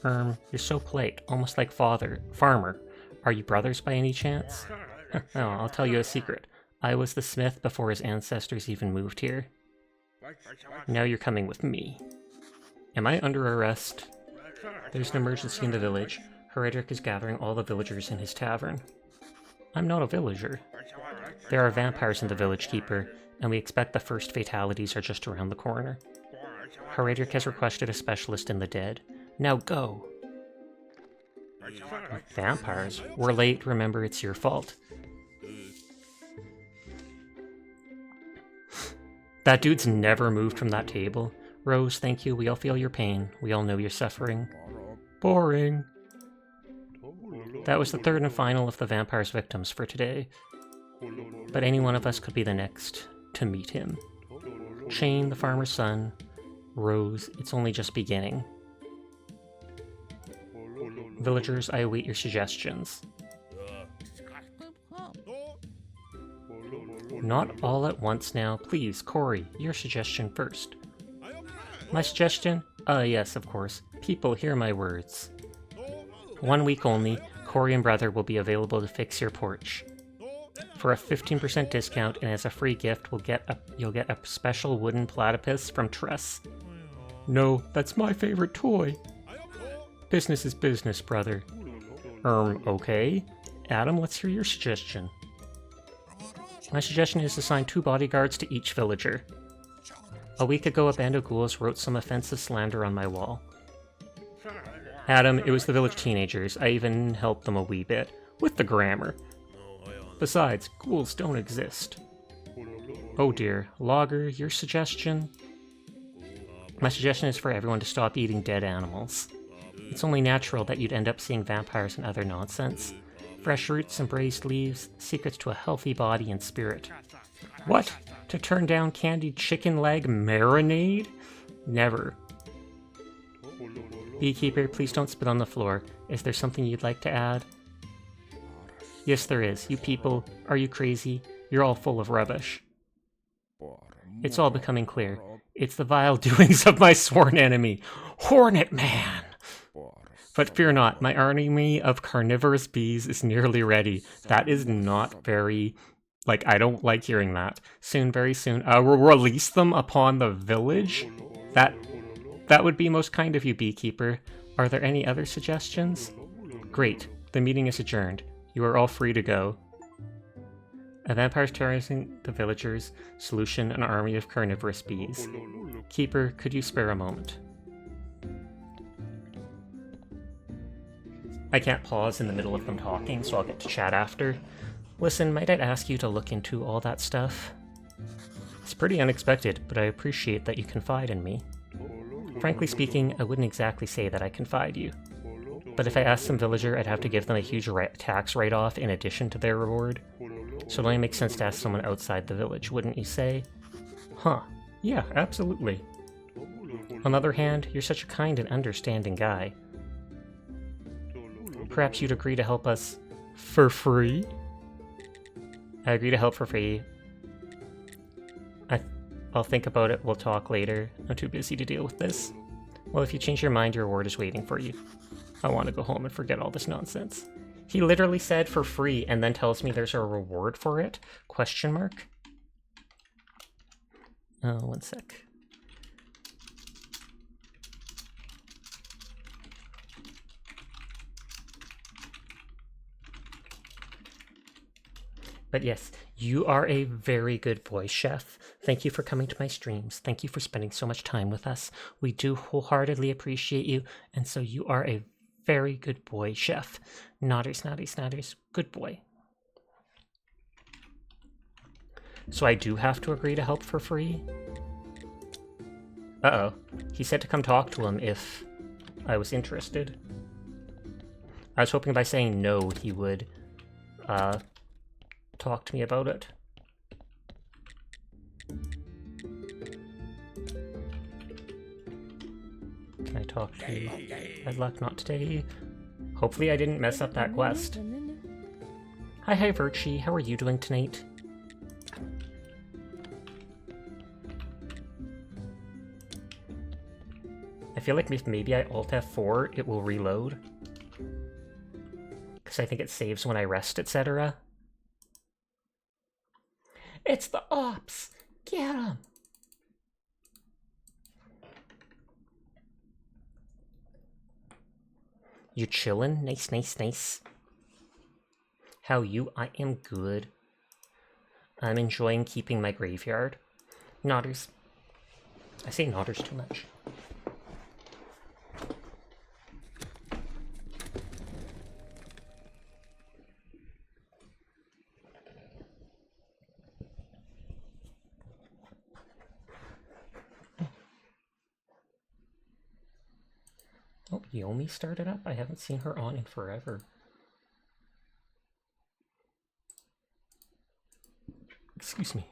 You're so polite, almost like farmer. Are you brothers by any chance? No, I'll tell you a secret. I was the smith before his ancestors even moved here. Now you're coming with me. Am I under arrest? There's an emergency in the village. Heredric is gathering all the villagers in his tavern. I'm not a villager. There are vampires in the village, Keeper, and we expect the first fatalities are just around the corner. Heredric has requested a specialist in the dead. Now go! Vampires? We're late, remember it's your fault. That dude's never moved from that table. Rose, thank you, we all feel your pain. We all know you're suffering. Boring. That was the third and final of the vampire's victims for today. But any one of us could be the next to meet him. Shane, the farmer's son. Rose, it's only just beginning. Villagers, I await your suggestions. Not all at once now. Please, Corey, your suggestion first. My suggestion? Yes, of course. People, hear my words. 1 week only, Corey and Brother will be available to fix your porch. For a 15% discount and as a free gift, you'll get a special wooden platypus from Tress. No, that's my favorite toy. Business is business, brother. Okay. Adam, let's hear your suggestion. My suggestion is to assign 2 bodyguards to each villager. A week ago, a band of ghouls wrote some offensive slander on my wall. Adam, it was the village teenagers. I even helped them a wee bit. With the grammar. Besides, ghouls don't exist. Oh dear. Logger, your suggestion? My suggestion is for everyone to stop eating dead animals. It's only natural that you'd end up seeing vampires and other nonsense. Fresh roots and braised leaves, secrets to a healthy body and spirit. What? To turn down candied chicken leg marinade? Never. Beekeeper, please don't spit on the floor. Is there something you'd like to add? Yes, there is. You people, are you crazy? You're all full of rubbish. It's all becoming clear. It's the vile doings of my sworn enemy, Hornet Man! But fear not, my army of carnivorous bees is nearly ready. That is not very... I don't like hearing that. Soon, very soon, I will release them upon the village? That would be most kind of you, Beekeeper. Are there any other suggestions? Great. The meeting is adjourned. You are all free to go. A vampire terrorizing the villagers. Solution, an army of carnivorous bees. Keeper, could you spare a moment? I can't pause in the middle of them talking, so I'll get to chat after. Listen, might I ask you to look into all that stuff? It's pretty unexpected, but I appreciate that you confide in me. Frankly speaking, I wouldn't exactly say that I confide you. But if I asked some villager, I'd have to give them a huge tax write-off in addition to their reward. So it only makes sense to ask someone outside the village, wouldn't you say? Huh. Yeah, absolutely. On the other hand, you're such a kind and understanding guy. Perhaps you'd agree to help us for free? I agree to help for free. I'll think about it, we'll talk later. I'm too busy to deal with this. Well, if you change your mind, your reward is waiting for you. I want to go home and forget all this nonsense. He literally said for free and then tells me there's a reward for it? Question mark? Oh, one sec. But yes, you are a very good boy, Chef. Thank you for coming to my streams. Thank you for spending so much time with us. We do wholeheartedly appreciate you, and so you are a very good boy, Chef. Nodders, nodders, nodders. Good boy. So I do have to agree to help for free? Uh-oh. He said to come talk to him if I was interested. I was hoping by saying no, he would, talk to me about it. Can I talk to you? Bad luck, not today. Hopefully I didn't mess up that quest. Hi, Virtue. How are you doing tonight? I feel like if maybe I Alt F4, it will reload. Because I think it saves when I rest, etc. It's the ops! Get 'em! You chillin'? Nice, nice, nice. How you? I am good. I'm enjoying keeping my graveyard. Nodders. I say nodders too much. Oh, Yomi started up? I haven't seen her on in forever. Excuse me.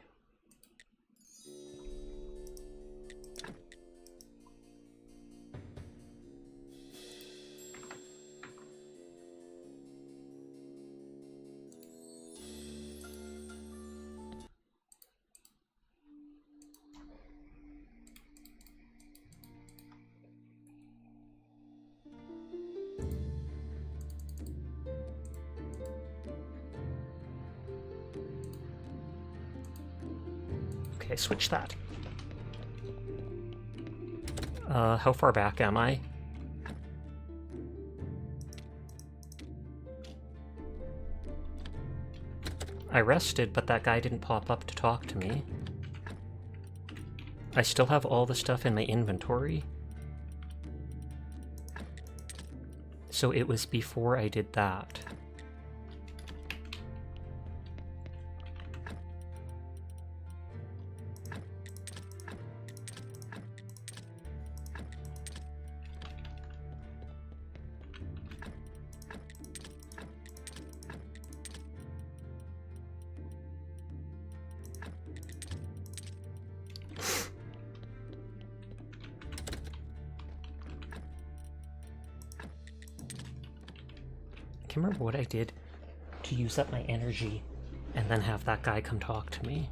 Okay, switch that. How far back am I? I rested, but that guy didn't pop up to talk to me. I still have all the stuff in my inventory. So it was before I did that. I can't remember what I did to use up my energy and then have that guy come talk to me.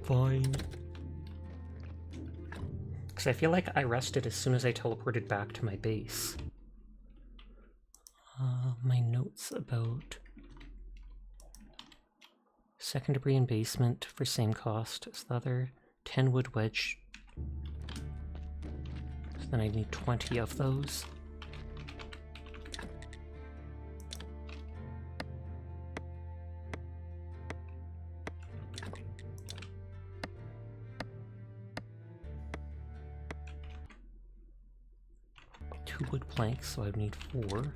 Fine. Because I feel like I rested as soon as I teleported back to my base. My notes about second debris in basement for same cost as the other. 10 wood wedge. So then I need 20 of those. 2 wood planks, so I would need 4.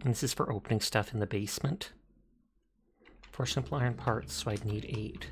And this is for opening stuff in the basement. 4 simple iron parts, so I'd need 8.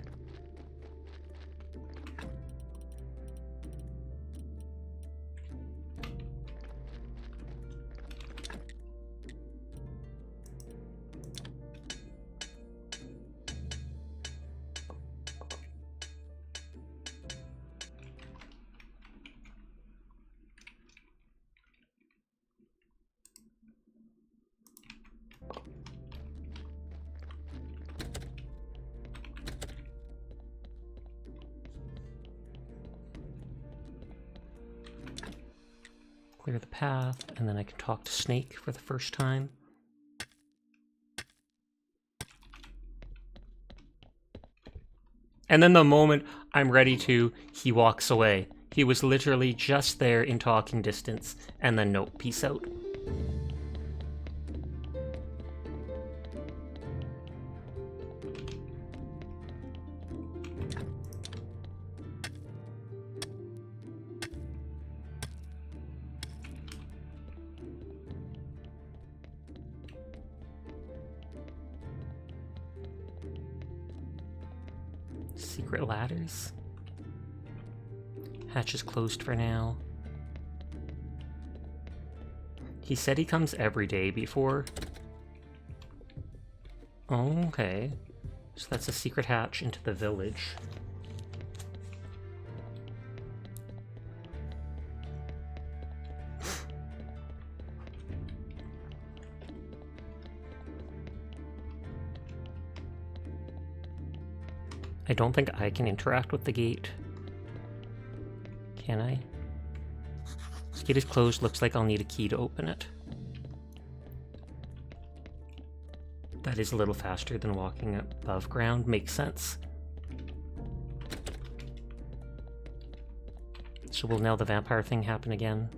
Clear the path, and then I can talk to Snake for the first time. And then the moment I'm ready to, he walks away. He was literally just there in talking distance, and then nope, peace out. Secret ladders. Hatch is closed for now. He said he comes every day before. Okay. So that's a secret hatch into the village. I don't think I can interact with the gate. Can I? This gate is closed. Looks like I'll need a key to open it. That is a little faster than walking above ground. Makes sense. So will now the vampire thing happen again?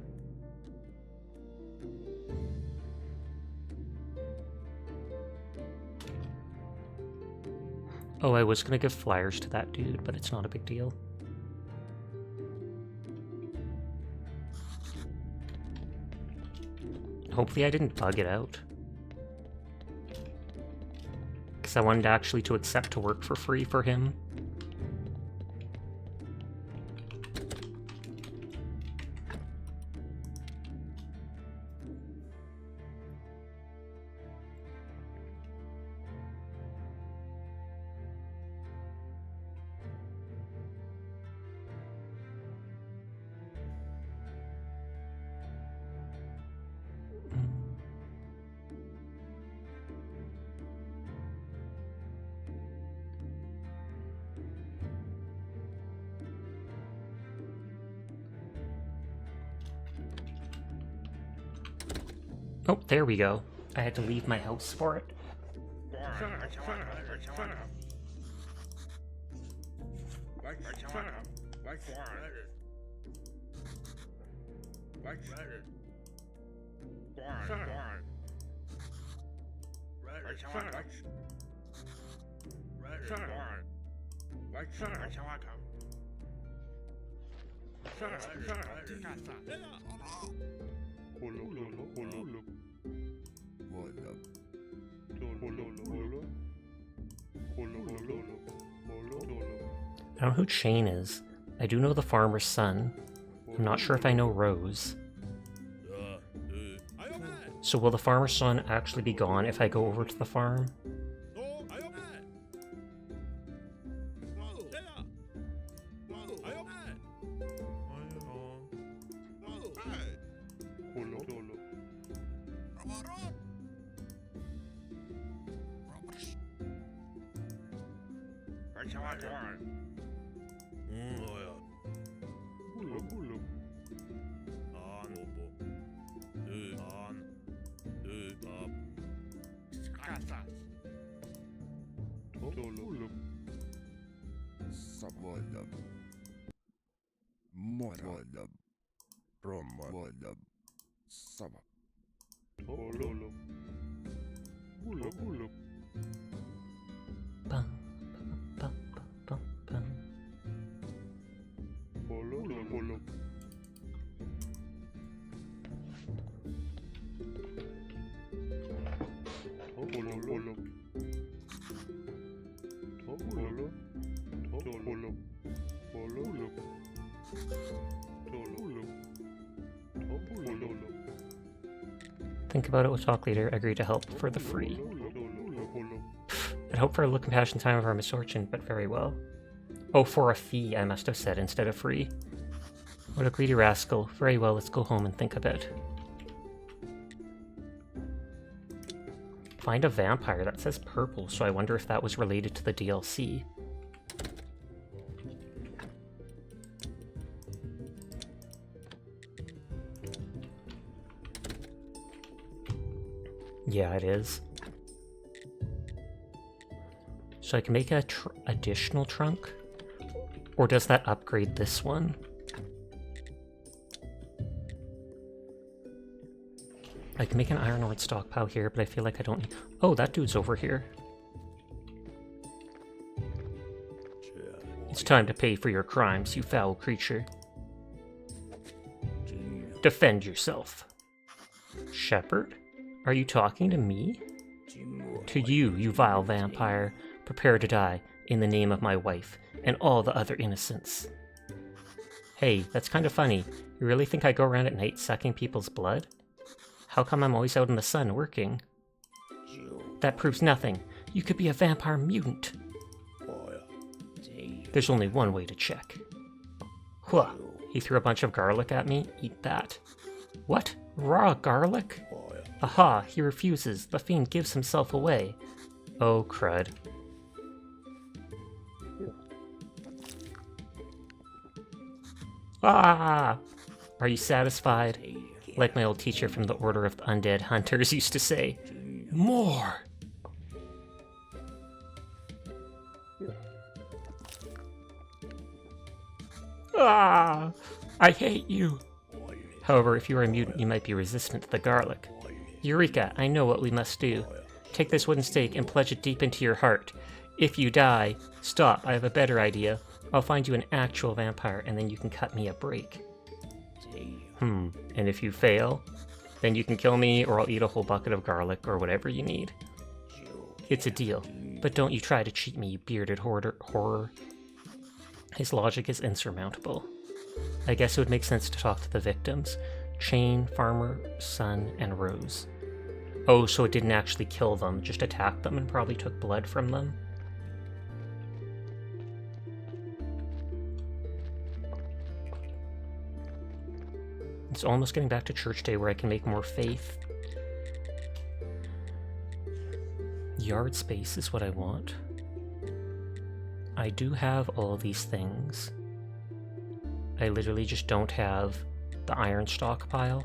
Oh, I was gonna give flyers to that dude, but it's not a big deal. Hopefully I didn't bug it out. Because I wanted actually to accept to work for free for him. Oh, there we go. I had to leave my house for it. I don't know who Chain is. I do know the farmer's son. I'm not sure if I know Rose. So will the farmer's son actually be gone if I go over to the farm? Bum, bum, bum, bum. Think about it with Talk Leader. Agree to help for the free. I'd hope for a look compassion time of our misfortune, but very well. Oh, for a fee, I must have said, instead of free. What a greedy rascal. Very well, let's go home and think a bit. Find a vampire. That says purple, so I wonder if that was related to the DLC. Yeah, it is. So I can make a additional trunk? Or does that upgrade this one? I can make an iron ore stockpile here, but I feel like I don't need... Oh, that dude's over here. It's time to pay for your crimes, you foul creature. Defend yourself. Shepherd? Are you talking to me? To you, you vile vampire. Prepare to die in the name of my wife and all the other innocents. Hey, that's kind of funny. You really think I go around at night sucking people's blood? How come I'm always out in the sun working? That proves nothing. You could be a vampire mutant. There's only one way to check. Huh. He threw a bunch of garlic at me. Eat that. What? Raw garlic? Aha, he refuses. The fiend gives himself away. Oh, crud. Ah! Are you satisfied? Like my old teacher from the Order of the Undead Hunters used to say, more! Ah! I hate you! However, if you are a mutant, you might be resistant to the garlic. Eureka! I know what we must do. Take this wooden stake and pledge it deep into your heart. If you die... Stop, I have a better idea. I'll find you an actual vampire, and then you can cut me a break. And if you fail, then you can kill me, or I'll eat a whole bucket of garlic, or whatever you need. It's a deal. But don't you try to cheat me, you bearded horror. His logic is insurmountable. I guess it would make sense to talk to the victims. Chain, Farmer, Sun, and Rose. Oh, so it didn't actually kill them, just attacked them and probably took blood from them? It's almost getting back to church day where I can make more faith. Yard space is what I want. I do have all of these things. I literally just don't have the iron stockpile.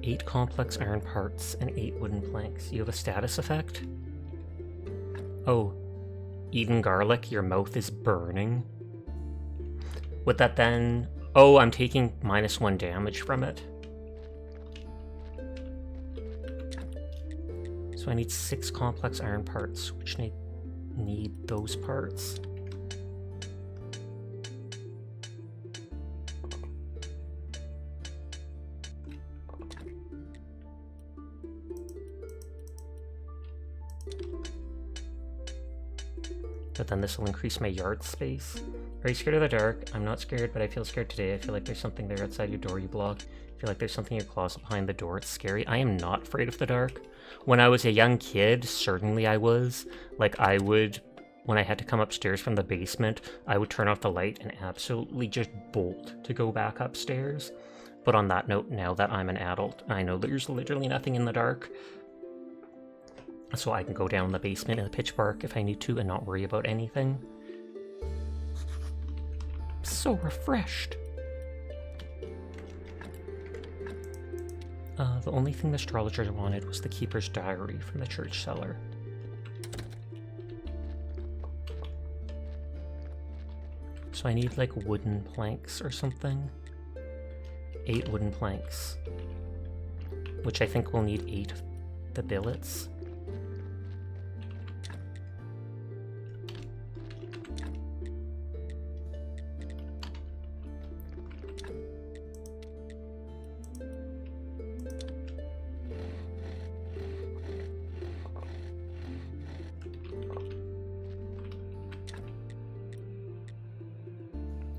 8 complex iron parts and 8 wooden planks. You have a status effect? Oh, eating garlic, your mouth is burning. Would that then... Oh, I'm taking -1 damage from it. So I need 6 complex iron parts, which need those parts. But then this will increase my yard space. Are you scared of the dark? I'm not scared, but I feel scared today. I feel like there's something there outside your door you block. I feel like there's something in your closet behind the door. It's scary. I am not afraid of the dark. When I was a young kid, certainly I was. Like, I would, when I had to come upstairs from the basement, I would turn off the light and absolutely just bolt to go back upstairs. But on that note, now that I'm an adult, I know there's literally nothing in the dark. So I can go down the basement in the pitch dark if I need to and not worry about anything. So refreshed. The only thing the astrologer wanted was the keeper's diary from the church cellar. So I need like wooden planks or something. 8 wooden planks, which I think will need 8 of the billets.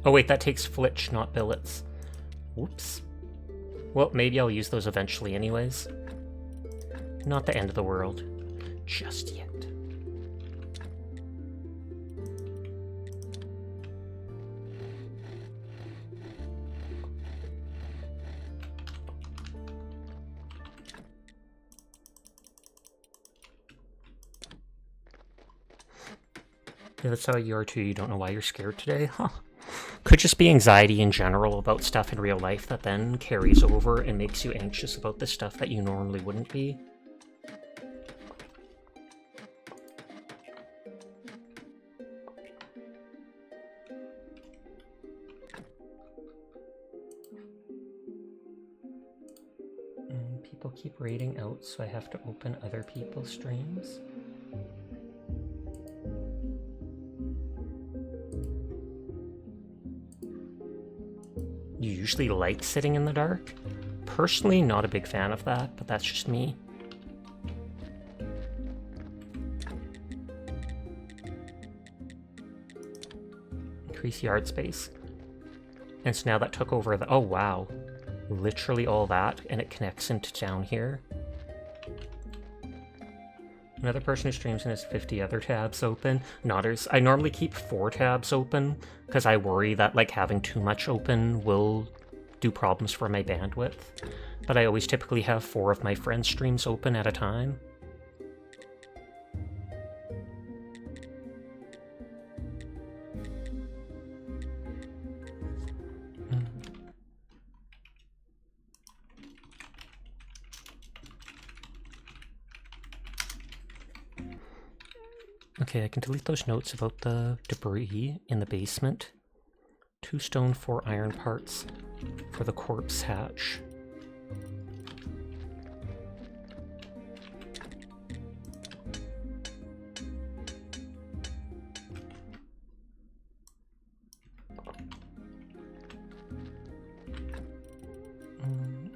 Oh wait, that takes flitch, not billets. Whoops. Well, maybe I'll use those eventually anyways. Not the end of the world. Just yet. Yeah, that's how you are too. You don't know why you're scared today? Huh. Could just be anxiety in general about stuff in real life that then carries over and makes you anxious about the stuff that you normally wouldn't be. People keep raiding out, so I have to open other people's streams. You usually like sitting in the dark? Personally, not a big fan of that, but that's just me. Increase yard space. And so now that took over the... Oh, wow. Literally all that, and it connects into down here. Another person who streams and has 50 other tabs open. Nodders. I normally keep 4 tabs open, because I worry that like having too much open will do problems for my bandwidth. But I always typically have 4 of my friends' streams open at a time. Okay, I can delete those notes about the debris in the basement. 2 stone, 4 iron parts for the corpse hatch.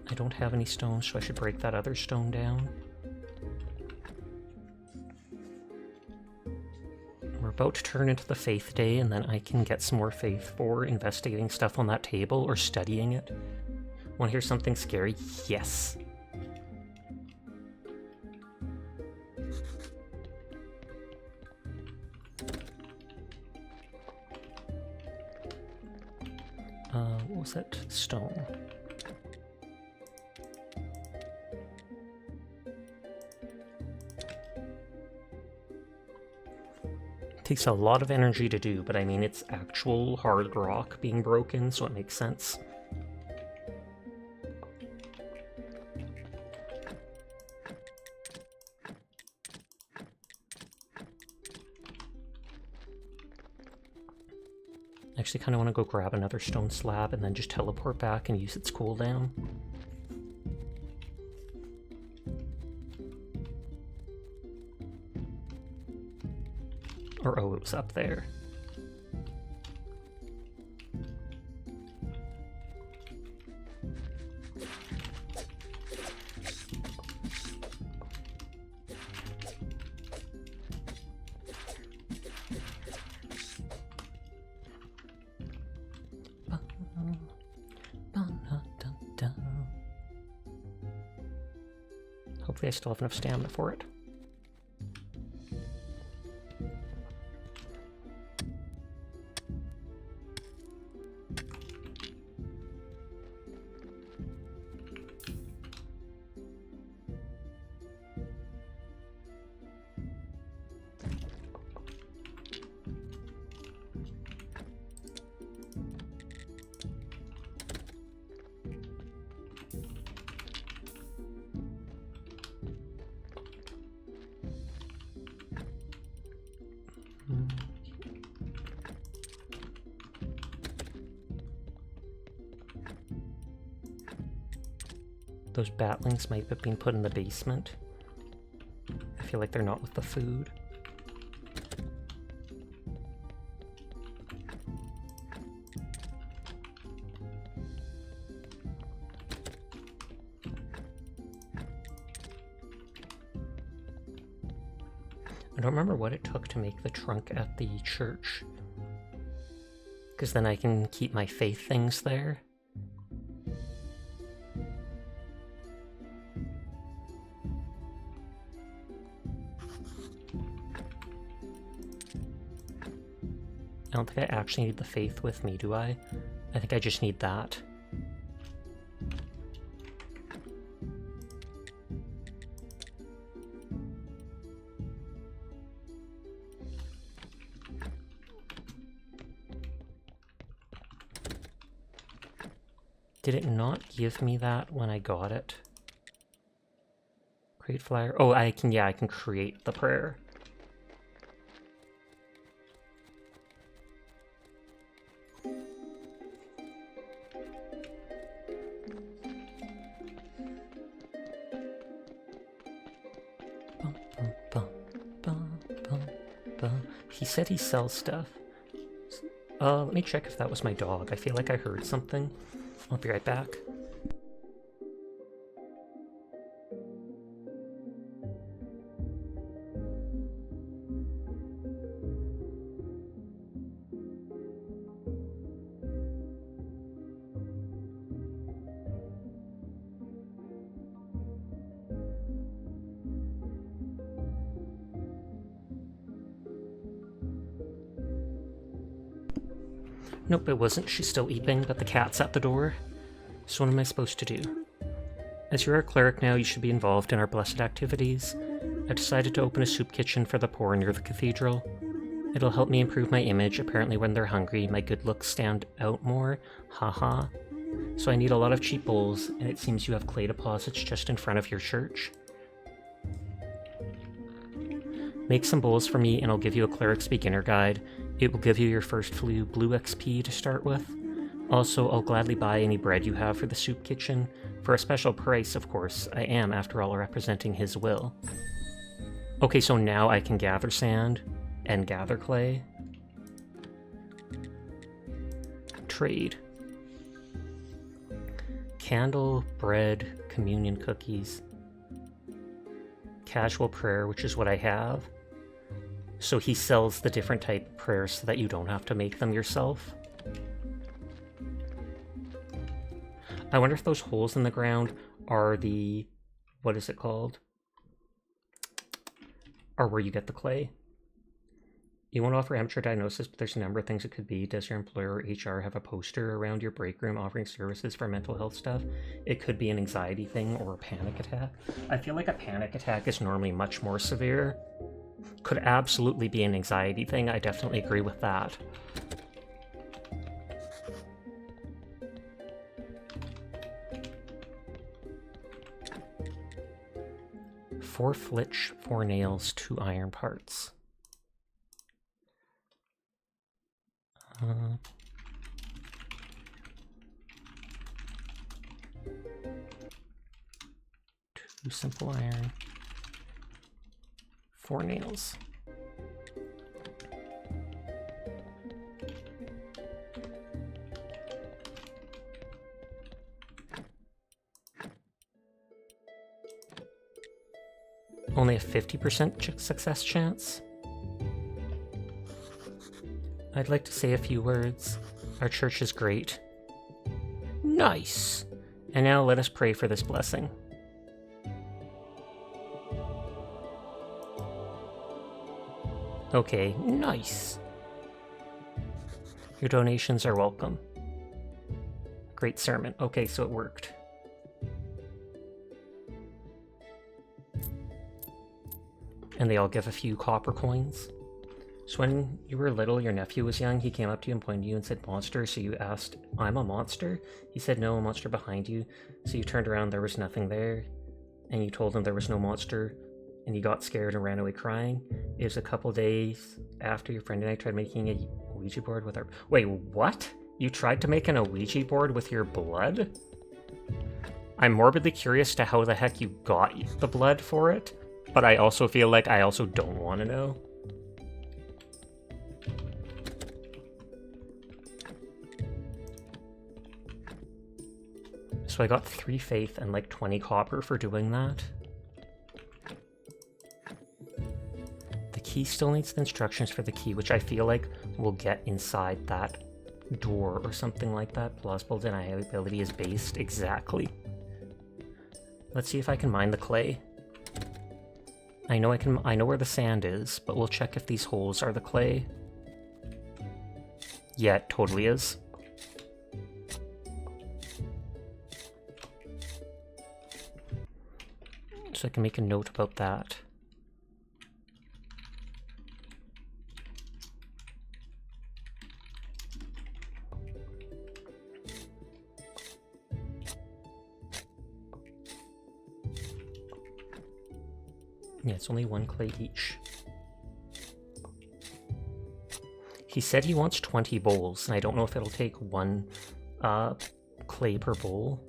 I don't have any stones, so I should break that other stone down. We're about to turn into the Faith Day, and then I can get some more faith for investigating stuff on that table or studying it. Want to hear something scary? Yes. What was that? Stone. Takes a lot of energy to do, but I mean, it's actual hard rock being broken, so it makes sense. I actually kind of want to go grab another stone slab and then just teleport back and use its cooldown. Or, oh, it was up there. Hopefully I still have enough stamina for it. Those batlings might have been put in the basement. I feel like they're not with the food. I don't remember what it took to make the trunk at the church. Because then I can keep my faith things there. I don't think I actually need the faith with me, do I? I think I just need that. Did it not give me that when I got it? Create flyer. Oh, I can create the prayer. He said he sells stuff. Let me check if that was my dog. I feel like I heard something. I'll be right back. Nope, it wasn't. She's still eating, but the cat's at the door. So what am I supposed to do? As you're a cleric now, you should be involved in our blessed activities. I've decided to open a soup kitchen for the poor near the cathedral. It'll help me improve my image. Apparently when they're hungry, my good looks stand out more. Haha. So I need a lot of cheap bowls, and it seems you have clay deposits just in front of your church. Make some bowls for me, and I'll give you a cleric's beginner guide. It will give you your first blue XP to start with. Also, I'll gladly buy any bread you have for the soup kitchen. For a special price, of course. I am, after all, representing his will. Okay, so now I can gather sand and gather clay. Trade. Candle, bread, communion cookies. Casual prayer, which is what I have. So he sells the different type of prayers so that you don't have to make them yourself. I wonder if those holes in the ground are the... what is it called? Or where you get the clay. You won't offer amateur diagnosis, but there's a number of things it could be. Does your employer or HR have a poster around your break room offering services for mental health stuff? It could be an anxiety thing or a panic attack. I feel like a panic attack is normally much more severe. Could absolutely be an anxiety thing. I definitely agree with that. Four flitch, 4 nails, 2 iron parts. 2 simple iron, 4 nails. Only a 50% success chance? I'd like to say a few words. Our church is great. Nice! And now let us pray for this blessing. Okay, nice. Your donations are welcome. Great sermon. Okay, so it worked. And they all give a few copper coins. So when you were little, your nephew was young, he came up to you and pointed to you and said, "Monster," so you asked, "I'm a monster?" He said, "No, a monster behind you." So you turned around, there was nothing there, and you told him there was no monster, and he got scared and ran away crying. It was a couple days after your friend and I tried making a Ouija board with our... Wait, what? You tried to make an Ouija board with your blood? I'm morbidly curious to how the heck you got the blood for it, but I also feel like I also don't want to know. So I got 3 faith and like 20 copper for doing that. The key still needs the instructions for the key, which I feel like we'll get inside that door or something like that. Plausible deniability is based. Exactly. Let's see if I can mine the clay. I know where the sand is, but we'll check if these holes are the clay. Yeah, it totally is. So I can make a note about that. Yeah, it's only 1 clay each. He said he wants 20 bowls, and I don't know if it'll take 1 clay per bowl.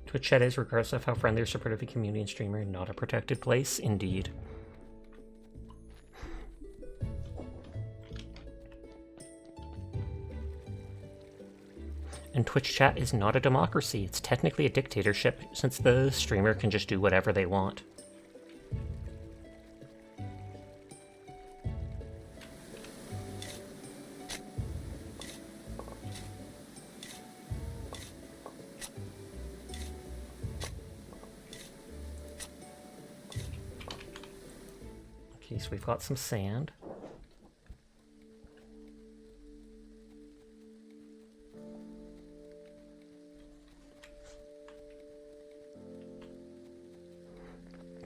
Twitch chat is, regardless of how friendly or supportive a community and streamer, not a protected place, indeed. And Twitch chat is not a democracy, it's technically a dictatorship, since the streamer can just do whatever they want. Okay, so we've got some sand.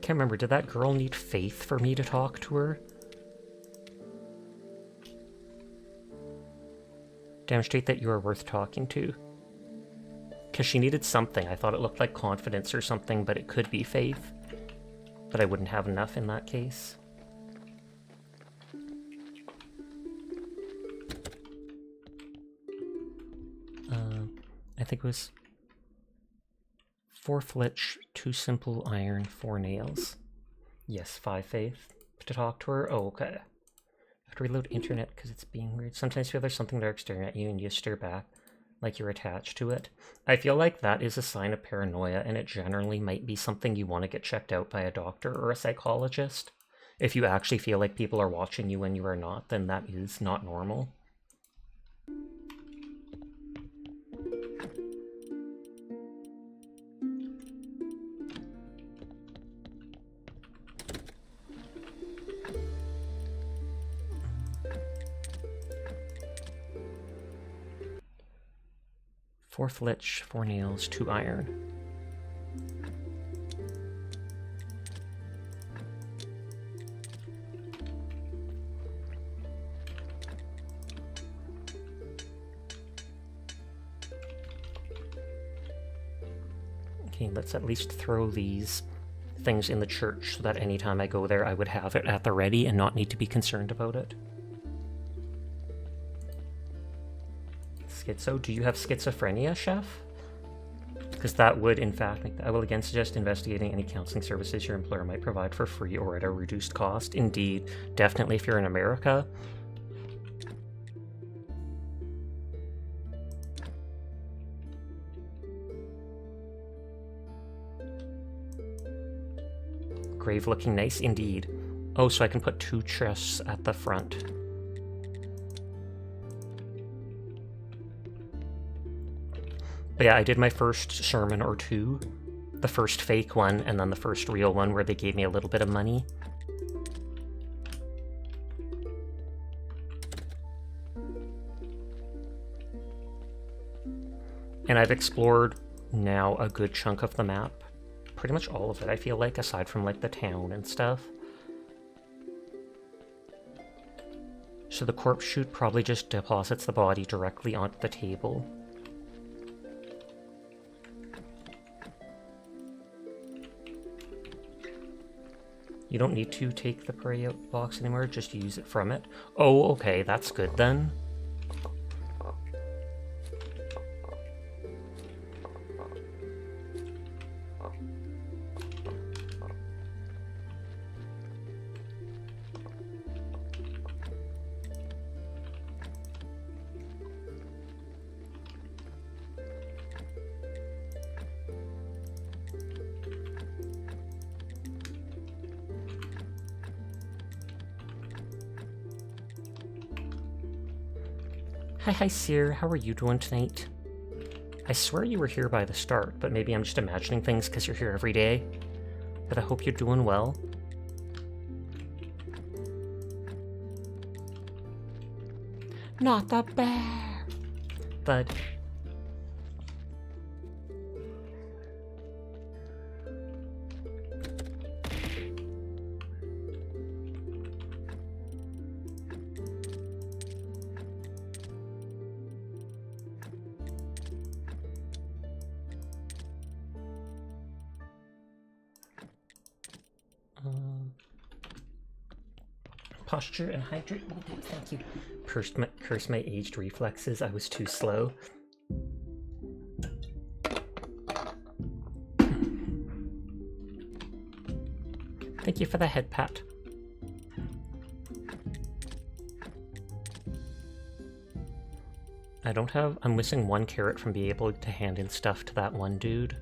Can't remember, did that girl need faith for me to talk to her? Demonstrate that you are worth talking to. Because she needed something. I thought it looked like confidence or something, but it could be faith. But I wouldn't have enough in that case. I think it was 4 flitch, 2 simple iron, 4 nails. Yes, 5 faith to talk to her. Oh, okay. I have to reload internet because it's being weird. Sometimes you feel there's something there staring at you and you stir back like you're attached to it. I feel like that is a sign of paranoia, and it generally might be something you want to get checked out by a doctor or a psychologist. If you actually feel like people are watching you when you are not, then that is not normal. Four flitch, 4 nails, 2 iron. Okay, let's at least throw these things in the church so that anytime I go there I would have it at the ready and not need to be concerned about it. Schizo, do you have schizophrenia, chef? Because that would, in fact, I will again suggest investigating any counseling services your employer might provide for free or at a reduced cost. Indeed, definitely if you're in America. Grave looking nice, indeed. Oh, so I can put 2 chests at the front. But yeah, I did my first sermon or 2. The first fake one, and then the first real one where they gave me a little bit of money. And I've explored now a good chunk of the map. Pretty much all of it, I feel like, aside from like the town and stuff. So the corpse chute probably just deposits the body directly onto the table. You don't need to take the prey out box anymore, just use it from it. Oh, okay, that's good then. Hi, Seer. How are you doing tonight? I swear you were here by the start, but maybe I'm just imagining things because you're here every day. But I hope you're doing well. Not the bear! But... posture and hydrate will do, thank you. Curse my aged reflexes, I was too slow. Thank you for the head pat. I'm missing one carrot from being able to hand in stuff to that one dude.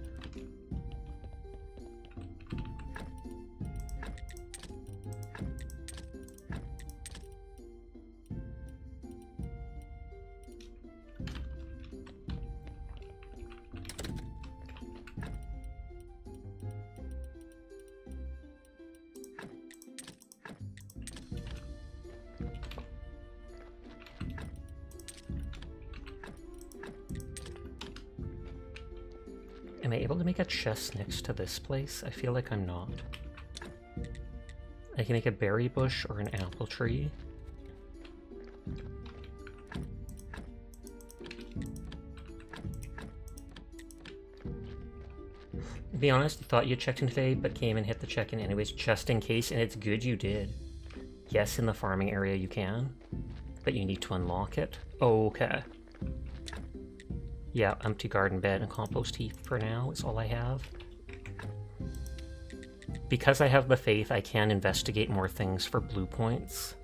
Am I able to make a chest next to this place? I feel like I'm not. I can make a berry bush or an apple tree. To be honest, I thought you checked in today, but came and hit the check-in anyways, just in case, and it's good you did. Yes, in the farming area you can, but you need to unlock it. Okay. Yeah, empty garden bed and compost heap for now is all I have. Because I have the faith, I can investigate more things for blue points.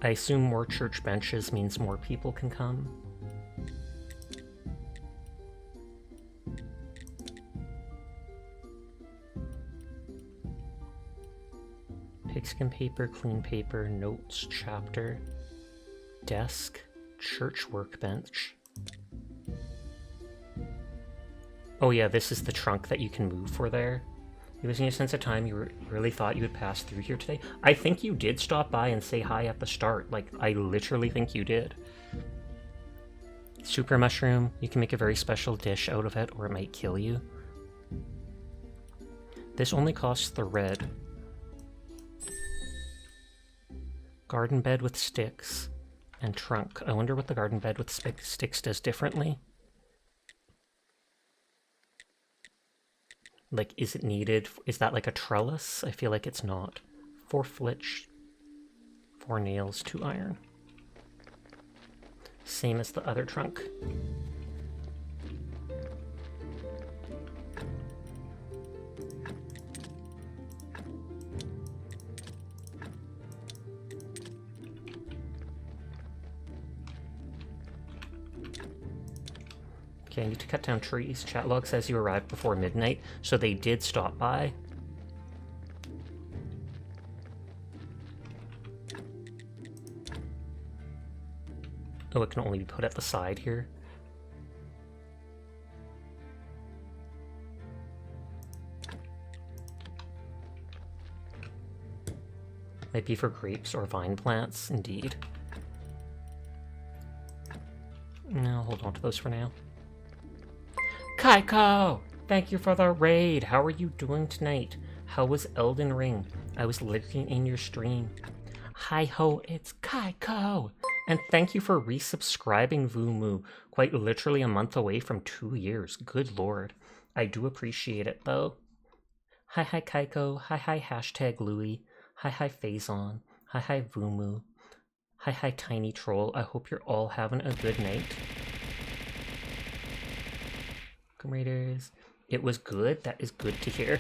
I assume more church benches means more people can come. Pigskin paper, clean paper, notes, chapter, desk. Church workbench. Oh yeah, this is the trunk that you can move for there. It was in a sense of time you really thought you would pass through here today. I think you did stop by and say hi at the start. Like, I literally think you did. Super mushroom. You can make a very special dish out of it, or it might kill you. This only costs the red. Garden bed with sticks. And trunk. I wonder what the garden bed with sticks does differently. Like, is it needed? Is that like a trellis? I feel like it's not. 4 flitch, 4 nails, 2 iron. Same as the other trunk. Okay, I need to cut down trees. Chat log says you arrived before midnight, so they did stop by. Oh, it can only be put at the side here. Might be for grapes or vine plants, indeed. No, hold on to those for now. Kaiko! Thank you for the raid! How are you doing tonight? How was Elden Ring? I was lurking in your stream. Hi-ho, it's Kaiko! And thank you for resubscribing, Vumu. Quite literally a month away from 2 years. Good lord. I do appreciate it, though. Hi hi Kaiko, hi hashtag Louie, hi Phazon, hi Vumu, hi Tiny Troll. I hope you're all having a good night. Comraders, it was good. That is good to hear.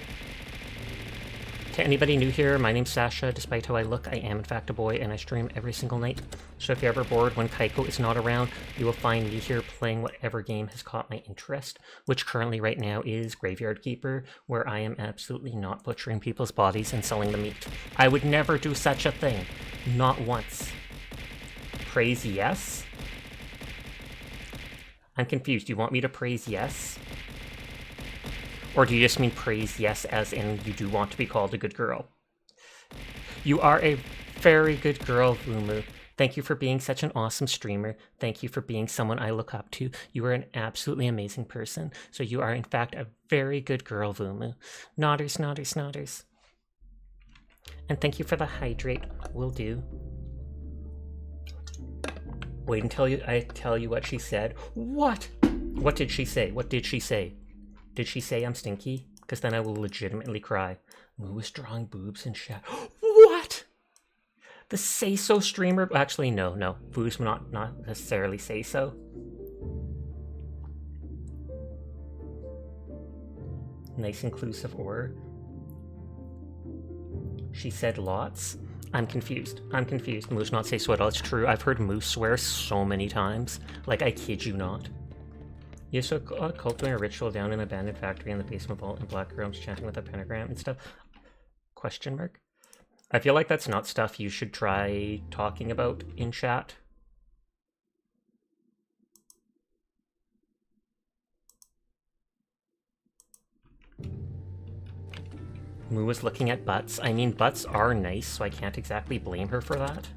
To anybody new here, my name's Sasha. Despite how I look, I am in fact a boy, and I stream every single night. So if you're ever bored when Kaiko is not around, you will find me here playing whatever game has caught my interest, which currently right now is Graveyard Keeper, where I am absolutely not butchering people's bodies and selling the meat. I would never do such a thing. Not once. Praise yes? I'm confused. You want me to praise yes? Or do you just mean praise yes as in you do want to be called a good girl? You are a very good girl, Vumu. Thank you for being such an awesome streamer. Thank you for being someone I look up to. You are an absolutely amazing person. So you are in fact a very good girl, Vumu. Nodders, nodders, nodders. And thank you for the hydrate. Will do. Wait until I tell you what she said. What? What did she say? What did she say? Did she say I'm stinky? Because then I will legitimately cry. Moo is drawing boobs in chat. What? The Say So streamer? Actually, no. Boobs not necessarily say so. Nice inclusive or. She said lots. I'm confused. Moose not say so at all. It's true. I've heard Moose swear so many times. Like, I kid you not. You saw a cult doing a ritual down in an abandoned factory in the basement vault in black rooms chanting with a pentagram and stuff. Question mark? I feel like that's not stuff you should try talking about in chat. Moo was looking at butts. I mean, butts are nice, so I can't exactly blame her for that.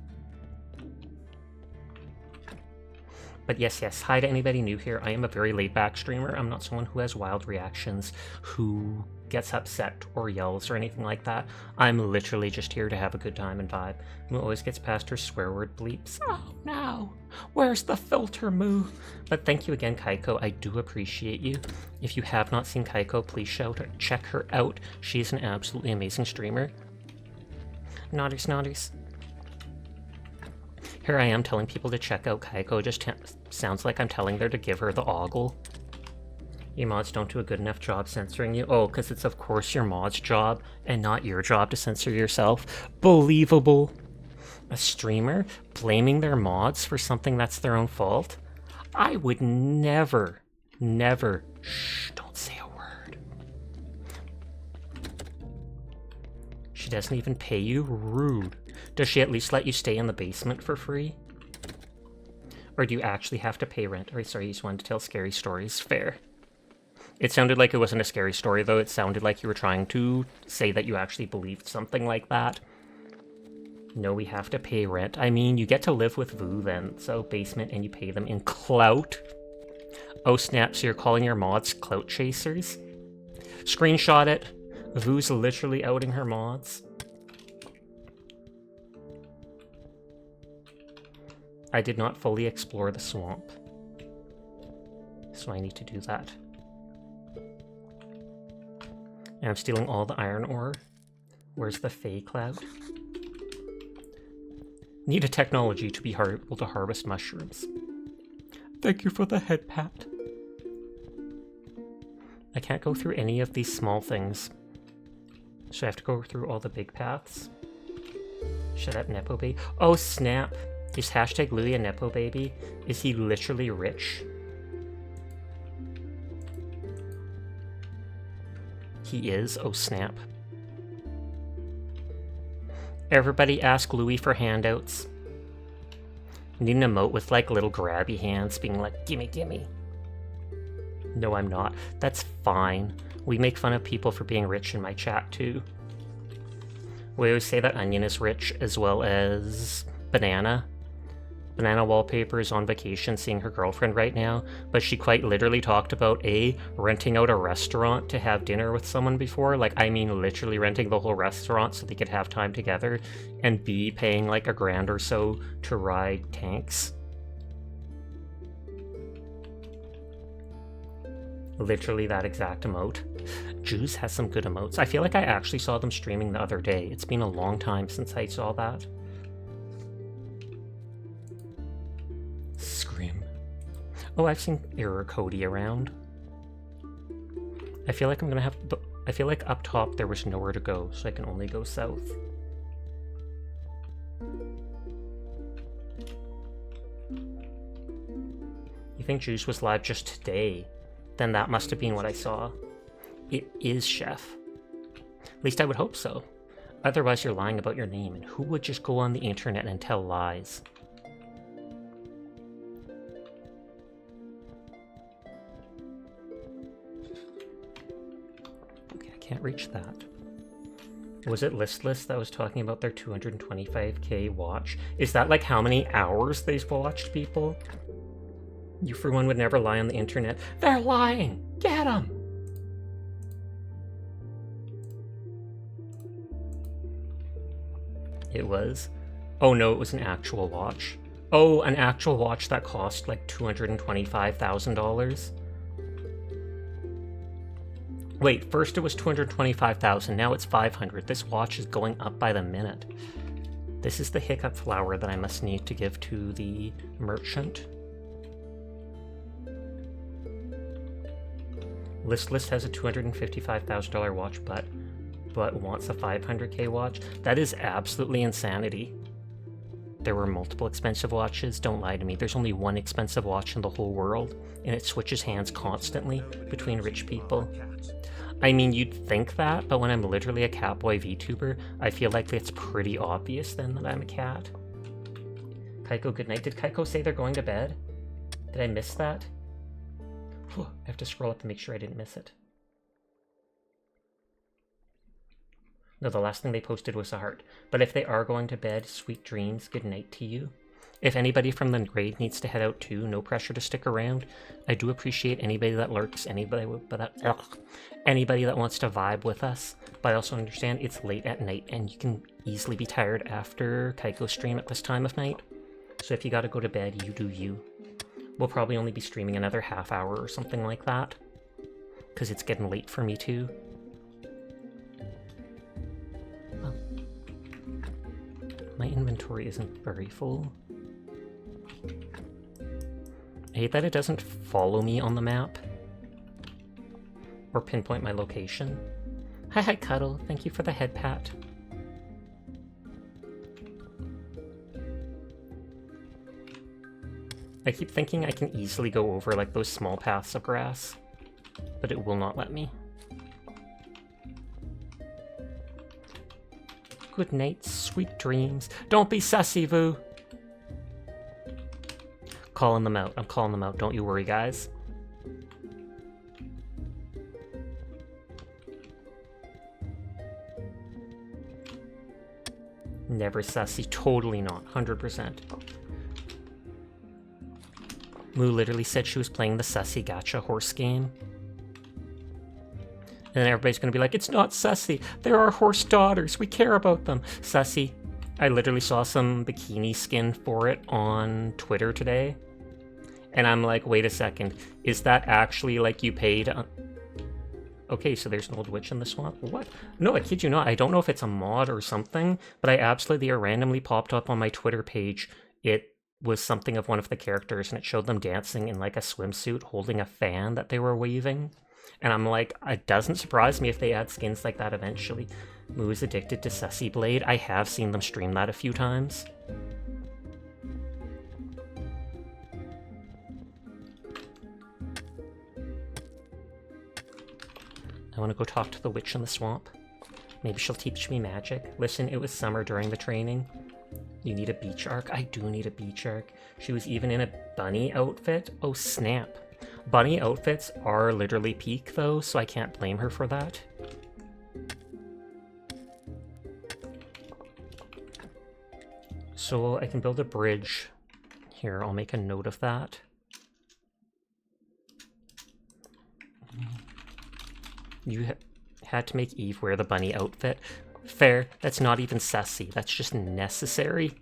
But yes, hi to anybody new here. I am a very laid-back streamer. I'm not someone who has wild reactions, who gets upset or yells or anything like that. I'm literally just here to have a good time and vibe. Moo always gets past her swear word bleeps. Oh no, where's the filter, Moo? But thank you again, Kaiko. I do appreciate you. If you have not seen Kaiko, please check her out. She is an absolutely amazing streamer. Nodders, nodders. Here I am telling people to check out Kaiko. Just sounds like I'm telling her to give her the ogle. Your mods don't do a good enough job censoring you. Oh, because it's of course your mod's job and not your job to censor yourself. Believable. A streamer blaming their mods for something that's their own fault? I would never. Shh, don't say a word. She doesn't even pay you? Rude. Does she at least let you stay in the basement for free? Or do you actually have to pay rent? Or sorry, you just wanted to tell scary stories. Fair. It sounded like it wasn't a scary story, though. It sounded like you were trying to say that you actually believed something like that. No, we have to pay rent. I mean, you get to live with Vu then. So basement and you pay them in clout. Oh snap, so you're calling your mods clout chasers? Screenshot it. Vu's literally outing her mods. I did not fully explore the swamp, so I need to do that. And I'm stealing all the iron ore. Where's the Fey Cloud? Need a technology to be able to harvest mushrooms. Thank you for the head pat. I can't go through any of these small things, so I have to go through all the big paths. Shut up, Nepo Baby. Oh snap! Is hashtag Louie a Nepo Baby? Is he literally rich? He is? Oh snap. Everybody ask Louie for handouts. Need an emote with like little grabby hands being like, gimme, gimme. No, I'm not. That's fine. We make fun of people for being rich in my chat too. We always say that Onion is rich as well as Banana. Banana Wallpaper is on vacation seeing her girlfriend right now, but she quite literally talked about A, renting out a restaurant to have dinner with someone before, like I mean literally renting the whole restaurant so they could have time together, and B, paying like $1,000 or so to ride tanks. Literally that exact emote. Juice has some good emotes. I feel like I actually saw them streaming the other day. It's been a long time since I saw that. Scream. Oh, I've seen Error Cody around. I feel like I'm gonna have... I feel like up top there was nowhere to go, so I can only go south. You think Juice was live just today? Then that must have been what I saw. It is Chef. At least I would hope so. Otherwise you're lying about your name, and who would just go on the internet and tell lies? Okay, I can't reach that. Was it Listless that was talking about their 225k watch? Is that like how many hours they've watched, people? You for one would never lie on the internet. They're lying! Get them! It was? Oh no, it was an actual watch. Oh, an actual watch that cost like $225,000? Wait, first it was $225,000, now it's $500,000. This watch is going up by the minute. This is the hiccup flower that I must need to give to the merchant. Listless has a $255,000 watch, but wants a $500k watch. That is absolutely insanity. There were multiple expensive watches. Don't lie to me. There's only one expensive watch in the whole world, and it switches hands constantly between rich people. I mean, you'd think that, but when I'm literally a Catboy VTuber, I feel like it's pretty obvious then that I'm a cat. Kaiko, good night. Did Kaiko say they're going to bed? Did I miss that? I have to scroll up to make sure I didn't miss it. No, the last thing they posted was a heart. But if they are going to bed, sweet dreams, good night to you. If anybody from the grade needs to head out too, no pressure to stick around. I do appreciate anybody that lurks, anybody that wants to vibe with us. But I also understand it's late at night and you can easily be tired after Kaiko's stream at this time of night. So if you gotta go to bed, you do you. We'll probably only be streaming another half hour or something like that. Because it's getting late for me too. Well, my inventory isn't very full. I hate that it doesn't follow me on the map. Or pinpoint my location. Hi Cuddle, thank you for the head pat. I keep thinking I can easily go over like those small paths of grass, but it will not let me. Good night, sweet dreams. Don't be sussy, Vu. Calling them out. I'm calling them out. Don't you worry, guys. Never sussy. Totally not. 100%. Moo literally said she was playing the sussy gacha horse game. And then everybody's gonna be like, it's not sussy. There are horse daughters. We care about them. Sussy. I literally saw some bikini skin for it on Twitter today. And I'm like, wait a second. Is that actually like you paid? Okay, so there's an old witch in the swamp. What? No, I kid you not. I don't know if it's a mod or something, but I absolutely randomly popped up on my Twitter page. It was something of one of the characters, and it showed them dancing in like a swimsuit holding a fan that they were waving. And I'm like, it doesn't surprise me if they add skins like that eventually. Moo is addicted to Sussy Blade. I have seen them stream that a few times. I want to go talk to the witch in the swamp. Maybe she'll teach me magic. Listen, it was summer during the training. You need a beach arc? I do need a beach arc. She was even in a bunny outfit? Oh snap. Bunny outfits are literally peak though, so I can't blame her for that. So I can build a bridge. Here, I'll make a note of that. You had to make Eve wear the bunny outfit. Fair, that's not even sussy, that's just necessary.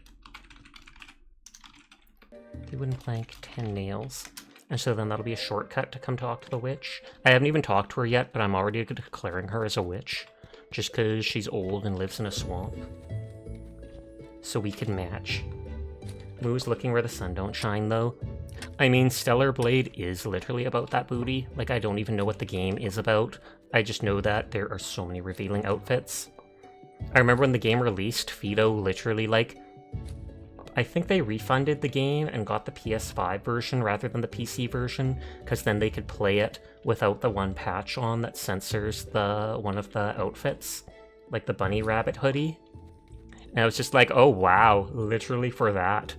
3 wooden plank, 10 nails. And so then that'll be a shortcut to come talk to the witch. I haven't even talked to her yet, but I'm already declaring her as a witch. Just because she's old and lives in a swamp. So we can match. Moo's looking where the sun don't shine, though. I mean, Stellar Blade is literally about that booty. Like, I don't even know what the game is about. I just know that there are so many revealing outfits. I remember when the game released, Fido literally, like... I think they refunded the game and got the PS5 version rather than the PC version, because then they could play it without the one patch on that censors one of the outfits. Like the bunny rabbit hoodie. And I was just like, oh wow, literally for that.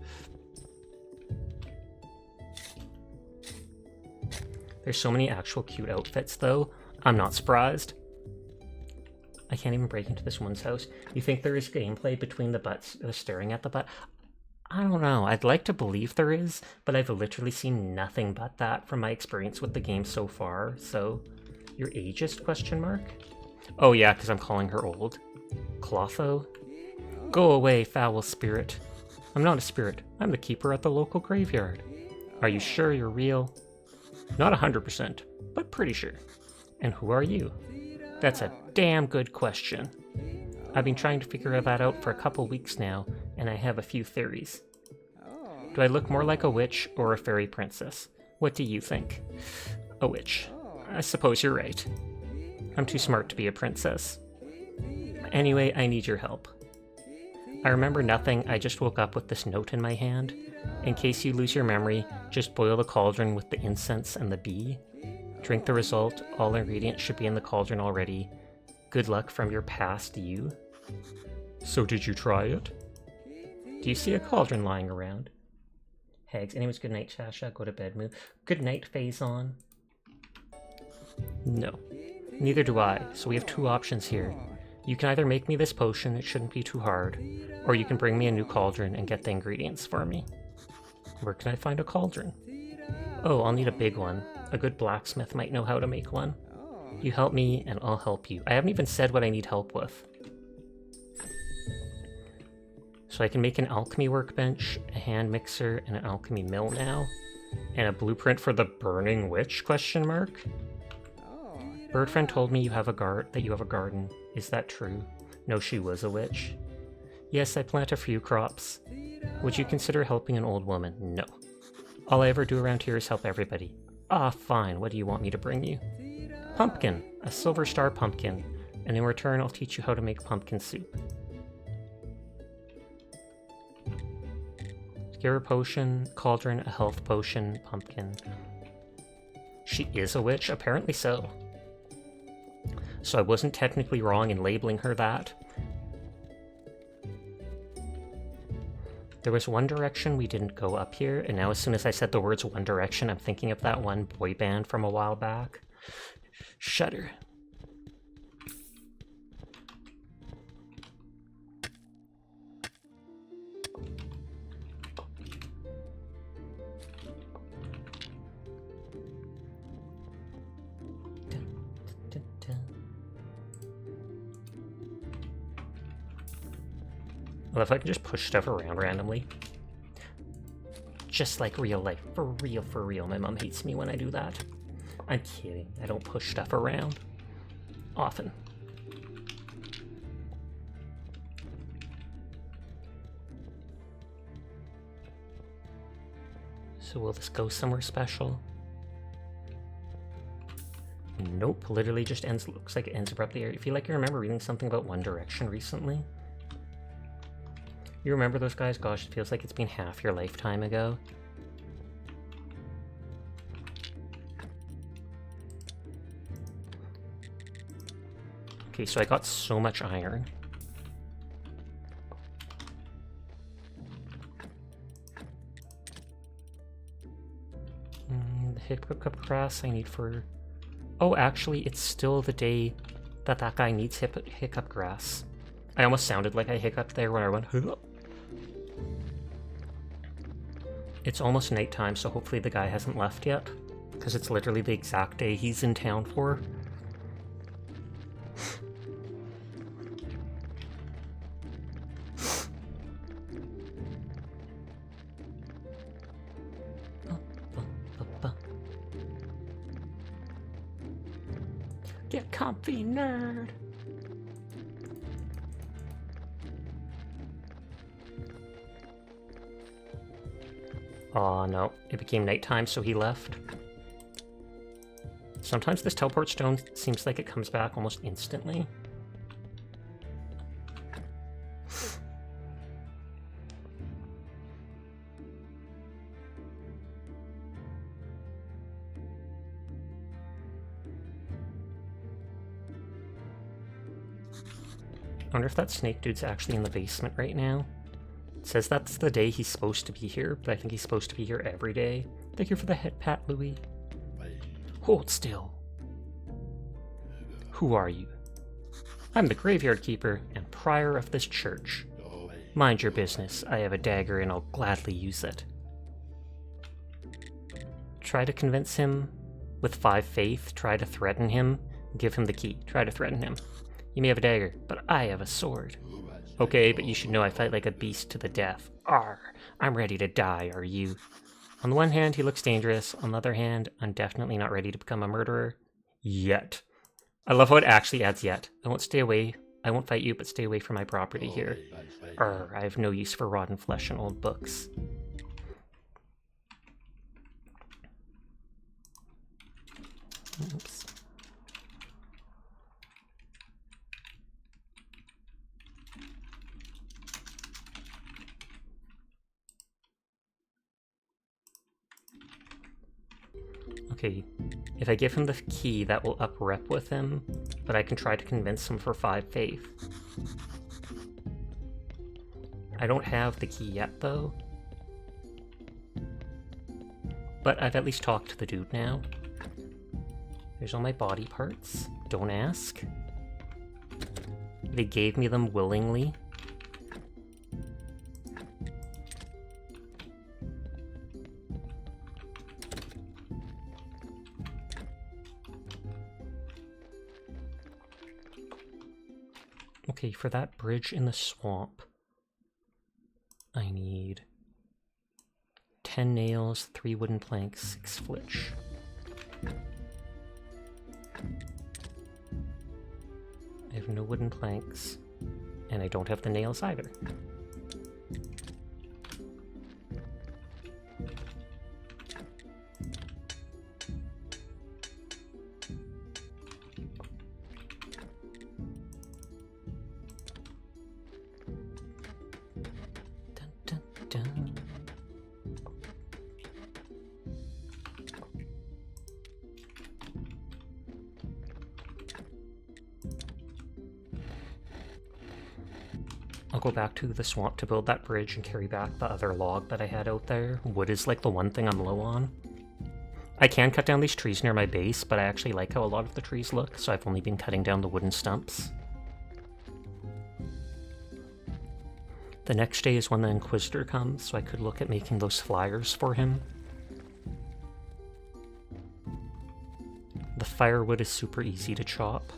There's so many actual cute outfits though. I'm not surprised. I can't even break into this one's house. You think there is gameplay between the butts staring at the butt? I don't know. I'd like to believe there is, but I've literally seen nothing but that from my experience with the game so far. So, you're ageist, question mark? Oh yeah, because I'm calling her old. Clotho? Go away, foul spirit. I'm not a spirit. I'm the keeper at the local graveyard. Are you sure you're real? Not 100%, but pretty sure. And who are you? That's a damn good question. I've been trying to figure that out for a couple weeks now, and I have a few theories. Do I look more like a witch or a fairy princess? What do you think? A witch. I suppose you're right. I'm too smart to be a princess. Anyway, I need your help. I remember nothing, I just woke up with this note in my hand. In case you lose your memory, just boil the cauldron with the incense and the bee. Drink the result, all ingredients should be in the cauldron already. Good luck from your past you. So did you try it? Do you see a cauldron lying around? Hags, anyways, good night, Shasha. Go to bed, Moo. Good night, Phazon. No. Neither do I, so we have two options here. You can either make me this potion, it shouldn't be too hard, or you can bring me a new cauldron and get the ingredients for me. Where can I find a cauldron? Oh, I'll need a big one. A good blacksmith might know how to make one. You help me, and I'll help you. I haven't even said what I need help with. So I can make an alchemy workbench, a hand mixer, and an alchemy mill now. And a blueprint for the burning witch, question mark? Birdfriend told me you have a garden. Is that true? No, she was a witch. Yes, I plant a few crops. Would you consider helping an old woman? No. All I ever do around here is help everybody. Ah, fine. What do you want me to bring you? Pumpkin. A silver star pumpkin. And in return, I'll teach you how to make pumpkin soup. Give her a potion, cauldron, a health potion, pumpkin. She is a witch? Apparently so. So I wasn't technically wrong in labeling her that. There was One Direction, we didn't go up here, and now as soon as I said the words One Direction, I'm thinking of that one boy band from a while back. Shudder. Well, if I can just push stuff around randomly. Just like real life. For real. My mom hates me when I do that. I'm kidding. I don't push stuff around. Often. So will this go somewhere special? Nope. Literally just ends. Looks like it ends abruptly. I feel like I remember reading something about One Direction recently. You remember those guys? Gosh, it feels like it's been half your lifetime ago. Okay, so I got so much iron. The hiccup grass I need for... Oh, actually, it's still the day that that guy needs hiccup grass. I almost sounded like I hiccuped there when I went, Hup. It's almost nighttime, so hopefully the guy hasn't left yet. Because it's literally the exact day he's in town for. Get comfy, nerd! Aw, no. It became nighttime, so he left. Sometimes this teleport stone seems like it comes back almost instantly. I wonder if that snake dude's actually in the basement right now. It says that's the day he's supposed to be here, but I think he's supposed to be here every day. Thank you for the head pat, Louis. Hold still. Who are you? I'm the graveyard keeper and prior of this church. Mind your business. I have a dagger and I'll gladly use it. Try to convince him with 5 faith. Try to threaten him. Give him the key. Try to threaten him. You may have a dagger, but I have a sword. Okay, but you should know I fight like a beast to the death. Arr, I'm ready to die, are you? On the one hand, he looks dangerous. On the other hand, I'm definitely not ready to become a murderer. Yet. I love how it actually adds yet. I won't stay away. I won't fight you, but stay away from my property here. Arr, I have no use for rotten flesh and old books. Oops. Okay, if I give him the key, that will up rep with him, but I can try to convince him for 5 faith. I don't have the key yet, though. But I've at least talked to the dude now. There's all my body parts. Don't ask. They gave me them willingly. Okay, for that bridge in the swamp, I need 10 nails, 3 wooden planks, 6 flitch. I have no wooden planks, and I don't have the nails either. I'll go back to the swamp to build that bridge and carry back the other log that I had out there. Wood is like the one thing I'm low on. I can cut down these trees near my base, but I actually like how a lot of the trees look, so I've only been cutting down the wooden stumps. The next day is when the Inquisitor comes, so I could look at making those flyers for him. The firewood is super easy to chop.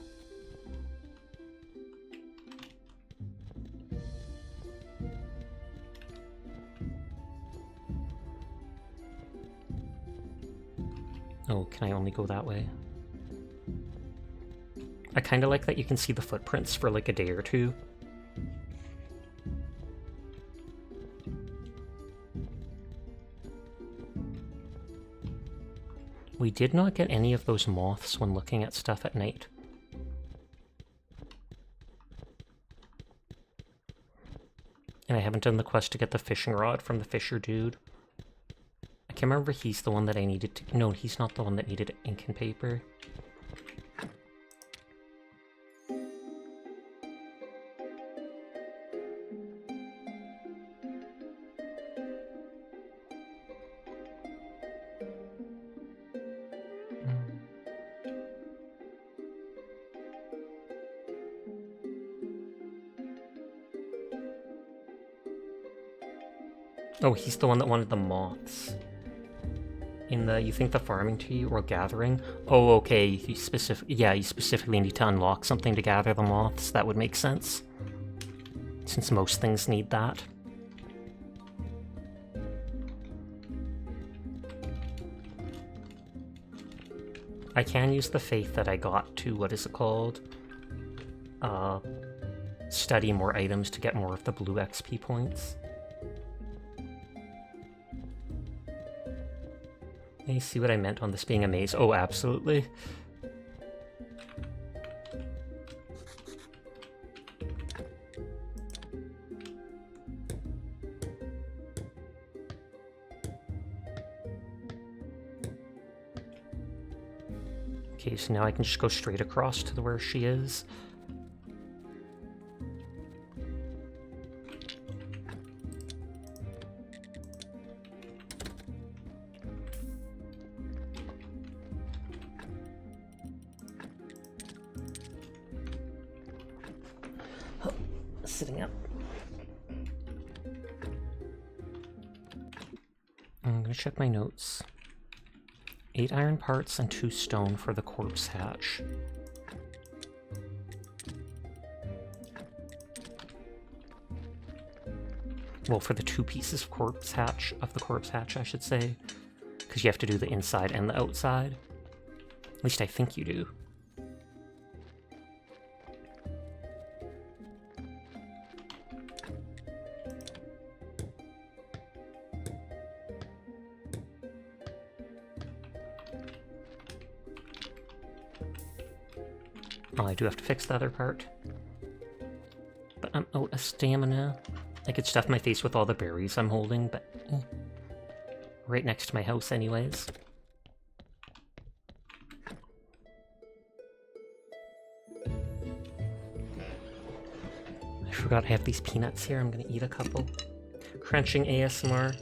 Oh, can I only go that way? I kinda like that you can see the footprints for like a day or two. We did not get any of those moths when looking at stuff at night. And I haven't done the quest to get the fishing rod from the fisher dude. I can't remember if he's the one that I needed to... No, he's not the one that needed ink and paper. Oh, he's the one that wanted the moths. In the, you think the farming tree or gathering? Oh, okay, you specifically need to unlock something to gather the moths. That would make sense. Since most things need that. I can use the faith that I got to, what is it called? Study more items to get more of the blue XP points. You see what I meant on this being a maze? Oh, absolutely. Okay, so now I can just go straight across to where she is. Oh, sitting up. I'm gonna check my notes. 8 iron parts and 2 stone for the corpse hatch. Well, for the 2 pieces of the corpse hatch, I should say. Because you have to do the inside and the outside. At least I think you do. Oh, I do have to fix the other part. But I'm out of stamina. I could stuff my face with all the berries I'm holding, but... right next to my house anyways. I forgot I have these peanuts here. I'm gonna eat a couple. Crunching ASMR.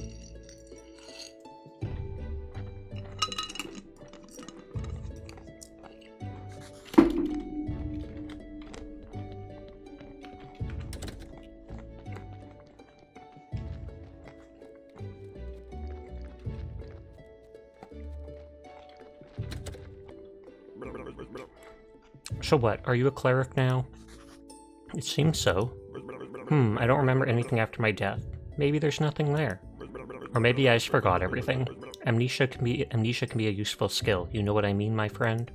So what, are you a cleric now? It seems so. I don't remember anything after my death. Maybe there's nothing there. Or maybe I just forgot everything. Amnesia can be a useful skill. You know what I mean, my friend?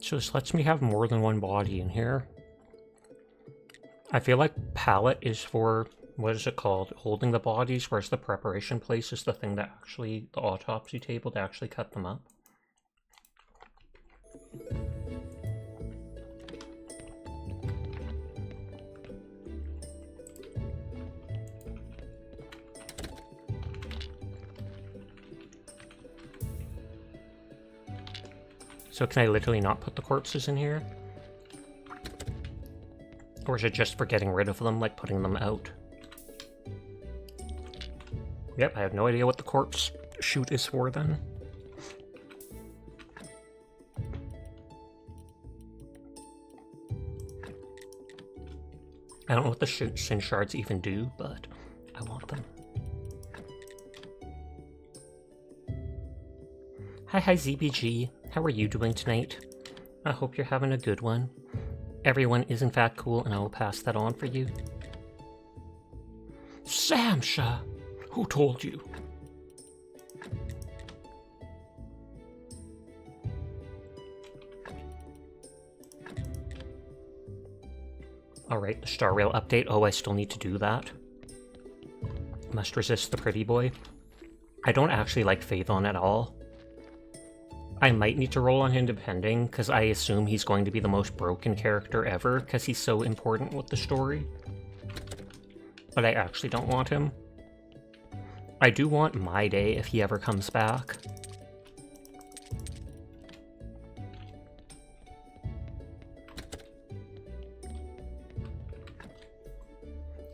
So this lets me have more than one body in here. I feel like pallet is for, what is it called? Holding the bodies, whereas the preparation place is the thing that actually, the autopsy table to actually cut them up. So can I literally not put the corpses in here? Or is it just for getting rid of them, like putting them out? Yep, I have no idea what the corpse chute is for then. I don't know what the sin shards even do, but I want them. Hi ZBG, how are you doing tonight? I hope you're having a good one. Everyone is in fact cool, and I will pass that on for you. Samsha! Who told you? Alright, the Star Rail update. Oh, I still need to do that. Must resist the pretty boy. I don't actually like Phaethon at all. I might need to roll on him depending, because I assume he's going to be the most broken character ever, because he's so important with the story. But I actually don't want him. I do want My Day if he ever comes back.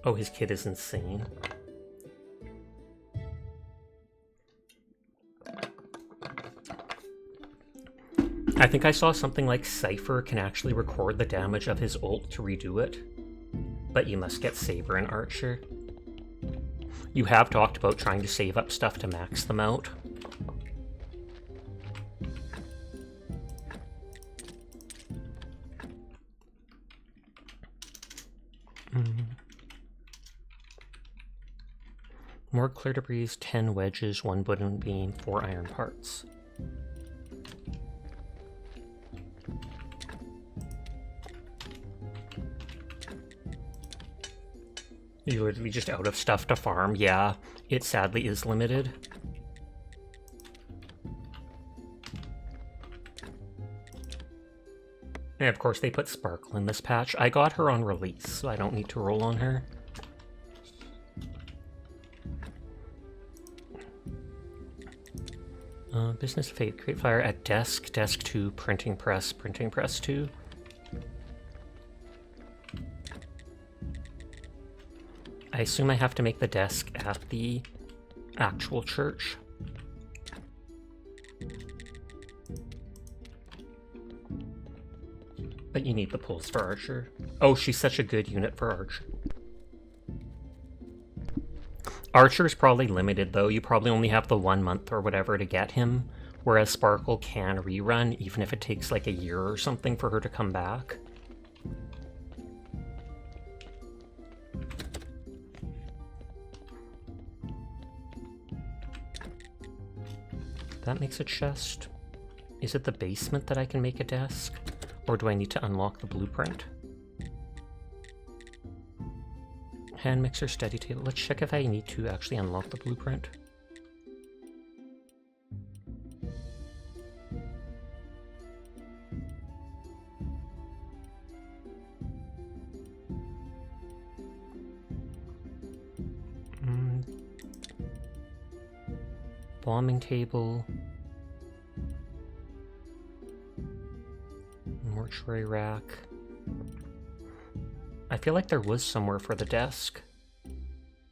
Oh, his kid is insane. I think I saw something like Cypher can actually record the damage of his ult to redo it. but you must get Saber and Archer. You have talked about trying to save up stuff to max them out. More clear debris, 10 wedges, 1 wooden beam, 4 iron parts. You're literally just out of stuff to farm. Yeah, it sadly is limited. And of course they put Sparkle in this patch. I got her on release, so I don't need to roll on her. Business Fate, create fire at desk, desk 2, printing press 2. I assume I have to make the desk at the actual church. But you need the pulls for Archer. Oh, she's such a good unit for Archer. Archer's probably limited though, you probably only have the 1 month or whatever to get him, whereas Sparkle can rerun even if it takes like a year or something for her to come back. That makes a chest. Is it the basement that I can make a desk? Or do I need to unlock the blueprint? Hand mixer, steady table. Let's check if I need to actually unlock the blueprint. Bombing table. Mortuary rack. I feel like there was somewhere for the desk.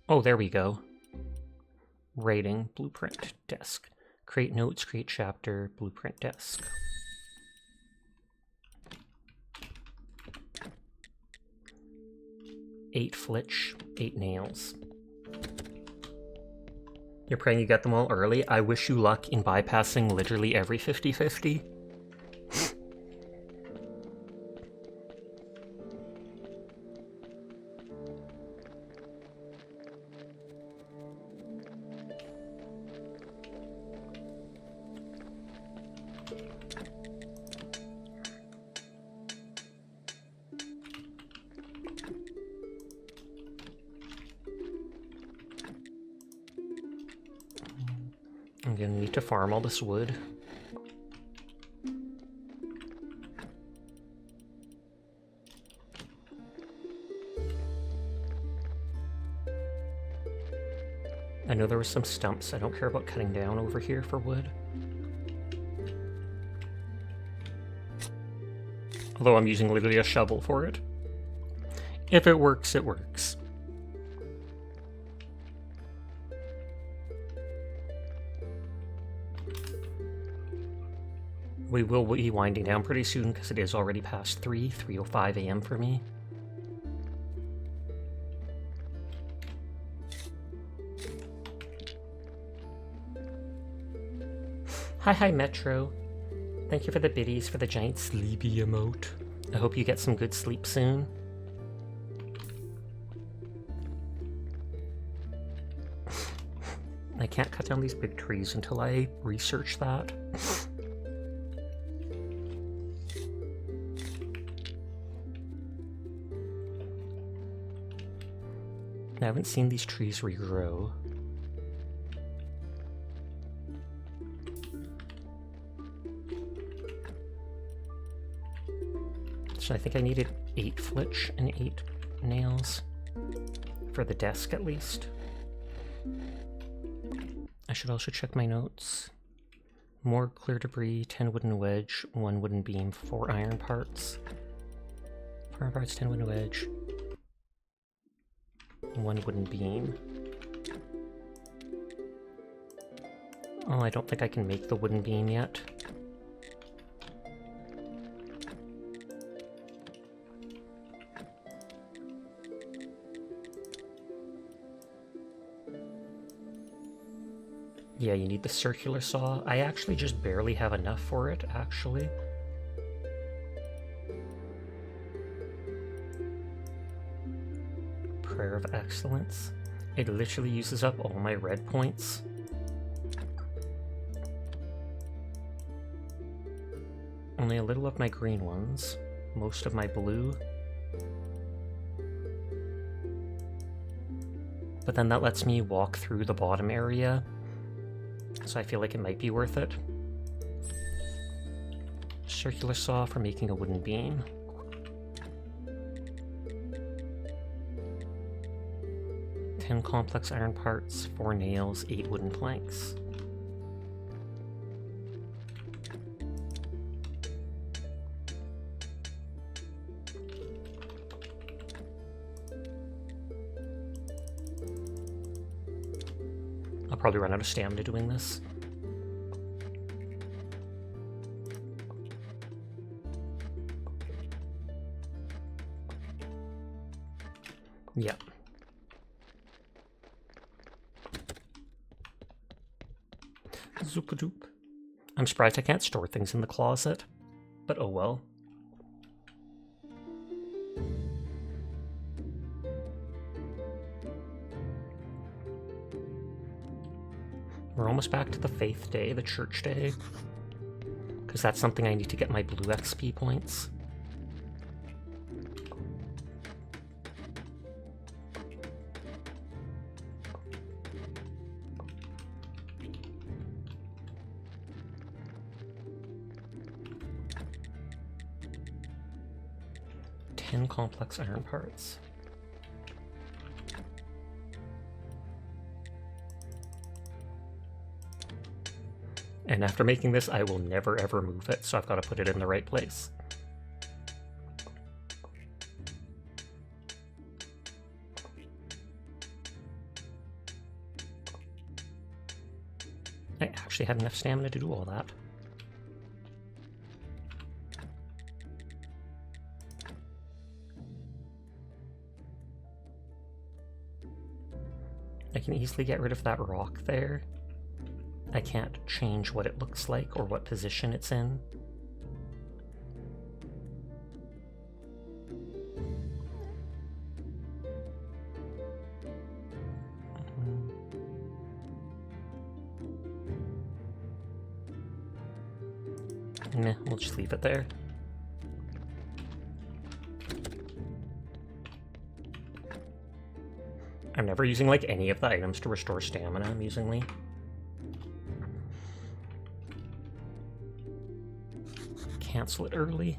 Oh, there we go. Rating, blueprint, desk. Create notes, create chapter, blueprint, desk. Eight flitch, 8 nails. You're praying you get them all early? I wish you luck in bypassing literally every 50-50. I'm gonna need to farm all this wood. I know there were some stumps I don't care about cutting down over here for wood. Although I'm using literally a shovel for it. If it works, it works. We will be winding down pretty soon because it is already past 3:05 a.m. for me. Hi Metro. Thank you for the biddies for the giant sleepy emote. I hope you get some good sleep soon. I can't cut down these big trees until I research that. I haven't seen these trees regrow. So I think I needed 8 flitch and 8 nails. For the desk at least. I should also check my notes. More clear debris, 10 wooden wedge, 1 wooden beam, 4 iron parts. 4 iron parts, 10 wooden wedge. 1 wooden beam. Oh, I don't think I can make the wooden beam yet. Yeah, you need the circular saw. I actually just barely have enough for it, actually. Prayer of Excellence. It literally uses up all my red points. Only a little of my green ones. Most of my blue. But then that lets me walk through the bottom area. So I feel like it might be worth it. Circular saw for making a wooden beam. Ten complex iron parts, 4 nails, 8 wooden planks. I'll probably run out of stamina doing this. Yep. Zoopadoop. I'm surprised I can't store things in the closet, but oh well. We're almost back to the Faith Day, the Church Day, because that's something I need to get my blue XP points. Complex iron parts. And after making this, I will never ever move it, so I've got to put it in the right place. I actually had enough stamina to do all that. I can easily get rid of that rock there. I can't change what it looks like or what position it's in. Meh, we'll just leave it there. I'm never using like any of the items to restore stamina, amusingly. Cancel it early.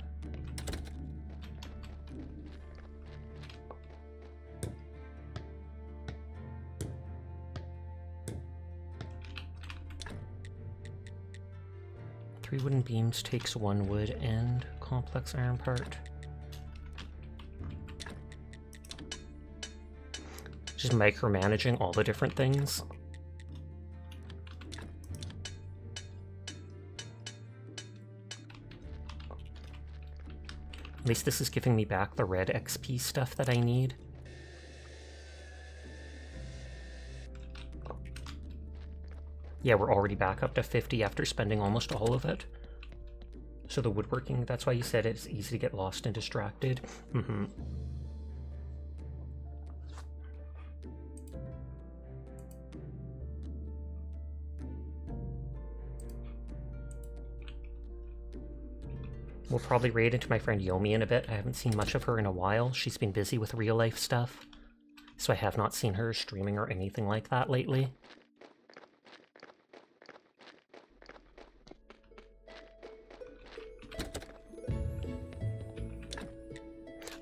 Three wooden beams takes 1 wood and complex iron part. Just micromanaging all the different things. At least this is giving me back the red XP stuff that I need. Yeah, we're already back up to 50 after spending almost all of it. So the woodworking, that's why you said it's easy to get lost and distracted. Mm-hmm. We'll probably raid into my friend Yomi in a bit. I haven't seen much of her in a while. She's been busy with real-life stuff, so I have not seen her streaming or anything like that lately.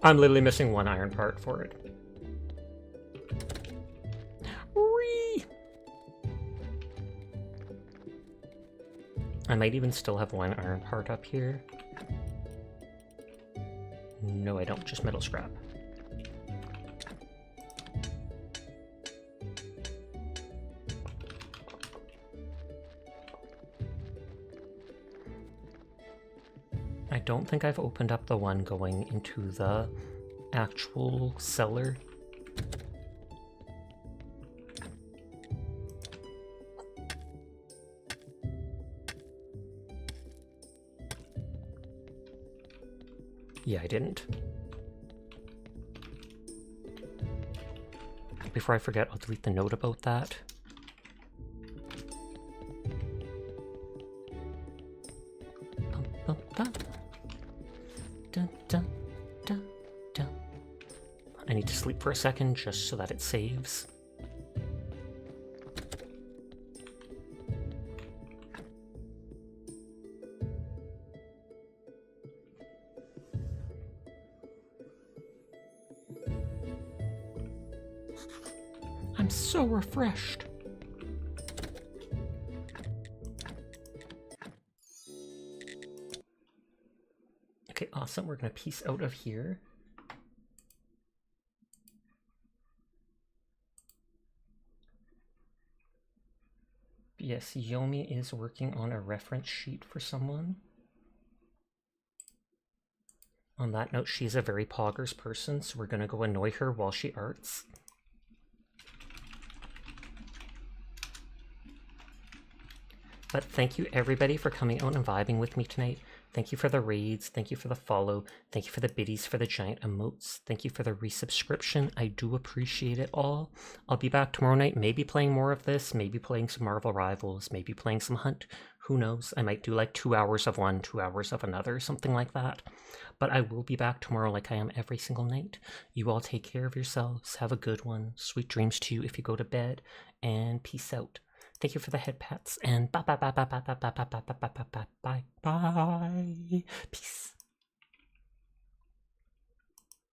I'm literally missing 1 iron part for it. Whee! I might even still have 1 iron part up here. No, I don't, just metal scrap. I don't think I've opened up the one going into the actual cellar. Yeah, I didn't. Before I forget, I'll delete the note about that. Dun, dun, dun, dun. I need to sleep for a second just so that it saves. I'm so refreshed. Okay, awesome. We're gonna peace out of here. Yes, Yomi is working on a reference sheet for someone. On that note, she's a very poggers person, so we're gonna go annoy her while she arts. But thank you everybody for coming out and vibing with me tonight. Thank you for the raids, thank you for the follow, thank you for the biddies for the giant emotes, thank you for the resubscription. I do appreciate it all. I'll be back tomorrow night, maybe playing more of this, maybe playing some Marvel Rivals, maybe playing some Hunt. Who knows? I might do like 2 hours of one, 2 hours of another, something like that. But I will be back tomorrow like I am every single night. You all take care of yourselves, have a good one, sweet dreams to you if you go to bed, and peace out. Thank you for the head pats, and bye bye bye bye bye bye bye bye bye bye bye bye bye bye. Peace.